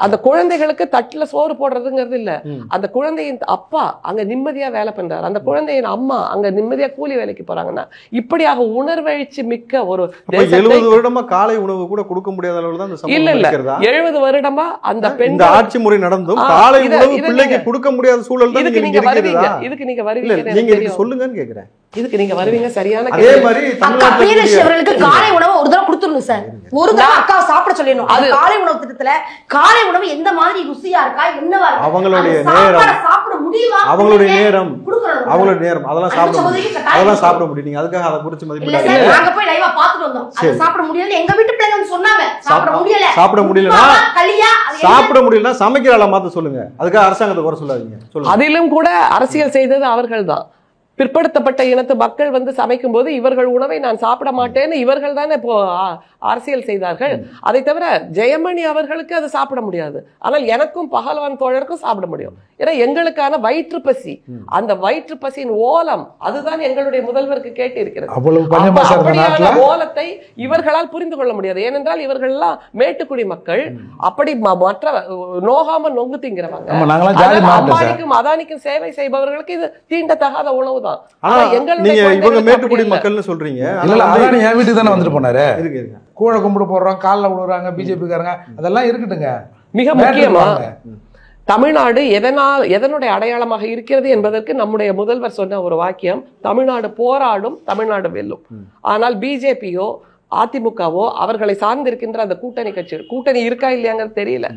Speaker 3: அந்த குழந்தைகளுக்கு தட்டுல சோறு போடுறதுங்கிறது இல்ல. அந்த குழந்தையின் அப்பா அங்க நிம்மதியா வேலை பண்றாரு, அந்த குழந்தையின் அம்மா அங்க நிம்மதியா கூலி வேலைக்கு போறாங்கன்னா, இப்படியாக உணர்வெழுச்சி மிக்க ஒரு
Speaker 2: 70 வருடமா காலை உணவு கூட கொடுக்க முடியாத அளவுல தான்
Speaker 3: இல்ல 70 வருடமா அந்த பெண்
Speaker 2: ஆட்சி முறை நடந்தும் காலை உணவு பிள்ளைக்கு கொடுக்க முடியாத சூழல் தான்.
Speaker 3: இதுக்கு நீங்க வருவீங்க, இதுக்கு நீங்க வருவீங்க,
Speaker 2: நீங்க சொல்லுங்கன்னு கேக்குறேன்.
Speaker 3: இதுக்கு நீங்க வருவீங்க. சரியான
Speaker 2: அதே மாதிரி
Speaker 4: அவர்களுக்கு காலை உணவு ஒரு தடவை கொடுத்துருங்க. சொல்லணும் சார். ஒரு தடவை அக்காவை சாப்பிட சொல்லிடணும். அது காலை உணவு திட்டத்துல காலை உணவு எந்த மாதிரி ருசியா இருக்கா, என்னவா இருக்கா,
Speaker 2: அவங்களுடைய
Speaker 4: நேரம் சாப்பிட முடியுமா,
Speaker 2: அவங்களுடைய நேரம் அதெல்லாம் சாப்பிட முடியும். நீங்க அதுக்காக அதை குறிச்சு மதிப்பிடாதீங்க.
Speaker 4: நாங்க போய் லைவா பாத்துட்டு வந்தோம். அது சாப்பிட முடியல, எங்க வீட்டு பிள்ளைங்க வந்து சொன்னாங்க சாப்பிட முடியலனா
Speaker 2: சாப்பிட முடியலனா சமைக்கிற ஆளை மாத்த சொல்லுங்க. அதுக்காக அரசாங்கத்தை குறை சொல்லாதீங்க. சொல்லுங்க.
Speaker 3: அதிலும் கூட அரசியல் செய்தது அவர்கள்தான். பிற்படுத்தப்பட்ட இனத்து மக்கள் வந்து சமைக்கும் போது இவர்கள் உணவை நான் சாப்பிட மாட்டேன்னு இவர்கள் தானே இப்போ அரசியல் செய்தார்கள். அதை தவிர ஜெயமணி அவர்களுக்கு அது சாப்பிட முடியாது, ஆனால் எனக்கும் பகல்வான் தோழருக்கும் சாப்பிட முடியும். ஏன்னா எங்களுக்கான வயிற்று பசி, அந்த வயிற்று பசியின் ஓலம் அதுதான் எங்களுடைய முதல்வருக்கு கேட்டு இருக்கிறது. அப்படியான ஓலத்தை இவர்களால் புரிந்து கொள்ள முடியாது. ஏனென்றால் இவர்கள் எல்லாம் மேட்டுக்குடி மக்கள், அப்படி மற்ற நோகாம நொங்கு திங்கிறவங்க. அம்பானிக்கும் அதானிக்கும் சேவை செய்பவர்களுக்கு இது தீண்டத்தகாத உணவுதான்.
Speaker 2: மேட்டுக்குடி மக்கள்னு சொல்றீங்க.
Speaker 1: என் வீட்டுக்கு தானே வந்துட்டு போனாரு. கூழ கும்பிடு போடுறோம், காலில் விழுறாங்க பிஜேபி காரங்க, அதெல்லாம் இருக்கட்டுங்க.
Speaker 3: மிக முக்கியமா தமிழ்நாடு எதனுடைய அடையாளமாக இருக்கிறது என்பதற்கு நம்முடைய முதல்வர் சொன்ன ஒரு வாக்கியம், தமிழ்நாடு போராடும், தமிழ்நாடு வெல்லும். ஆனால் பிஜேபியோ அதிமுகவோ அவர்களை சார்ந்திருக்கின்ற அந்த கூட்டணி இருக்கா இல்லையாங்கிறது தெரியல,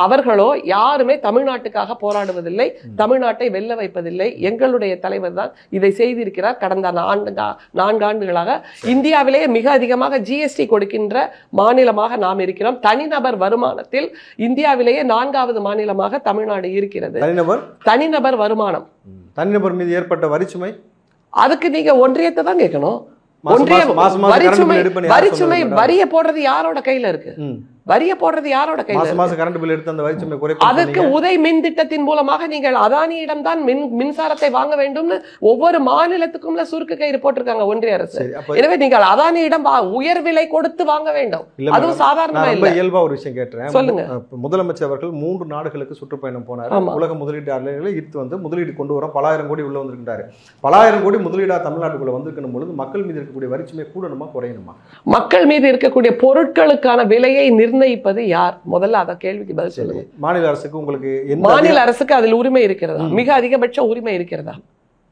Speaker 3: அவர்களோ யாருமே தமிழ்நாட்டுக்காக போராடுவதில்லை, தமிழ்நாட்டை வெல்ல வைப்பதில்லை. எங்களுடைய தலைவர் தான் இதை செய்திருக்கிறார். கடந்த 4 ஆண்டுகளாக இந்தியாவிலேயே மிக அதிகமாக ஜிஎஸ்டி கொடுக்கின்ற மாநிலமாக நாம் இருக்கிறோம். தனிநபர் வருமானத்தில் இந்தியாவிலேயே 4வது மாநிலமாக தமிழ்நாடு இருக்கிறது. தனிநபர் வருமானம்,
Speaker 2: தனிநபர் மீது ஏற்பட்ட வரிச்சுமை,
Speaker 3: அதுக்கு நீங்க ஒன்றியத்தை தான் கேட்கணும். வரிய போடுறது யாரோட கையில இருக்கு? வரிய போடுறது யாரோட கையில? அதுக்கு உதய் மின் திட்டத்தின் மூலமாக நீங்கள் அதானியிடம் தான் மின்சாரத்தை வாங்க வேண்டும் ஒவ்வொரு மாநிலத்துக்கும் சுருக்கு கயிறு போட்டிருக்காங்க ஒன்றிய அரசு. எனவே நீங்கள் அதானியிடம் உயர் விலை கொடுத்து வாங்க வேண்டும். அதுவும் சாதாரண
Speaker 2: இயல்பா ஒரு விஷயம் கேட்டேன்.
Speaker 3: சொல்லுங்க.
Speaker 2: முதலமைச்சர் அவர்கள் 3 நாடுகளுக்கு சுற்றுப்பயணம் போனார். உலக முதலீட்டாளர்களை ஈர்த்து வந்து முதலீடு கொண்டு வரோம், பலாயிரம் கோடி உள்ள வந்திருக்கிறாரு. பலாயிரம் கோடி முதலீடா தமிழ்நாட்டுக்குள்ள வந்திருக்கணும் பொழுது மக்கள் மீது இருக்கக்கூடிய வரிச்சுமை கூடணுமா குறையணுமா?
Speaker 3: மக்கள் மீது இருக்கக்கூடிய பொருட்களுக்கான விலையை நிர்ணயிப்பது யார்? முதல்ல அத கேள்விக்கு பதில் சொல்லுங்க.
Speaker 2: மாநில அரசுக்கு உங்களுக்கு
Speaker 3: மாநில அரசுக்கு அதில் உரிமை இருக்கிறதா? மிக அதிகபட்ச உரிமை இருக்கிறதா?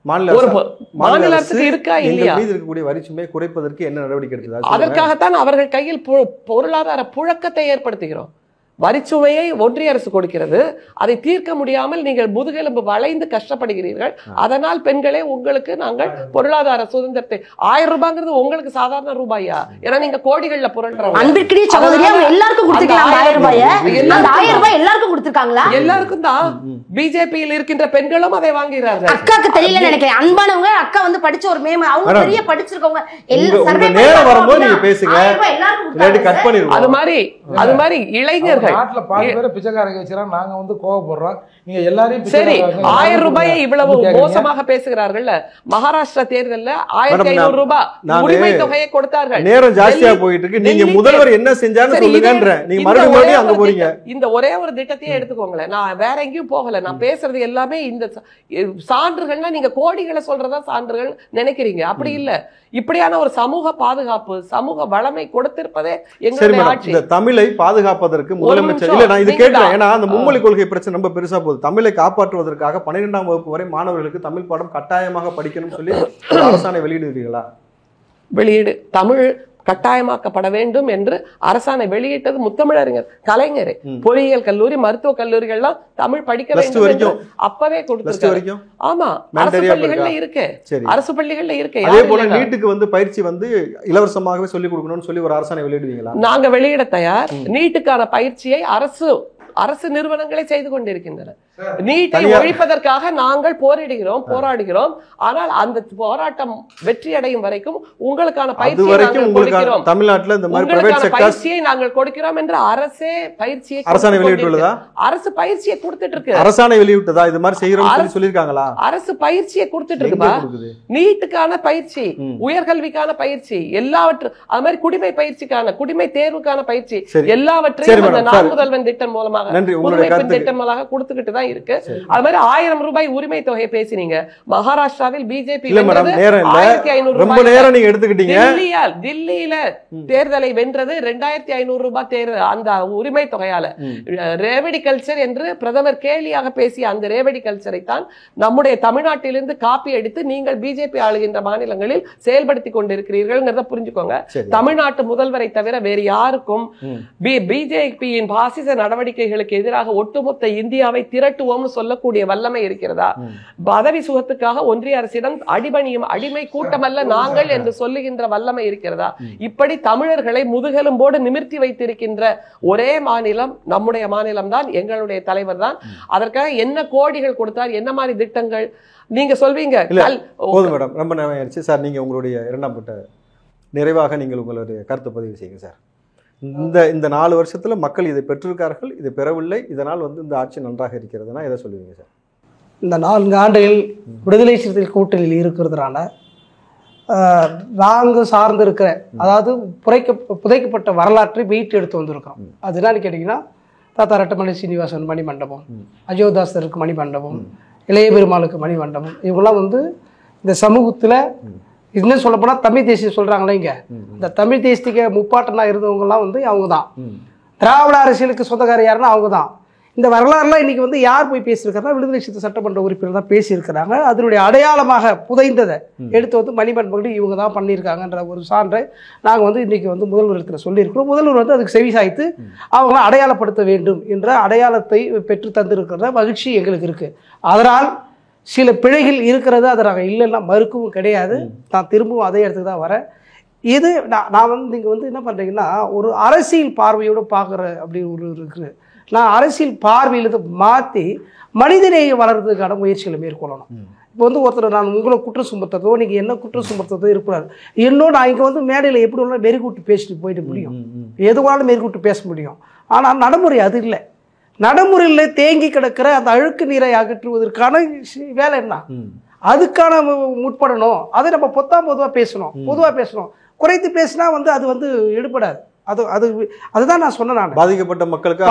Speaker 3: மாநில அரசுக்கு இருக்கா இல்லையா?
Speaker 2: இருக்கக்கூடிய வரிச்சுமை குறைப்பதற்கு என்ன நடவடிக்கை எடுக்கிறது?
Speaker 3: அதற்காகத்தான் அவர்கள் கையில் பொருளாதார புழக்கத்தை ஏற்படுத்துகிறோம். வரிச்சுமையை ஒன்றிய அரசு கொடுக்கிறது, அதை தீர்க்க முடியாமல் நீங்கள் முதுகெலும்பு வளைந்து கஷ்டப்படுகிறீர்கள். அதனால் பெண்களே உங்களுக்கு நாங்கள் பொருளாதார சுதந்திரத்தை 1000 ரூபாய்ங்கிறது உங்களுக்கு சாதாரண ரூபாயா? ஏன்னா நீங்க கோடிகள்ல புரள்றவங்க.
Speaker 4: அன்பிற்கினிய சகோதரியா எல்லாருக்கும் கொடுத்திருக்காங்க 1000 ரூபாய். அந்த 1000 ரூபாய் எல்லாருக்கும் கொடுத்திருக்காங்களா?
Speaker 3: எல்லாருக்கும் தான். பிஜேபியில் இருக்கின்ற பெண்களும் அதை வாங்குகிறார்கள்.
Speaker 4: அக்காக்கு தெரியல நினைக்கிறேன். அன்பானவங்க அக்கா வந்து படிச்ச ஒரு அவங்க பெரிய படிச்சிருக்கவங்க.
Speaker 2: நேரம் வரும்போது நீங்க பேசுங்க, இல்லாட்டி கட் பண்ணிடுவோம்.
Speaker 3: அது மாதிரி இளைஞர்கள்
Speaker 1: நாட்டுல பாதி பேரை பிச்சைக்காரங்க வச்சுறாங்க. நாங்க வந்து கோவப்படுறோம். நீங்க எல்லாரையும்
Speaker 3: சரி 1000 ரூபாயை இவ்வளவு மோசமாக பேசுகிறார்கள். மகாராஷ்டிரா தேர்தல்ல 1500 ரூபாய் உரிமை தொகையை கொடுத்தார்கள்.
Speaker 2: நேரம் ஜாஸ்தியா போயிட்டு இருக்கு. நீங்க முதல்வர் என்ன செஞ்சாருன்னு சொல்லுங்கன்ற. நீங்க மறுபடியும் அங்க போறீங்க.
Speaker 3: இந்த ஒரே ஒரு திட்டத்தையே எடுத்துக்கோங்களேன். நான் வேற எங்கேயும் போகல. நான் பேசுறது எல்லாமே இந்த சான்றுகள்னா நீங்க கோடிகளை சொல்றதா சான்றுகள் நினைக்கிறீங்க. அப்படி இல்ல. இப்படியான ஒரு சமூக பாதுகாப்பு, சமூக வளமை கொடுத்திருப்பதே எங்களுடைய ஆட்சி.
Speaker 2: இந்த தமிழை பாதுகாப்பதற்கு முதலமைச்சர் இல்ல, நான் இது கேட்கிறேன். ஏன்னா அந்த மும்மொழி கொள்கை பிரச்சனை ரொம்ப பெருசா போகுது. தமிழை காப்பாற்றுவதற்காக 12ஆம் வகுப்பு வரை மாணவர்களுக்கு தமிழ் பாடம் கட்டாயமாக படிக்கணும்னு சொல்லி அரசாணை வெளியிடுவீர்களா?
Speaker 3: வெளியீடு தமிழ் கட்டாயமாக்கப்பட வேண்டும் என்று அரசாணை வெளியிட்டது முத்தமிழறிஞர் கலைஞர். பொறியியல் கல்லூரி, மருத்துவ கல்லூரிகள்லாம் தமிழ் படிக்க வேண்டும் அப்பவே கொடுத்து. ஆமா, அரசு பள்ளிகள்ல இருக்கு. அரசு பள்ளிகள்ல இருக்கு.
Speaker 2: அதே போல நீட்டுக்கு வந்து பயிற்சி வந்து இலவசமாகவே சொல்லிக் கொடுக்கணும்னு சொல்லி ஒரு அரசாணை வெளியிடுவீங்களா?
Speaker 3: நாங்க வெளியிட தயார். நீட்டுக்கான பயிற்சியை அரசு நிறுவனங்களை செய்து கொண்டிருக்கின்றன. நீட்டை ஒழிப்பதற்காக நாங்கள் போராடுகிறோம். ஆனால் அந்த போராட்டம் வெற்றி அடையும் வரைக்கும் உங்களுக்கான பயிற்சியை நாங்கள் கொடுக்கிறோம் என்று அரசே பயிற்சியை
Speaker 2: அரசாணை வெளியிட்டுள்ளதா?
Speaker 3: அரசு பயிற்சியை கொடுத்துட்டு இருக்கு.
Speaker 2: அரசாணை வெளியிட்டதா? இது மாதிரி செய்யறோம் சொல்லிருக்காங்களா?
Speaker 3: அரசு பயிற்சியை கொடுத்துட்டு இருக்கு. நீட்டுக்கான பயிற்சி, உயர்கல்விக்கான பயிற்சி, எல்லாவற்றும் அது மாதிரி குடிமை பயிற்சிக்கான, குடிமை தேர்வுக்கான பயிற்சி எல்லாவற்றையும் அந்த 4 முதல்வன் திட்டம் மூலமாக திட்டம் மூலமாக கொடுத்துக்கிட்டு தான் தான் இருக்கு. அது மாதிரி 1000 ரூபாய் உரிமை தொகையை பேசினீங்க. மகாராஷ்டிராவில் பிஜேபி
Speaker 2: ரொம்ப நேரம் நீங்க எடுத்துக்கிட்டீங்க.
Speaker 3: தில்லியில தேர்தலை வென்றது 2500 ரூபாய் தேர்தல் அந்த உரிமை தொகையால. ரேவடி கல்ச்சர் என்று பிரதமர் கேலியாக பேசிய அந்த ரேவடி கல்ச்சரை தான் நம்முடைய தமிழ்நாட்டிலிருந்து காப்பி எடுத்து நீங்கள் பிஜேபி ஆளுகின்ற மாநிலங்களில் செயல்படுத்தி கொண்டிருக்கிறீர்கள் புரிஞ்சுக்கோங்க. தமிழ்நாட்டு முதல்வரை தவிர வேறு யாருக்கும் பிஜேபியின் பாசிச நடவடிக்கைகளுக்கு எதிராக ஒட்டுமொத்த இந்தியாவை திரட்டுவோம்னு சொல்லக்கூடிய வல்லமை இருக்கிறதா? பதவி சுகத்துக்காக ஒன்றிய அரசிடம் அடிபணியும் அடிமை கூட்டமல்ல நாங்கள் என்று சொல்லுகின்ற வல்லமை இருக்கிறதா? இப்படி தமிழர்களை முதுகெலும்போடு நிமிர்த்தி வைத்திருக்கின்ற ஒரே மாநிலம் நம்முடைய மாநிலம் தான், எங்களுடைய தலைவர் தான். அதற்காக என்ன கோடிகள் கொடுத்தார், என்ன மாதிரி திட்டங்கள் நீங்க சொல்வீங்க?
Speaker 2: போதும் மேடம், ரொம்ப நேரம் ஆயிடுச்சு சார். நீங்க உங்களுடைய இரண்டாம் கட்ட நிறைவாக நீங்கள் உங்களுடைய கருத்து பதிவு செய்யுங்க சார். இந்த 4 வருஷத்துல மக்கள் இதை பெற்றிருக்கார்கள், இதை பெறவில்லை, இதனால் இந்த ஆட்சி நன்றாக இருக்கிறதுனா எதை சொல்லுவீங்க சார்?
Speaker 5: இந்த 4 ஆண்டுகள் விடுதலை சிறுத்தைகள் கூட்டணியில் இருக்கிறதுனால நாங்கள் சார்ந்து இருக்கிற, அதாவது புதைக்கப்பட்ட வரலாற்றை மீட்டு எடுத்து வந்திருக்கிறோம். அது என்னன்னு கேட்டிங்கன்னா, தாத்தா ரெட்டமலை சீனிவாசன் மணி மண்டபம், அயோத்தாசருக்கு மணி மண்டபம், இளைய பெருமாளுக்கு மணி மண்டபம், இவங்கெல்லாம் இந்த சமூகத்தில் இன்னும் சொல்லப்போனால் தமிழ் தேசியம் சொல்கிறாங்களே, இங்கே இந்த தமிழ் தேசியத்துக்கு முப்பாட்டனா இருந்தவங்கலாம் அவங்க தான். திராவிட அரசியலுக்கு சொந்தக்காரர் யாருன்னா அவங்க தான். இந்த வரலாறுலாம் இன்றைக்கி யார் போய் பேசியிருக்காருன்னா விடுதலை சிறுத்தை சட்டமன்ற உறுப்பினர் தான் பேசியிருக்கிறாங்க. அதனுடைய அடையாளமாக புதைந்ததை எடுத்து மணிமண்டபங்கள் இவங்க தான் பண்ணியிருக்காங்கன்ற ஒரு சான்றை நாங்கள் இன்றைக்கி முதல்வரிடத்தில் சொல்லியிருக்கிறோம். முதல்வர் அதுக்கு செவி சாய்த்து அவங்கள அடையாளப்படுத்த வேண்டும் என்ற அடையாளத்தை பெற்று தந்திருக்கிற மகிழ்ச்சி எங்களுக்கு இருக்குது. அதனால் சில பிழைகள் இருக்கிறது, அதை நாங்கள் இல்லைன்னா மறுக்கவும் கிடையாது. நான் திரும்பவும் அதே இடத்துக்கு தான் வரேன். இது நான் நீங்கள் என்ன பண்ணுறீங்கன்னா, ஒரு அரசியல் பார்வையோடு பார்க்குற அப்படி ஒரு இருக்குது. நான் அரசியல் பார்வையிலிருந்து மாற்றி மனிதநேய வளர்றதுக்கான முயற்சிகளை மேற்கொள்ளணும். இப்போ ஒருத்தர் நான் உங்களை குற்றம் சுமத்ததோ நீங்கள் என்ன குற்றம் சுமத்ததோ இருக்கிறார், என்னோட நான் இங்கே மேடையில் எப்படி ஒன்றா மெருகூட்டு பேசிட்டு போயிட முடியும், எதுவாலும் மெருகூட்டு பேச முடியும். ஆனால் நடைமுறை அது இல்லை. நடைமுறையில் தேங்கி கிடக்கிற அந்த அழுக்கு நீரை அகற்றுவதற்கான வேலை என்ன, அதுக்கான முற்படணும். அதை நம்ம பொதுவாக பேசணும். குறைத்து பேசினா அது எடுபடாது. அதுதான் நான் சொன்னேன். நான் பாதிக்கப்பட்ட மக்களுக்கு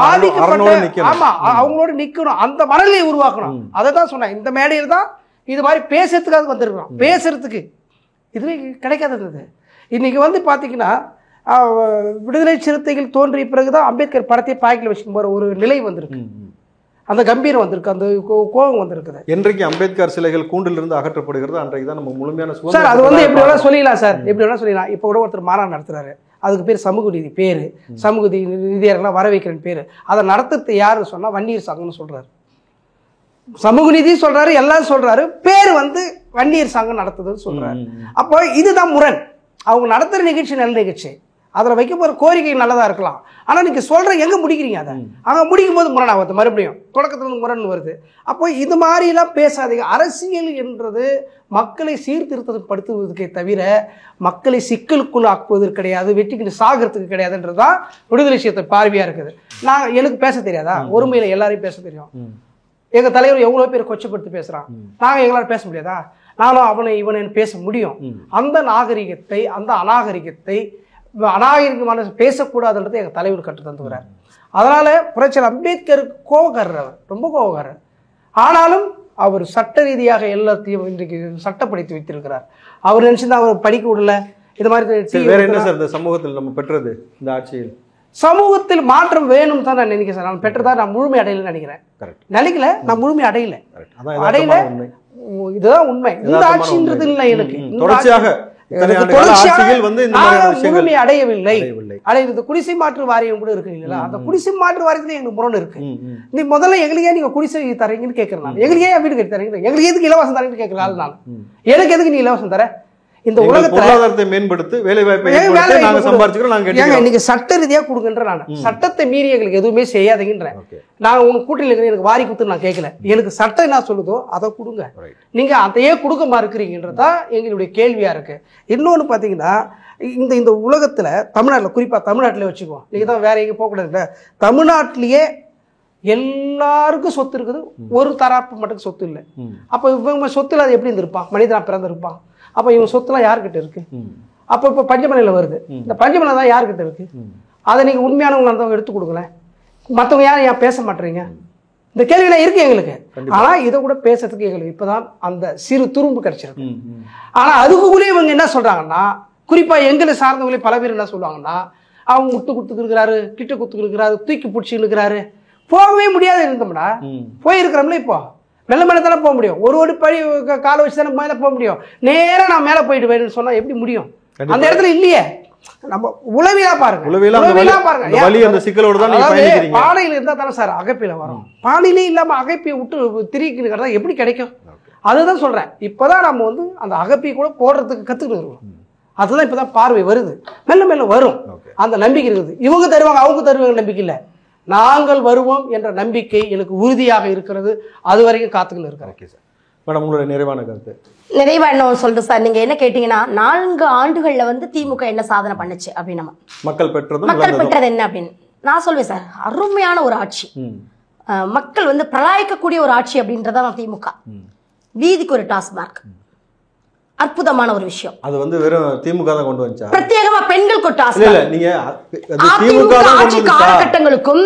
Speaker 5: ஆமா அவங்களோட நிக்கணும், அந்த மனநிலையை உருவாக்கணும். அதை தான் சொன்னேன். இந்த மேடையில் தான் இது மாதிரி பேசுறதுக்காக வந்திருக்கிறோம். பேசுறதுக்கு இதுவே கிடைக்காதது. இன்னைக்கு பார்த்தீங்கன்னா, விடுதலை சிறுத்தைகள் தோன்றிய பிறகுதான் அம்பேத்கர் படத்தை பாய்க்கில் வச்சுட்டு போற ஒரு நிலை வந்திருக்கு. அந்த கம்பீரம் வந்திருக்கு, அந்த கோபம் வந்திருக்குது. என்றைக்கு அம்பேத்கர் சிலைகள் கூண்டிலிருந்து அகற்றப்படுகிறது அன்றைக்கு தான் நம்ம முழுமையான சார். அது எப்படி வேணா சொல்லிடலாம் சார், எப்படி வேணா சொல்லிடலாம். இப்போ கூட ஒருத்தர் மாநாடு நடத்துறாரு, அதுக்கு பேர் சமூக நீதி பேர், சமூக நீதியெல்லாம் வர வைக்கிறேன் பேர். அதை நடத்துறது யாருன்னு சொன்னால் வன்னியர் சங்கம்னு சொல்கிறாரு. சமூக நீதி சொல்கிறாரு, எல்லாம் சொல்கிறாரு, பேர் வன்னியர் சங்கம் நடத்துதுன்னு சொல்கிறாரு. அப்போ இதுதான் முரண். அவங்க நடத்துகிற நிகழ்ச்சி நல்ல நிகழ்ச்சி, அதில் வைக்க போகிற கோரிக்கை நல்லதாக இருக்கலாம். ஆனால் நீங்கள் சொல்கிற எங்கே முடிக்கிறீங்க, அதை அங்கே முடிக்கும் போது முரண் ஆகுது, மறுபடியும் தொடக்கத்தில் முரண் வருது. அப்போ இது மாதிரிலாம் பேசாதீங்க. அரசியல் என்றது மக்களை சீர்திருத்தப்படுத்துவதற்கே தவிர மக்களை சிக்கலுக்குள் ஆக்குவதற்கு கிடையாது, வெட்டிக்கிட்டு சாகிறதுக்கு கிடையாதுன்றது தான் விடுதலை சிறுத்தை பார்வையாக இருக்குது. எனக்கு பேச தெரியாதா? ஒருமையில் எல்லாரையும் பேச தெரியும். எங்கள் தலைவர் எவ்வளோ பேர் கொச்சப்படுத்தி பேசுகிறான், நாங்கள் எங்களால் பேச முடியாதா? நானும் அவனை இவனை பேச முடியும். அந்த நாகரிகத்தை, அந்த அநாகரிகத்தை, அநாகரிகமான பேசக்கூடாதுன்றதை எங்கள் தலைவர் கற்று தந்துக்கிறார். அதனால் புரட்சியாளர் அம்பேத்கர் கோபக்காரர், அவர் ரொம்ப கோபக்காரர். ஆனாலும் அவர் சட்ட ரீதியாக எல்லாத்தையும் இன்றைக்கு சட்டப்படுத்தி வைத்திருக்கிறார். அவர் நினைச்சிருந்தா அவர் படிக்க விடல. இது மாதிரி வேற என்ன சார் இந்த சமூகத்தில் நம்ம பெற்றது? இந்த ஆட்சியில் சமூகத்தில் மாற்றம் வேணும் தான் நான் நினைக்கிறேன் சார். நான் பெற்றதா நான் முழுமை அடையல நினைக்கிறேன். நினைக்கல, நான் முழுமை அடையல. இதுதான் உண்மை. இந்த ஆட்சின்றது இல்லை எனக்கு முழுமை அடையவில்லை. அடையிறது குடிசை மாற்று வாரியம் கூட இருக்குங்களா? அந்த குடிசை மாற்று வாரியத்துல எங்களுக்கு முரண் இருக்கு. நீ முதல்ல எங்களுக்கே நீங்க குடிசை தரீங்கன்னு கேட்கறேன். எங்களுக்கே வீடு கட்டி தரீங்க, எங்களுக்கு எதுக்கு இலவசம் தரீங்கன்னு கேட்கறாள். நான் எனக்கு எதுக்கு நீ இலவசம் தர? இந்த பொருளாதாரத்தை மேம்படுத்து, வேலை வாய்ப்பை நீங்க சட்ட ரீதியா கொடுங்கன்ற. நான் சட்டத்தை மீறி எங்களுக்கு எதுவுமே செய்யாதீங்கன்றேன். நான் உங்க கூட்டணியில் இருக்கிற எனக்கு வாரி குத்து நான் கேட்கல. எனக்கு சட்டம் என்ன சொல்லுதோ அதை கொடுங்க. நீங்க அதையே கொடுக்க மறுக்கிறீங்கன்றதான் எங்களுடைய கேள்வியா இருக்கு. இன்னொன்னு பாத்தீங்கன்னா, இந்த உலகத்துல தமிழ்நாட்டில், குறிப்பா தமிழ்நாட்டிலே வச்சுக்குவோம், நீங்க தான் வேற எங்க போக கூடாது. தமிழ்நாட்டிலேயே எல்லாருக்கும் சொத்து இருக்குது, ஒரு தரப்பு மட்டும் சொத்து இல்லை. அப்ப இவங்க சொத்துல அது எப்படி இருந்திருப்பான்? மனிதனா பிறந்திருப்பான். அப்போ இவங்க சொத்துலாம் யார்கிட்ட இருக்கு? அப்போ இப்போ பஞ்சமலையில் வருது, இந்த பஞ்சமலை தான் யார்கிட்ட இருக்கு? அதை நீங்கள் உண்மையானவங்க எடுத்து கொடுக்கல. மற்றவங்க யாரும் ஏன் பேச மாட்டேறீங்க? இந்த கேள்வியெல்லாம் இருக்கு எங்களுக்கு. ஆனா இதை கூட பேசுறதுக்கு எங்களுக்கு இப்பதான் அந்த சிறு துரும்பு கிடைச்சிருக்கு. ஆனா அதுக்குள்ளே இவங்க என்ன சொல்றாங்கன்னா, குறிப்பா எங்களை சார்ந்தவங்களே பல பேர் என்ன சொல்லுவாங்கன்னா, அவங்க முட்டு குத்துக்கிறாரு, கிட்ட குத்துக்கிறாரு, தூக்கி பிடிச்சி இருக்கிறாரு, போகவே முடியாது இருந்தோம்னா போயிருக்கிறோம்ல. இப்போ மெல்ல மேலே தானே போக முடியும், ஒரு படி காலை வச்சு தானே மேலே போக முடியும். நேராக நான் மேலே போயிட்டு வேணும்னு சொன்னா எப்படி முடியும்? அந்த இடத்துல இல்லையே. நம்ம உளவியலா பாருங்க, பானையில இருந்தா தானே சார் அகப்பில வரும். பானையிலே இல்லாம அகப்பியை விட்டு திரிக்கிறதா எப்படி கிடைக்கும்? அதுதான் சொல்றேன். இப்பதான் நம்ம வந்து அந்த அகப்பியை கூட போடுறதுக்கு கத்துக்கிட்டு இருக்கோம். அதுதான் இப்பதான் பார்வை வருது, மெல்ல மெல்ல வரும். அந்த நம்பிக்கை இருக்குது. இவங்க தருவாங்க அவங்க தருவாங்க நம்பிக்கை இல்லை, நாங்கள் வருவோம் என்ற நம்பிக்கை எனக்கு உறுதியாக இருக்கிறது. அது வரைக்கும் காத்துக்கிட்டு இருக்கிறேன்.
Speaker 2: மேடம், உங்களோட நிறைவான கருத்து?
Speaker 4: நிறைவா என்ன சொல்றேன் சார், நீங்க என்ன கேட்டீங்கன்னா 4 ஆண்டுகள்ல வந்து திமுக என்ன சாதனை பண்ணுச்சு அப்படின்னு,
Speaker 2: மக்கள்
Speaker 4: பெற்றது என்ன அப்படின்னு நான் சொல்வேன் சார். அருமையான ஒரு ஆட்சி, மக்கள் வந்து பிரலாய்க்கக்கூடிய ஒரு ஆட்சி அப்படின்றதான் திமுக. வீதிக்கு ஒரு டாஸ்மார்க், அற்புதமான ஒரு விஷயம்.
Speaker 2: அது வந்து வெறும் திமுக தான் கொண்டு வந்துச்சா?
Speaker 4: பிரத்யேகமா பெண்களுக்கு ஒரு டாஸ்மார்க்.
Speaker 2: இல்ல, நீங்க
Speaker 4: திமுக ஆட்சி காலகட்டங்களுக்கும்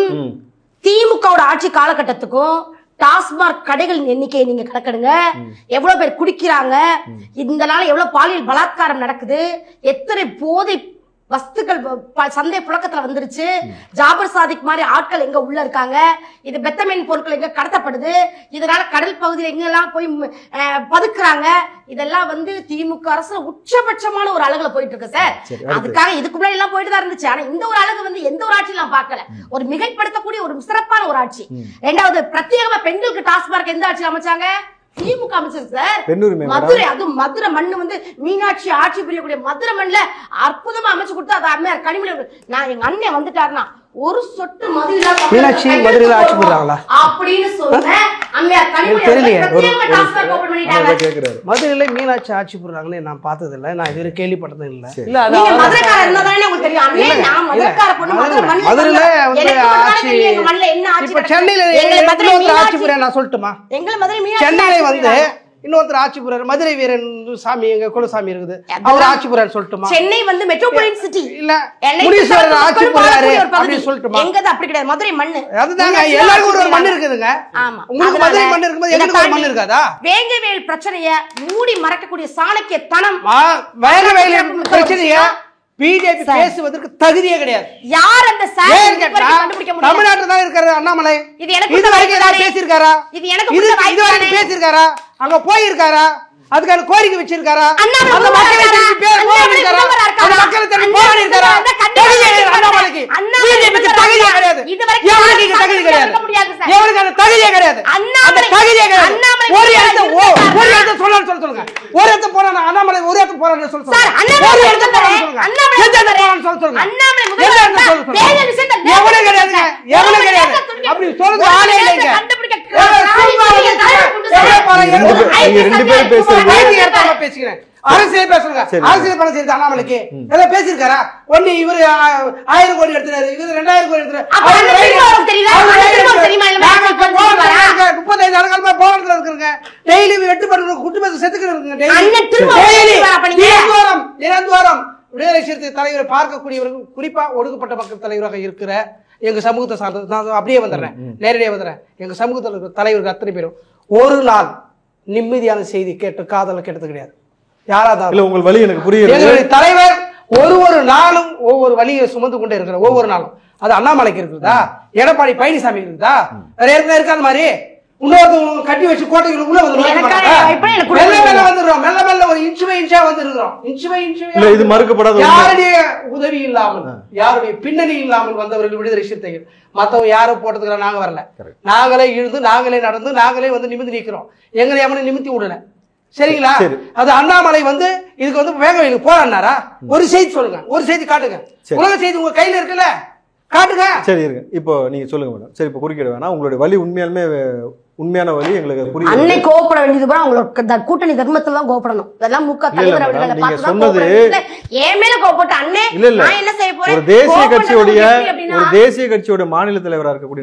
Speaker 4: திமுகவோட ஆட்சி காலகட்டத்துக்கும் டாஸ்மார்க் கடைகள் எண்ணிக்கையை நீங்க கணக்கெடுங்க. எவ்வளவு பேர் குடிக்கிறாங்க, இந்த நாள் எவ்வளவு பாலியல் பலாத்காரம் நடக்குது, எத்தனை போதை வஸ்துக்கள் சந்தை புழக்கத்துல வந்துருச்சு, ஜாபர் சாதிக் மாதிரி ஆட்கள் எங்க உள்ள இருக்காங்க, இது பெத்தமீன் பொருட்கள் எங்க கடத்தப்படுது, இதனால கடல் பகுதியில் எங்கெல்லாம் போய் பதுக்குறாங்க. இதெல்லாம் வந்து திமுக அரசு உச்சபட்சமான ஒரு அழகுல போயிட்டு இருக்கு சார். அதுக்காக இதுக்கு முன்னாடி எல்லாம் போயிட்டு தான் இருந்துச்சு. ஆனா இந்த ஒரு அழகு வந்து எந்த ஒரு ஆட்சியும் நான் பார்க்கல. ஒரு மிகைப்படுத்தக்கூடிய ஒரு சிறப்பான ஒரு ஆட்சி. 2வது, பிரத்யேகமா பெண்களுக்கு டாஸ்மார்க் எந்த ஆட்சியில் அமைச்சாங்க? திமுக அமைச்சர் சார். மதுரை, அதுவும் மதுரை மண்ணு வந்து மீனாட்சி ஆட்சி புரியக்கூடிய மதுரை மண்ணுல அற்புதமா அமைச்சு கொடுத்தா அது அம்மையார் கனிமொழி. நான் எங்க அண்ணன் வந்துட்டாருன்னா ஒரு சொட்டு மது
Speaker 5: மீனாட்சி மதுரையில ஆட்சி புரிறாங்களா
Speaker 4: அப்படின்னு சொல்றேன். அம்மையார் கனிமொழி
Speaker 5: மதுரையில மீனாட்சி ஆட்சி புரிறாங்கன்னு நான் பார்த்தது இல்ல, நான் இதுவரை கேள்விப்பட்டது இல்ல.
Speaker 4: நீங்க மதுரைக்காரர் இருந்தாதானே உங்களுக்கு தெரியும். அண்ணே நான் மதுரைக்கார பொண்ணு, மதுரை மண்ணுல
Speaker 5: மதுரையில வந்து ஆட்சி. இப்ப சென்னையில ஆட்சி புரியா நான் சொல்லட்டுமா?
Speaker 4: எங்களை மதுரை மீனாட்சி
Speaker 5: சென்னையில வந்து இன்னொருத்தர் ஆட்சி புரியாரு, மதுரை வீரன் சாமி, எங்க குலசாமி இருக்குது, அவர் ஆட்சி புரியாரு சொல்லட்டுமா?
Speaker 4: சென்னை வந்து மெட்ரோபாலிட்டன் சிட்டி
Speaker 5: இல்ல, முனீஸ்வரர் ஆட்சி புரியாரு அப்படி சொல்லட்டுமா?
Speaker 4: எங்கது அப்படி கிடையாது, மதுரை மண்ணு.
Speaker 5: அதுதாங்க, எல்லாருக்கும் ஒரு மண் இருக்குதுங்க.
Speaker 4: ஆமா,
Speaker 5: உங்களுக்கு மதுரை மண் இருக்கும்போது எங்களுக்கு ஒரு மண் இருக்காதா?
Speaker 4: வேங்கவேல் பிரச்சனைய மூடி மறைக்கக்கூடிய சாணக்கிய தனம்,
Speaker 5: வேங்கவேல் பிரச்சனைய பிஜேபி பேசுவதற்கு தகுதியே கிடையாது.
Speaker 4: யார் அந்த சார் கண்டுபிடிக்க முடியும்?
Speaker 5: தமிழ்நாட்டில் தான் இருக்காரு அண்ணாமலை.
Speaker 4: இது எனக்கு
Speaker 5: இது வரைக்கும் பேசியிருக்காரா?
Speaker 4: இது எனக்கு
Speaker 5: இது வரைக்கும் பேசியிருக்காரா? அங்க போயிருக்காரா? அதுக்கான கோரிக்கை வச்சிருக்காரா? அந்த மக்களை திருப்பி பேர் போராடிருக்காரா? அந்த மக்களை திருப்பி போராடிருக்காரா? அண்ணாமலைக்கு பிஜேபிக்கு தகுதியே கிடையாது. எவனுக்கு தகுதி கிடையாது, எவனுக்கு அந்த தகுதியே கிடையாது, அந்த தகுதியே கிடையாது. ஒரு இடத்த சொல்லுங்க, ஒரு இடத்த போறான அண்ணாமலை, ஒரு இடத்த போறான்னு சொல்லுங்க, ஒரு இடத்த போறான்னு சொல்லுங்க, எந்த போறான்னு சொல்லுங்க, எந்த இடத்த சொல்லுங்க. எவனும் கிடையாதுங்க, எவனும் கிடையாது. அப்படி சொல்றது ஆளே இல்லைங்க. அரசியல் பேசுங்க, அரசியல் பணம் செய்து அண்ணாமலைக்கு ஏதாவது பேசியிருக்காரா? ஒண்ணு இவரு 1000 கோடி எடுத்துறாரு, இவரு 2000 கோடி எடுத்துறாரு. 35 ஆண்டுகளா போராட்டத்துல இருக்குங்க. டெய்லி வெட்டு பண்ற குட்டு பேச செத்துக்கிட்டு இருக்குங்க. தினந்தோறும் விடுதலை சிறுத்தை தலைவரை பார்க்கக்கூடியவர்கள், குறிப்பா ஒடுக்கப்பட்ட மக்கள் தலைவராக இருக்கிற எங்க சமூகத்தை சார்ந்த, நான் அப்படியே வந்துடுறேன், நேரடியாக வந்துடுறேன். எங்க சமூகத்தில் தலைவர்கள் அத்தனை பேரும் ஒரு நாள் நிம்மதியான செய்தி கேட்டு காதல கேட்டது கிடையாது. யாராவது உங்கள் வழி எனக்கு புரியுது. எங்களுடைய தலைவர் ஒரு நாளும் ஒவ்வொரு வழியை சுமந்து கொண்டே இருக்கிற, ஒவ்வொரு நாளும். அது அண்ணாமலைக்கு இருக்குதா? எடப்பாடி பழனிசாமி இருக்குதா? வேற இருக்காத மாதிரி இன்னொருத்தவங்க கட்டி வச்சு கோட்டைகள் உள்ள வந்துடுறோம். மெல்ல மெல்ல ஒரு இன்ச்சு பை இன்ச்சா வந்துருக்கிறோம். இது மறுக்கப்படாத, யாருடைய உதவி இல்லாமல், யாருடைய பின்னணி இல்லாமல் வந்தவர்கள் விடுதலை சிறுத்தைகள். மத்தவங்க யாரும் போட்டதுக்கு நாங்க வரல, நாங்களே இழுந்து, நாங்களே நடந்து, நாங்களே வந்து நிமிந்து நிற்கிறோம். எங்களை எவனை நிமித்தி விடல. சரிங்களா? அது அண்ணாமலை வந்து இதுக்கு வந்து வேங்கவேலுக்கு போறாருனாரா? ஒரு செய்தி சொல்லுங்க, ஒரு செய்தி காட்டுங்க. உலக செய்தி உங்க கையில இருக்குல்ல, காட்டுங்க. சரி இருக்கு, இப்போ நீங்க சொல்லுங்க மேடம். சரி, இப்போ குறுக்கிட வேணாம். உங்களுடைய வழி உண்மையாலுமே
Speaker 2: உண்மையான வழி எங்களுக்கு புரியுது.
Speaker 4: அன்னை கோவப்பட வேண்டியது கூட அவங்களோட கூட்டணி தர்மத்துல தான் கோவப்படணும். அதெல்லாம் முக தலைவர் அவர்களை பார்த்து தான் கோவப்படணும். ஏன் மேல கோவப்பட்ட அண்ணே நான் என்ன செய்ய போறேன்?
Speaker 2: ஒரு தேசிய கட்சியோட மாநில தலைவரா இருக்கக்கூடிய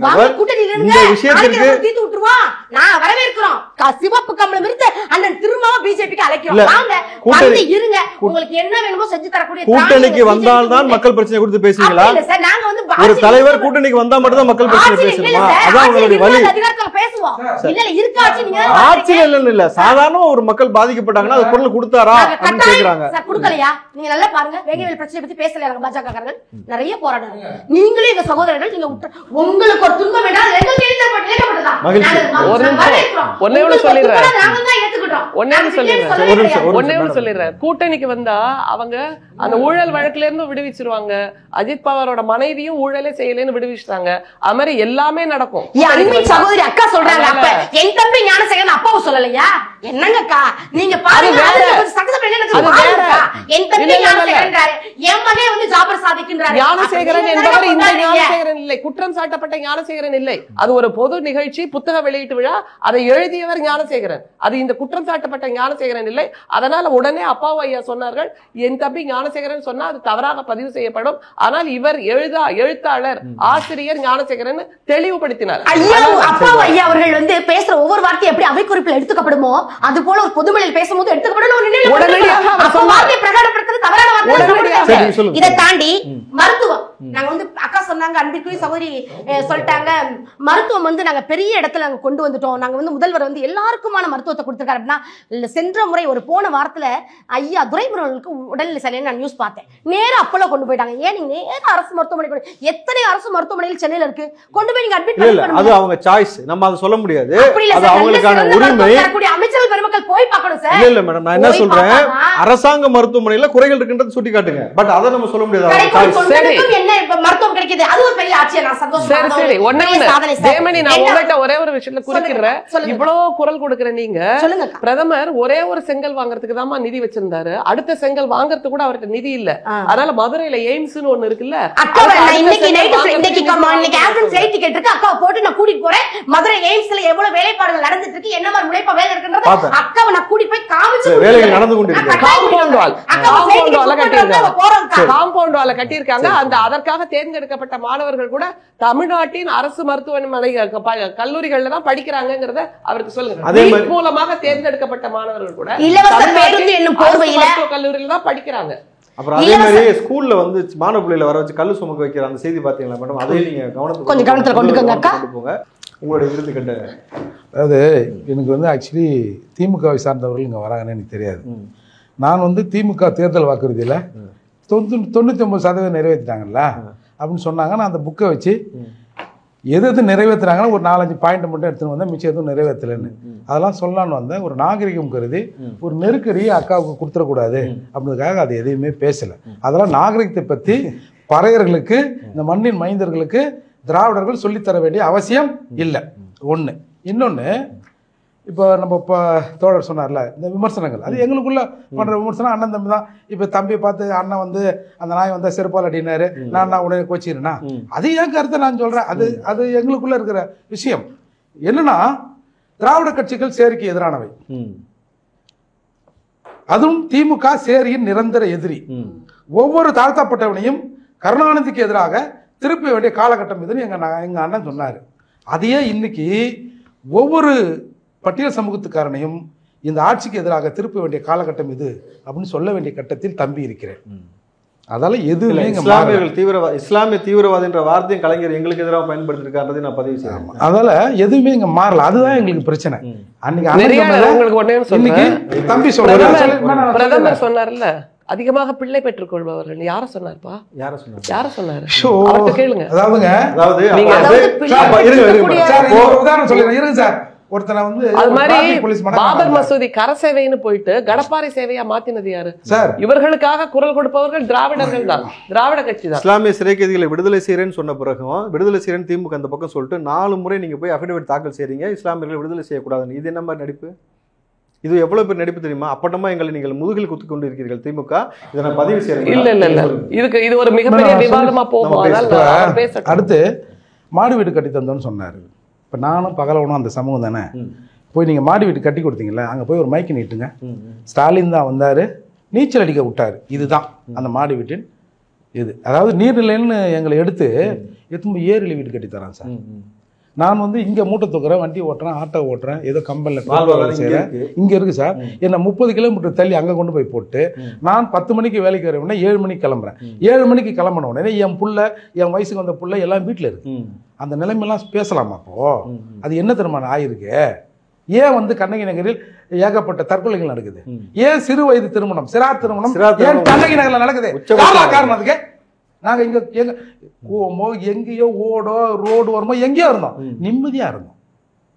Speaker 2: இந்த விஷயத்துக்கு
Speaker 4: தீத்து விட்டுருவா. நான் வரவேற்கிறோம். சிவப்பு கம்பளம் விருது அண்ணன் திரும்பவும் பிஜேபிக்கு அழைக்கிறோம். வாங்க வந்து இருங்க, உங்களுக்கு என்ன வேணுமோ செஞ்சு தரக்கூடிய
Speaker 2: கூட்டணிக்கு வந்தால்தான் மக்கள் பிரச்சனை குறித்து பேசுவீங்களா?
Speaker 4: நாங்க வந்து
Speaker 2: ஒரு தலைவர் கூட்டணிக்கு வந்தா மட்டும் தான் மக்கள் பிரச்சனை பேசணுமா? அதான் உங்களுடைய வழி.
Speaker 4: பேசுவோம். இல்ல இருக்க ஆட்சி நீங்க
Speaker 2: ஆட்சியில இல்ல சாதாரண ஒரு மக்கள் பாதிக்கப்பட்டாங்கன்னா அது குரல் கொடுத்தாரா அப்படின்னு கேக்குறாங்க.
Speaker 4: சார் கொடுக்கலையா? நீங்க நல்லா பாருங்க, வேங்கவேல் பிரச்சனை பத்தி பேசல பாஜக காரர்கள் நிறைய போராடுறாங்க. நீங்களே எங்க சகோதரர்கள், நீங்க உங்களுக்கு ஒரு துன்பம் வேண்டாம் எங்களுக்கு எழுதப்பட்டதா
Speaker 3: சொல்லிடுறேன். கூட்டணிக்கு வந்தா அவங்க அந்த ஊழல் வழக்குல இருந்து விடுவிச்சிருவாங்க. அஜித் பவாரோட மனைவியும் ஊழலே செய்யலன்னு விடுவிச்சிட்டாங்க. அது மாதிரி எல்லாமே நடக்கும்.
Speaker 4: சகோதரி அக்கா சொல்றாங்க, அப்ப என் தம்பி ஞானசேகரன் அப்பாவும் சொல்லலையா? என்னங்கக்கா நீங்க பாருங்க, என் தம்பி ஞானசேகரன் என் மகன் வந்து ஜாபர் சாதிக்கின்றார்.
Speaker 3: ஞானசேகரன் என்பவர் இந்த ஞானசேகரன் இல்லை, குற்றம் சாட்டப்பட்ட ஞானசேகரன் இல்லை. அது ஒரு பொது நிகழ்ச்சி, புத்தக வெளியீட்டு விழா. அதை எழுதியவர் ஞானசேகரன். அது இந்த குற்றம் சாட்டப்பட்ட ஞானசேகரன் இல்லை. அதனால உடனே அப்பாவு ஐயா சொன்னார்கள், என் தம்பி ஞானசேகரன் சொன்னா அது தவறாக பதிவு செய்யப்படும். ஆனால் இவர் எழுத்தாளர் ஆசிரியர் ஞானசேகரன் தெளிவுபடுத்தினார்.
Speaker 4: அப்பாவு ஐயா அவர்கள் வந்து பேசுற ஒவ்வொரு வார்த்தையும் எப்படி அவை குறிப்பில் எடுத்துக்கப்படுமோ அது போல ஒரு பொதுமொழியில் பேசும்போது எடுத்துக்கப்படணும். உடனடியாக பிரகடனப்படுத்துறது தவறான வார்த்தை. இதை தாண்டி மருத்துவம் நாங்க வந்து அக்கா சொன்னாங்க, அன்பிற்குரிய சகோதரி சொல்லிட்டாங்க, மருத்துவம் வந்து நாங்க பெரிய இடத்துல நாங்க கொண்டு வந்துட்டோம். நாங்க வந்து முதல்வர் வந்து எல்லாருக்குமான மருத்துவத்தை கொடுத்திருக்காரு அப்படின்னா, சென்ற முறை ஒரு போன வாரத்துல ஐயா துரைமுருகனுக்கு உடல்நிலை சரியில்லைன்னு நான் நியூஸ் பார்த்தேன். நேரா அப்போலோ கொண்டு போயிட்டாங்க. ஏன் நீங்க நேரா அரசு மருத்துவமனை, எத்தனை அரசு மருத்துவமனையில் சென்னையில இருக்கு, கொண்டு போய் நீங்க அட்மிட் பண்ணி
Speaker 2: அது அவங்க சாய்ஸ், நம்ம அதை சொல்ல முடியாது. அது அவங்களுக்கான உரிமை.
Speaker 4: அமைச்சர்கள் பெருமக்கள் போய் பார்க்கணும் சார்.
Speaker 2: இல்ல மேடம், நான் என்ன சொல்றேன், அரசாங்க மருத்துவமனையில குறைகள் இருக்குன்றது சுட்டி காட்டுங்க. பட் அதை நம்ம சொல்ல முடியாது.
Speaker 4: மருத்துவம் கிடைக்குது, அது ஒரு பெரிய ஆட்சியா நான் சந்தோஷம்.
Speaker 3: சரி தேமணி, நான் உங்கள்கிட்ட ஒரே ஒரு விஷயத்துல குறிக்கிறேன். இவ்வளவு குரல் கொடுக்கிற நீங்க, பிரதமர் ஒரே ஒரு செங்கல் வாங்குறதுக்கு தான் நிதி வச்சிருந்தாரு. அடுத்த செங்கல் வாங்குறதுக்கு கூட அவர்கிட்ட நிதி இல்ல. அதனால மதுரையில எய்ம்ஸ்னு ஒண்ணு இருக்குல்ல,
Speaker 4: அக்காவை போட்டு நான் கூட்டிட்டு போறேன். மதுரை எய்ம்ஸ்ல எவ்வளவு வேலைப்பாடுகள் நடந்துட்டு இருக்கு, என்ன மாதிரி உழைப்பா வேலை இருக்குன்றது அக்காவை நான் கூட்டிட்டு போய் காமிச்சு
Speaker 2: வேலைகள் நடந்து கொண்டிருக்கு.
Speaker 3: காம்பவுண்ட் வால கட்டியிருக்காங்க. அந்த அதற்காக தேர்ந்தெடுக்கப்பட்ட மாணவர்கள் கூட தமிழ்நாட்டின் அரசு மருத்துவமனை கல்லூரிகள்ல தான் படிக்கிறாங்கிறத அவருக்கு சொல்லுங்க. அதே மூலமாக தேர்ந்தெடுக்கப்பட்ட மாணவர்கள் கூட
Speaker 4: இலவச பேருந்து என்னும் போர்வையில
Speaker 3: கல்லூரியில தான் படிக்கிறாங்க.
Speaker 2: அப்புறம் அதே மாதிரி ஸ்கூல்ல வந்து மாணவ பிள்ளைகளை வர வச்சு கல்லு சுமக்க வைக்கிற அந்த செய்தி பாத்தீங்களா மேடம்? அதே நீங்க
Speaker 4: கொஞ்சம் கவனத்துல கொண்டு
Speaker 2: போங்க. உங்களுடைய விருது கட்ட,
Speaker 1: அதாவது எனக்கு வந்து ஆக்சுவலி திமுகவை சார்ந்தவர்கள் இங்கே வராங்கன்னு எனக்கு தெரியாது. நான் வந்து திமுக தேர்தல் வாக்குறுதியில் 99% நிறைவேற்றிட்டாங்கல்ல அப்படின்னு சொன்னாங்க. நான் அந்த புக்கை வச்சு எது நிறைவேற்றுறாங்கன்னு ஒரு 4-5 பாயிண்ட் மட்டும் எடுத்துன்னு வந்தேன். மிச்சம் எதுவும் நிறைவேற்றலைன்னு அதெல்லாம் சொல்லலான்னு வந்தேன். ஒரு நாகரிகம் கருதி ஒரு நெருக்கடியை அக்காவுக்கு கொடுத்துடக்கூடாது அப்படின்றதுக்காக அது எதையுமே பேசலை. அதெல்லாம் நாகரிகத்தை பற்றி பறையர்களுக்கு, இந்த மண்ணின் மைந்தர்களுக்கு திராவிடர்கள் சொல்லித்தர வேண்டிய அவசியம் இல்லை. ஒன்று. இன்னொன்று, இப்போ நம்ம இப்போ தோழர் சொன்னார்ல இந்த விமர்சனங்கள், அது எங்களுக்குள்ள பண்ணுற விமர்சனம். அண்ணன் தம்பி தான். இப்போ தம்பியை பார்த்து அண்ணன் வந்து அந்த நாய் வந்தால் செருப்பால் அடினாரு, நான் உடனே கோச்சிக்கிறேன்னா அது ஏன் கருத்தை நான் சொல்கிறேன். அது எங்களுக்குள்ள இருக்கிற விஷயம். என்னன்னா, திராவிட கட்சிகள் சேரிக்கு எதிரானவை, அதுவும் திமுக சேரியின் நிரந்தர எதிரி. ஒவ்வொரு தாழ்த்தப்பட்டவனையும் கருணாநிதிக்கு எதிராக திருப்ப வேண்டிய காலகட்டம் இதுன்னு எங்க அண்ணன் சொன்னார். அதையே இன்னைக்கு ஒவ்வொரு பட்டியல் சமூகத்துக்காரனையும் இந்த ஆட்சிக்கு எதிராக திருப்ப வேண்டிய காலகட்டம் இது அப்படின்னு சொல்ல வேண்டிய கட்டத்தில் தம்பி இருக்கிறேன். அதால எதுவுமே
Speaker 2: இஸ்லாமிய தீவிரவாதி என்ற வார்த்தையும் கலைஞர் எங்களுக்கு எதிராக பயன்படுத்திருக்காரு நான் பதிவு செய்யறேன்.
Speaker 1: அதால எதுவுமே இங்க மாறல. அதுதான் எங்களுக்கு பிரச்சனை. அன்னைக்கு தம்பி
Speaker 3: பிரதமர் சொன்னார்ல, அதிகமாக பிள்ளை பெற்றுக் கொள்பவர்கள் யார சொன்னார்ப்பா? யார சொன்னாரு? கேளுங்க.
Speaker 1: உதாரணம் சொல்லிடுறேன் சார். ஒருத்தனை வந்து
Speaker 3: அது மாதிரி பாபர் மசூதி கரசேவைன்னு போயிட்டு கடப்பாறை சேவையா மாத்தினது யாரு
Speaker 1: சார்?
Speaker 3: இவர்களுக்காக குரல் கொடுப்பவர்கள் திராவிடர்கள் தான், திராவிட கட்சி தான்.
Speaker 2: இஸ்லாமிய சிறை கைதிகளை விடுதலை செய்யறேன்னு சொன்ன பிறகும் விடுதலை செய்யறேன்னு திமுக அந்த பக்கம் சொல்லிட்டு 4 முறை நீங்க போய் அஃபிடவிட் தாக்கல் செய்றீங்க இஸ்லாமியர்களை விடுதலை செய்யக்கூடாதுன்னு. இது என்ன மாதிரி நடிப்பு? இது எவ்வளவு பேர் நடிப்பு தெரியுமா? அப்பட்டமா எங்களை நீங்கள் முதுகில் குத்து கொண்டு இருக்கிறீர்கள் திமுக. இதை நான் பதிவு செய்யறேன்.
Speaker 3: இல்ல இதுக்கு இது ஒரு மிகப்பெரிய விவாதமா போகும்.
Speaker 1: அடுத்து மாடு வீடு கட்டி தந்தோன்னு சொன்னாரு. இப்போ நானும் பகலவனும் அந்த சமூகம் தானே. போய் நீங்கள் மாடி வீட்டு கட்டி கொடுத்தீங்களா, அங்கே போய் ஒரு மைக்கு நீட்டுங்க. ஸ்டாலின் தான் வந்தார், நீச்சல் அடிக்க விட்டார். இதுதான் அந்த மாடி வீட்டின் இது. அதாவது நீர்நிலைன்னு எங்களை எடுத்து ஏரியில் வீடு கட்டி தரான் சார். நான் வந்து இங்கே மூட்டை தூக்குறேன், வண்டி ஓட்டுறேன், ஆட்டோ ஓட்டுறேன், ஏதோ கம்பெனியில் செய்கிறேன். இங்கே இருக்குது சார். என்னை 30 கிலோமீட்டர் தள்ளி அங்கே கொண்டு போய் போட்டு நான் 10 மணிக்கு வேலைக்கு வரவுடனே 7 மணிக்கு கிளம்புறேன். 7 மணிக்கு கிளம்பின உடனே என் புள்ள, என் வயசுக்கு வந்த புள்ள எல்லாம் வீட்டில் இருக்கு. அந்த நிலைமையெல்லாம் பேசலாமா? அப்போ அது என்ன திருமணம் ஆயிருக்கு? ஏன் வந்து கண்ணகி நகரில் ஏகப்பட்ட தற்கொலைகள் நடக்குது? ஏன் சிறு வயது திருமணம், சிறார் திருமணம் ஏன் கண்ணகி நகரில் நடக்குது? காரணம் அதுக்கு நாங்கள் இங்கே எங்கேயோ ஓடோ ரோடு வருமோ எங்கேயோ இருந்தோம், நிம்மதியாக இருந்தோம்.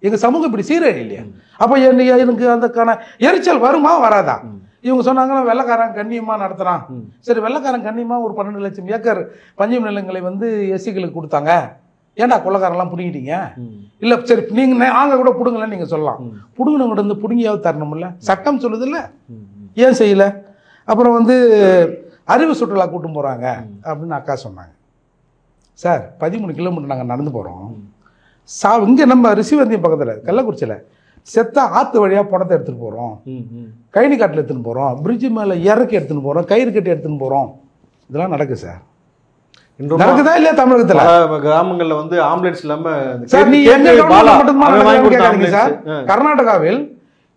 Speaker 1: எங்கள் சமூகம் இப்படி சீரழி இல்லையா? அப்போ எனக்கு அதுக்கான எரிச்சல் வருமா வராதா? இவங்க சொன்னாங்கன்னா வெள்ளைக்காரன் கண்ணியமாக நடத்துகிறான். சரி, வெள்ளைக்காரன் கண்ணியமாக ஒரு 12 லட்சம் ஏக்கர் பஞ்சமி நிலங்களை வந்து எஸ்சிகளுக்கு கொடுத்தாங்க. ஏன்டா கொள்ளைக்காரெல்லாம் பிடிக்கிட்டீங்க? இல்லை சரி நீங்கள் ஆங்க கூட பிடுங்கலன்னு நீங்கள் சொல்லலாம். பிடுங்கினவங்க வந்து பிடுங்கியாவது தரணும்ல, சட்டம் சொல்லுது இல்லை, ஏன் செய்யலை? அப்புறம் வந்து அறிவு சுற்றுலா கூட்டும் போகிறாங்க அப்படின்னு அக்கா சொன்னாங்க. சார் 13 கிலோமீட்டர் நாங்கள் நடந்து போகிறோம். இங்கே நம்ம ரிஷிவந்தியம் பக்கத்தில் கள்ளக்குறிச்சியில் செத்தா ஆற்று வழியாக படத்தை எடுத்துகிட்டு போகிறோம், கைனி காட்டில் எடுத்துன்னு போகிறோம், பிரிட்ஜு மேலே இறக்கி எடுத்துன்னு போகிறோம், கயிறு கட்டி எடுத்துன்னு போகிறோம். இதெல்லாம் நடக்குது சார். நடக்குதா இல்லையா தமிழகத்துல?
Speaker 2: கிராமங்கள்ல வந்து ஆம்புலன்ஸ் இல்லாம
Speaker 1: சார். கர்நாடகாவில்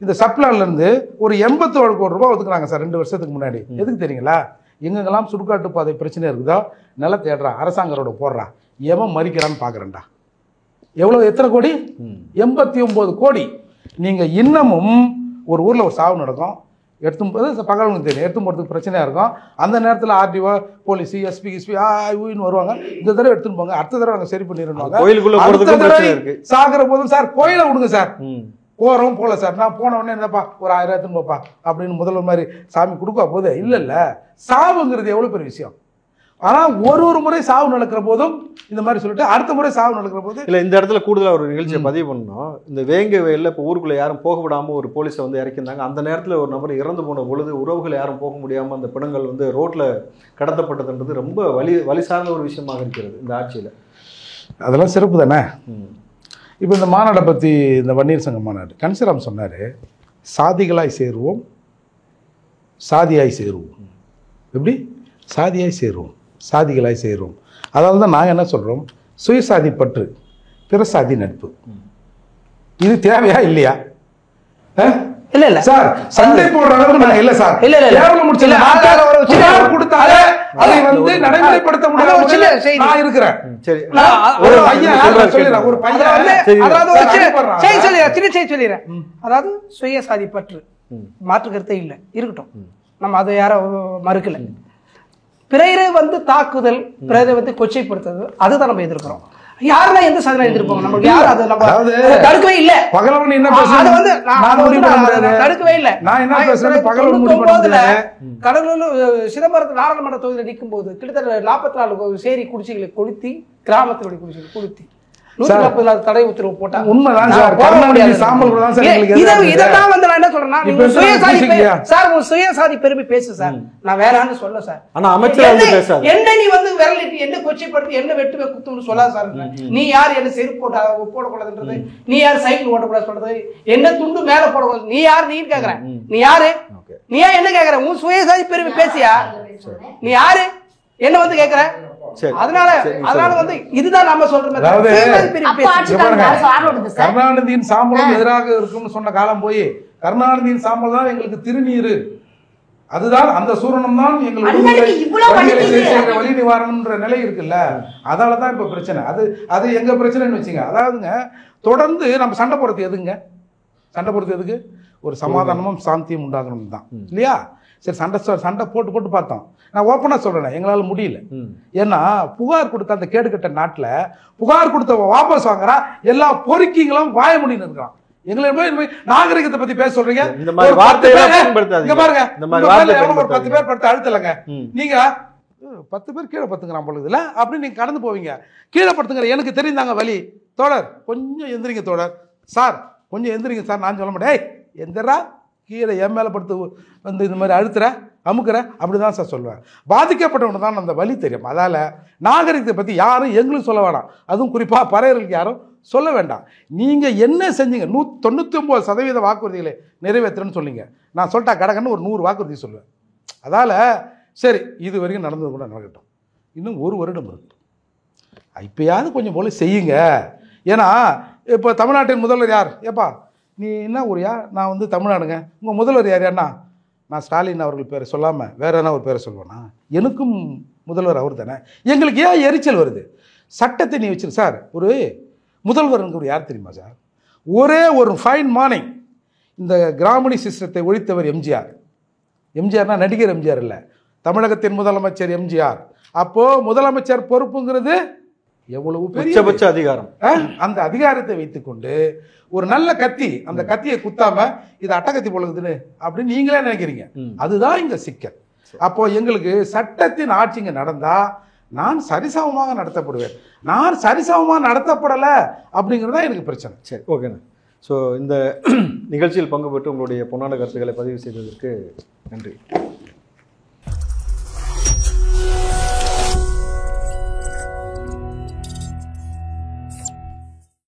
Speaker 1: இந்த சப்ளான்ல இருந்து ஒரு 87 கோடி ரூபாய் ஒதுக்குறாங்க சார் 2 வருஷத்துக்கு முன்னாடி. எதுக்கு தெரியுங்களா? எங்கெல்லாம் சுடுகாட்டு பாதை பிரச்சனை இருக்குதோ நிலத்தை ஏடுறா, அரசாங்கரோட போடுறா, எவன் மறிக்கிறான்னு பாக்குறேன்டா. எவ்வளவு, எத்தனை கோடி? 89 கோடி. நீங்க இன்னமும் ஒரு ஊர்ல ஒரு சாவு நடக்கும், எடுத்தும் போது பகலுக்கு தெரியும், எடுத்தும் போகிறதுக்கு பிரச்சனையாக இருக்கும். அந்த நேரத்தில் ஆர்டிஓ, போலீஸ், எஸ்பி ஊன்னு வருவாங்க. இந்த தடவை எடுத்துன்னு போங்க, அடுத்த தடவை நாங்கள் சரி பண்ணிடுவாங்க. சாகிற போதும் சார் கோயிலை விடுங்க சார், போகிறோம் போல சார், நான் போன உடனே என்னப்பா ஒரு 1000 எடுத்துன்னு போப்பா அப்படின்னு முதல்வர் மாதிரி சாமி கொடுக்க போது இல்லை. சாவுங்கிறது எவ்வளோ பெரிய விஷயம். ஆனால் ஒரு முறை சாவு நடக்கிற போதும் இந்த மாதிரி சொல்லிட்டு அடுத்த முறை சாவு நடக்கிற போது
Speaker 2: இல்லை. இந்த இடத்துல கூடுதலாக ஒரு நிகழ்ச்சியை பதிவு பண்ணோம். இந்த வேங்க வயலில் இப்போ ஊருக்குள்ளே யாரும் போக விடாமல் ஒரு போலீஸை வந்து இறக்கியிருந்தாங்க. அந்த நேரத்தில் ஒரு நபர் இறந்து போன பொழுது உறவுகள் யாரும் போக முடியாமல் அந்த பிணங்கள் வந்து ரோட்டில் கடத்தப்பட்டதுன்றது ரொம்ப வலி சார்ந்த ஒரு விஷயமாக இருக்கிறது இந்த ஆட்சியில்.
Speaker 1: அதெல்லாம் சிறப்பு தானே. இப்போ இந்த மாநாடை பற்றி, இந்த வன்னியர் சங்க மாநாடு, கன்சிராம் சொன்னார், சாதிகளாய் சேருவோம், சாதியாய் சேருவோம். எப்படி? சாதியாய் சேருவோம், சாதிகளாய் சேருவோம். அதாவது தான் நாங்கள் என்ன சொல்கிறோம், சுயசாதி பற்று, பிற சாதி நட்பு. இது தேவையா இல்லையா?
Speaker 5: இல்ல இல்ல
Speaker 1: சார், சண்டை போடுற அளவுக்கு நான் இல்ல சார்.
Speaker 5: இல்ல இல்ல
Speaker 1: கேவலம் முடிச்சல கொடுத்தாலே அதை வந்து நடைமுறைப்படுத்த முடியாது. நான் இருக்கிறேன். சரி, ஒரு பையன் சொல்லிடுறேன், ஒரு பையன்
Speaker 5: சொல்லிடுறேன். அதாவது சுயசாதி பற்று மாற்று கருத்தே இல்லை, இருக்கட்டும், நம்ம அதை யாரும் மறுக்கல. பிறரை வந்து தாக்குதல், பிறரை வந்து கொச்சைப்படுத்துறது, அதுதான் நம்ம எதிர்க்கிறோம். யாரெல்லாம் எந்த சாதனை எதிர்ப்போம்? நமக்கு யாரும் அதை நம்ம தடுக்கவே இல்லை.
Speaker 1: பகலவன் என்ன பேசுறது?
Speaker 5: தடுக்கவே இல்லை.
Speaker 1: நான் என்ன பேசுறேன்? பகலவன்
Speaker 5: கடலூர் சிதம்பரத்து நாடாளுமன்ற தொகுதியில் நிற்கும் போது கிட்டத்தட்ட 44 சேரி குடிசைகளை கொளுத்தி, கிராமத்தினுடைய குடிசைகளை கொளுத்தி 140 தடை உத்தரவு போட்டா
Speaker 1: உண்மைதான் சார். கருணாநிதி சாம்பல் தான் சார்.
Speaker 5: இதான் வந்து நான் என்ன சொல்றேன்னா, சுயசாதி பெருமை பேசு சார், நான் வேறான்னு சொல்ல சார்.
Speaker 2: ஆனா அமைச்சர்
Speaker 5: என்ன நீ வந்து விரலிட்டு என்ன கொச்சைப்படுத்தி என்ன வெட்டுவே குத்துன்னு சொல்லாத சார். நீ யார் என்ன செருப்பு போடக்கூடாதுன்றது, நீ யார் சைக்கிள் ஓட்டக்கூடாது சொல்றது, என்ன துண்டு மேல போடக்கூடாது, நீ யார் நீ கேக்குற, நீ யாரு, நீ ஏன் என்ன கேக்குற? உன் சுயசாதி பெருமை பேசியா? நீ யாரு என்ன வந்து கேக்குற? அதனால வந்து இதுதான் நாம சொல்றோம்.
Speaker 1: கருணாநிதியின் சாம்பலும் எதிராக இருக்கும்னு சொன்ன காலம் போய் கருணாநிதியின் சாம்பல் தான் எங்களுக்கு திருநீரு, அதுதான் அந்த சூரணம் தான் எங்களுக்கு வலி நிவாரணம்ன்ற நிலை இருக்குல்ல. அதனாலதான் இப்ப பிரச்சனை. அது எங்க பிரச்சனைன்னு வச்சுங்க. அதாவதுங்க, தொடர்ந்து நம்ம சண்டை போடுறது எதுங்க? சண்டை போடுறது எதுக்கு? ஒரு சமாதானமும் சாந்தியும் உண்டாகணும் தான், இல்லையா? சரி, சண்டை போட்டு பார்த்தோம். நான் ஓப்பனாக சொல்கிறேன், எங்களால் முடியல. ஏன்னா புகார் கொடுத்த அந்த கேடுகட்ட நாட்டில் புகார் கொடுத்த வாபஸ் வாங்குறா எல்லா பொறுக்கிங்களும் வாய முடின்னு இருக்கிறான். எங்களை போய் நாகரிகத்தை பத்தி பேச சொல்றீங்க. இங்க பாருங்க, ஒரு 10 பேர் படுத்து அழுத்தலைங்க, நீங்க 10 பேர் கீழே படுத்துங்கிறான் பொழுது இல்லை அப்படின்னு நீங்க கடந்து போவீங்க. கீழே படுத்துங்கிற எனக்கு தெரிந்தாங்க வலி. தோழர் கொஞ்சம் எந்திரிங்க, தோழர் சார் கொஞ்சம் எந்திரிங்க சார், நான் சொல்ல மாட்டேன். எந்திரா கீழே என் மேலே படுத்து வந்து இந்த மாதிரி அழுத்துற அமுக்குற அப்படி தான் சார் சொல்லுவேன். பாதிக்கப்பட்டவனுக்கு தான் அந்த வலி தெரியும். அதால் நாகரிகத்தை பற்றி யாரும் எங்களுக்கு சொல்ல வேண்டாம், அதுவும் குறிப்பாக பறையர்களுக்கு யாரும் சொல்ல வேண்டாம். நீங்கள் என்ன செஞ்சீங்க? 99% வாக்குறுதிகளை நிறைவேற்றுறேன்னு சொன்னீங்க. நான் சொல்லிட்டா கடகன்னு ஒரு 100 வாக்குறுதி சொல்லுவேன். அதால் சரி, இது வரைக்கும் நடந்தது கூட நடக்கட்டும், இன்னும் 1 வருடம் இருக்கட்டும், இப்போயாவது கொஞ்சம் போல செய்யுங்க. ஏன்னா இப்போ தமிழ்நாட்டின் முதல்வர் யார்? ஏப்பா நீ என்ன ஊரியா? நான் வந்து தமிழ்நாடுங்க. உங்கள் முதல்வர் யார்? யாருன்னா நான் ஸ்டாலின் அவர்கள் பேரை சொல்லாமல் வேற என்ன ஒரு பேரை சொல்லுவேன்னா, எனக்கும் முதல்வர் அவர் தானே. எங்களுக்கு ஏன் எரிச்சல் வருது? சட்டத்தை நீ வச்சிரு சார். ஒரு முதல்வருங்கிற யார் தெரியுமா சார்? ஒரே ஒரு ஃபைன் மார்னிங் இந்த கிராமணி சிஸ்டத்தை ஒழித்தவர் எம்ஜிஆர். எம்ஜிஆர்னா நடிகர் எம்ஜிஆர் இல்லை, தமிழகத்தின் முதலமைச்சர் எம்ஜிஆர். அப்போது முதலமைச்சர் பொறுப்புங்கிறது எவ்வளவு
Speaker 2: உச்சபட்ச அதிகாரம்.
Speaker 1: அந்த அதிகாரத்தை வைத்துக்கொண்டு ஒரு நல்ல கத்தி, அந்த கத்தியை குத்தாம இது அட்டகத்தி போலகுதுன்னு அப்படின்னு நீங்களே நினைக்கிறீங்க. அதுதான் இங்க சிக்கல். அப்போ எங்களுக்கு சட்டத்தின் ஆட்சிங்க நடந்தா நான் சரிசமமாக நடத்தப்படுவேன். நான் சரிசமமாக நடத்தப்படலை அப்படிங்கிறது தான் எனக்கு பிரச்சனை.
Speaker 2: சரி, ஓகேண்ணா. ஸோ இந்த நிகழ்ச்சியில் பங்கு பெற்று உங்களுடைய பொன்னான கருத்துக்களை பதிவு செய்ததற்கு நன்றி.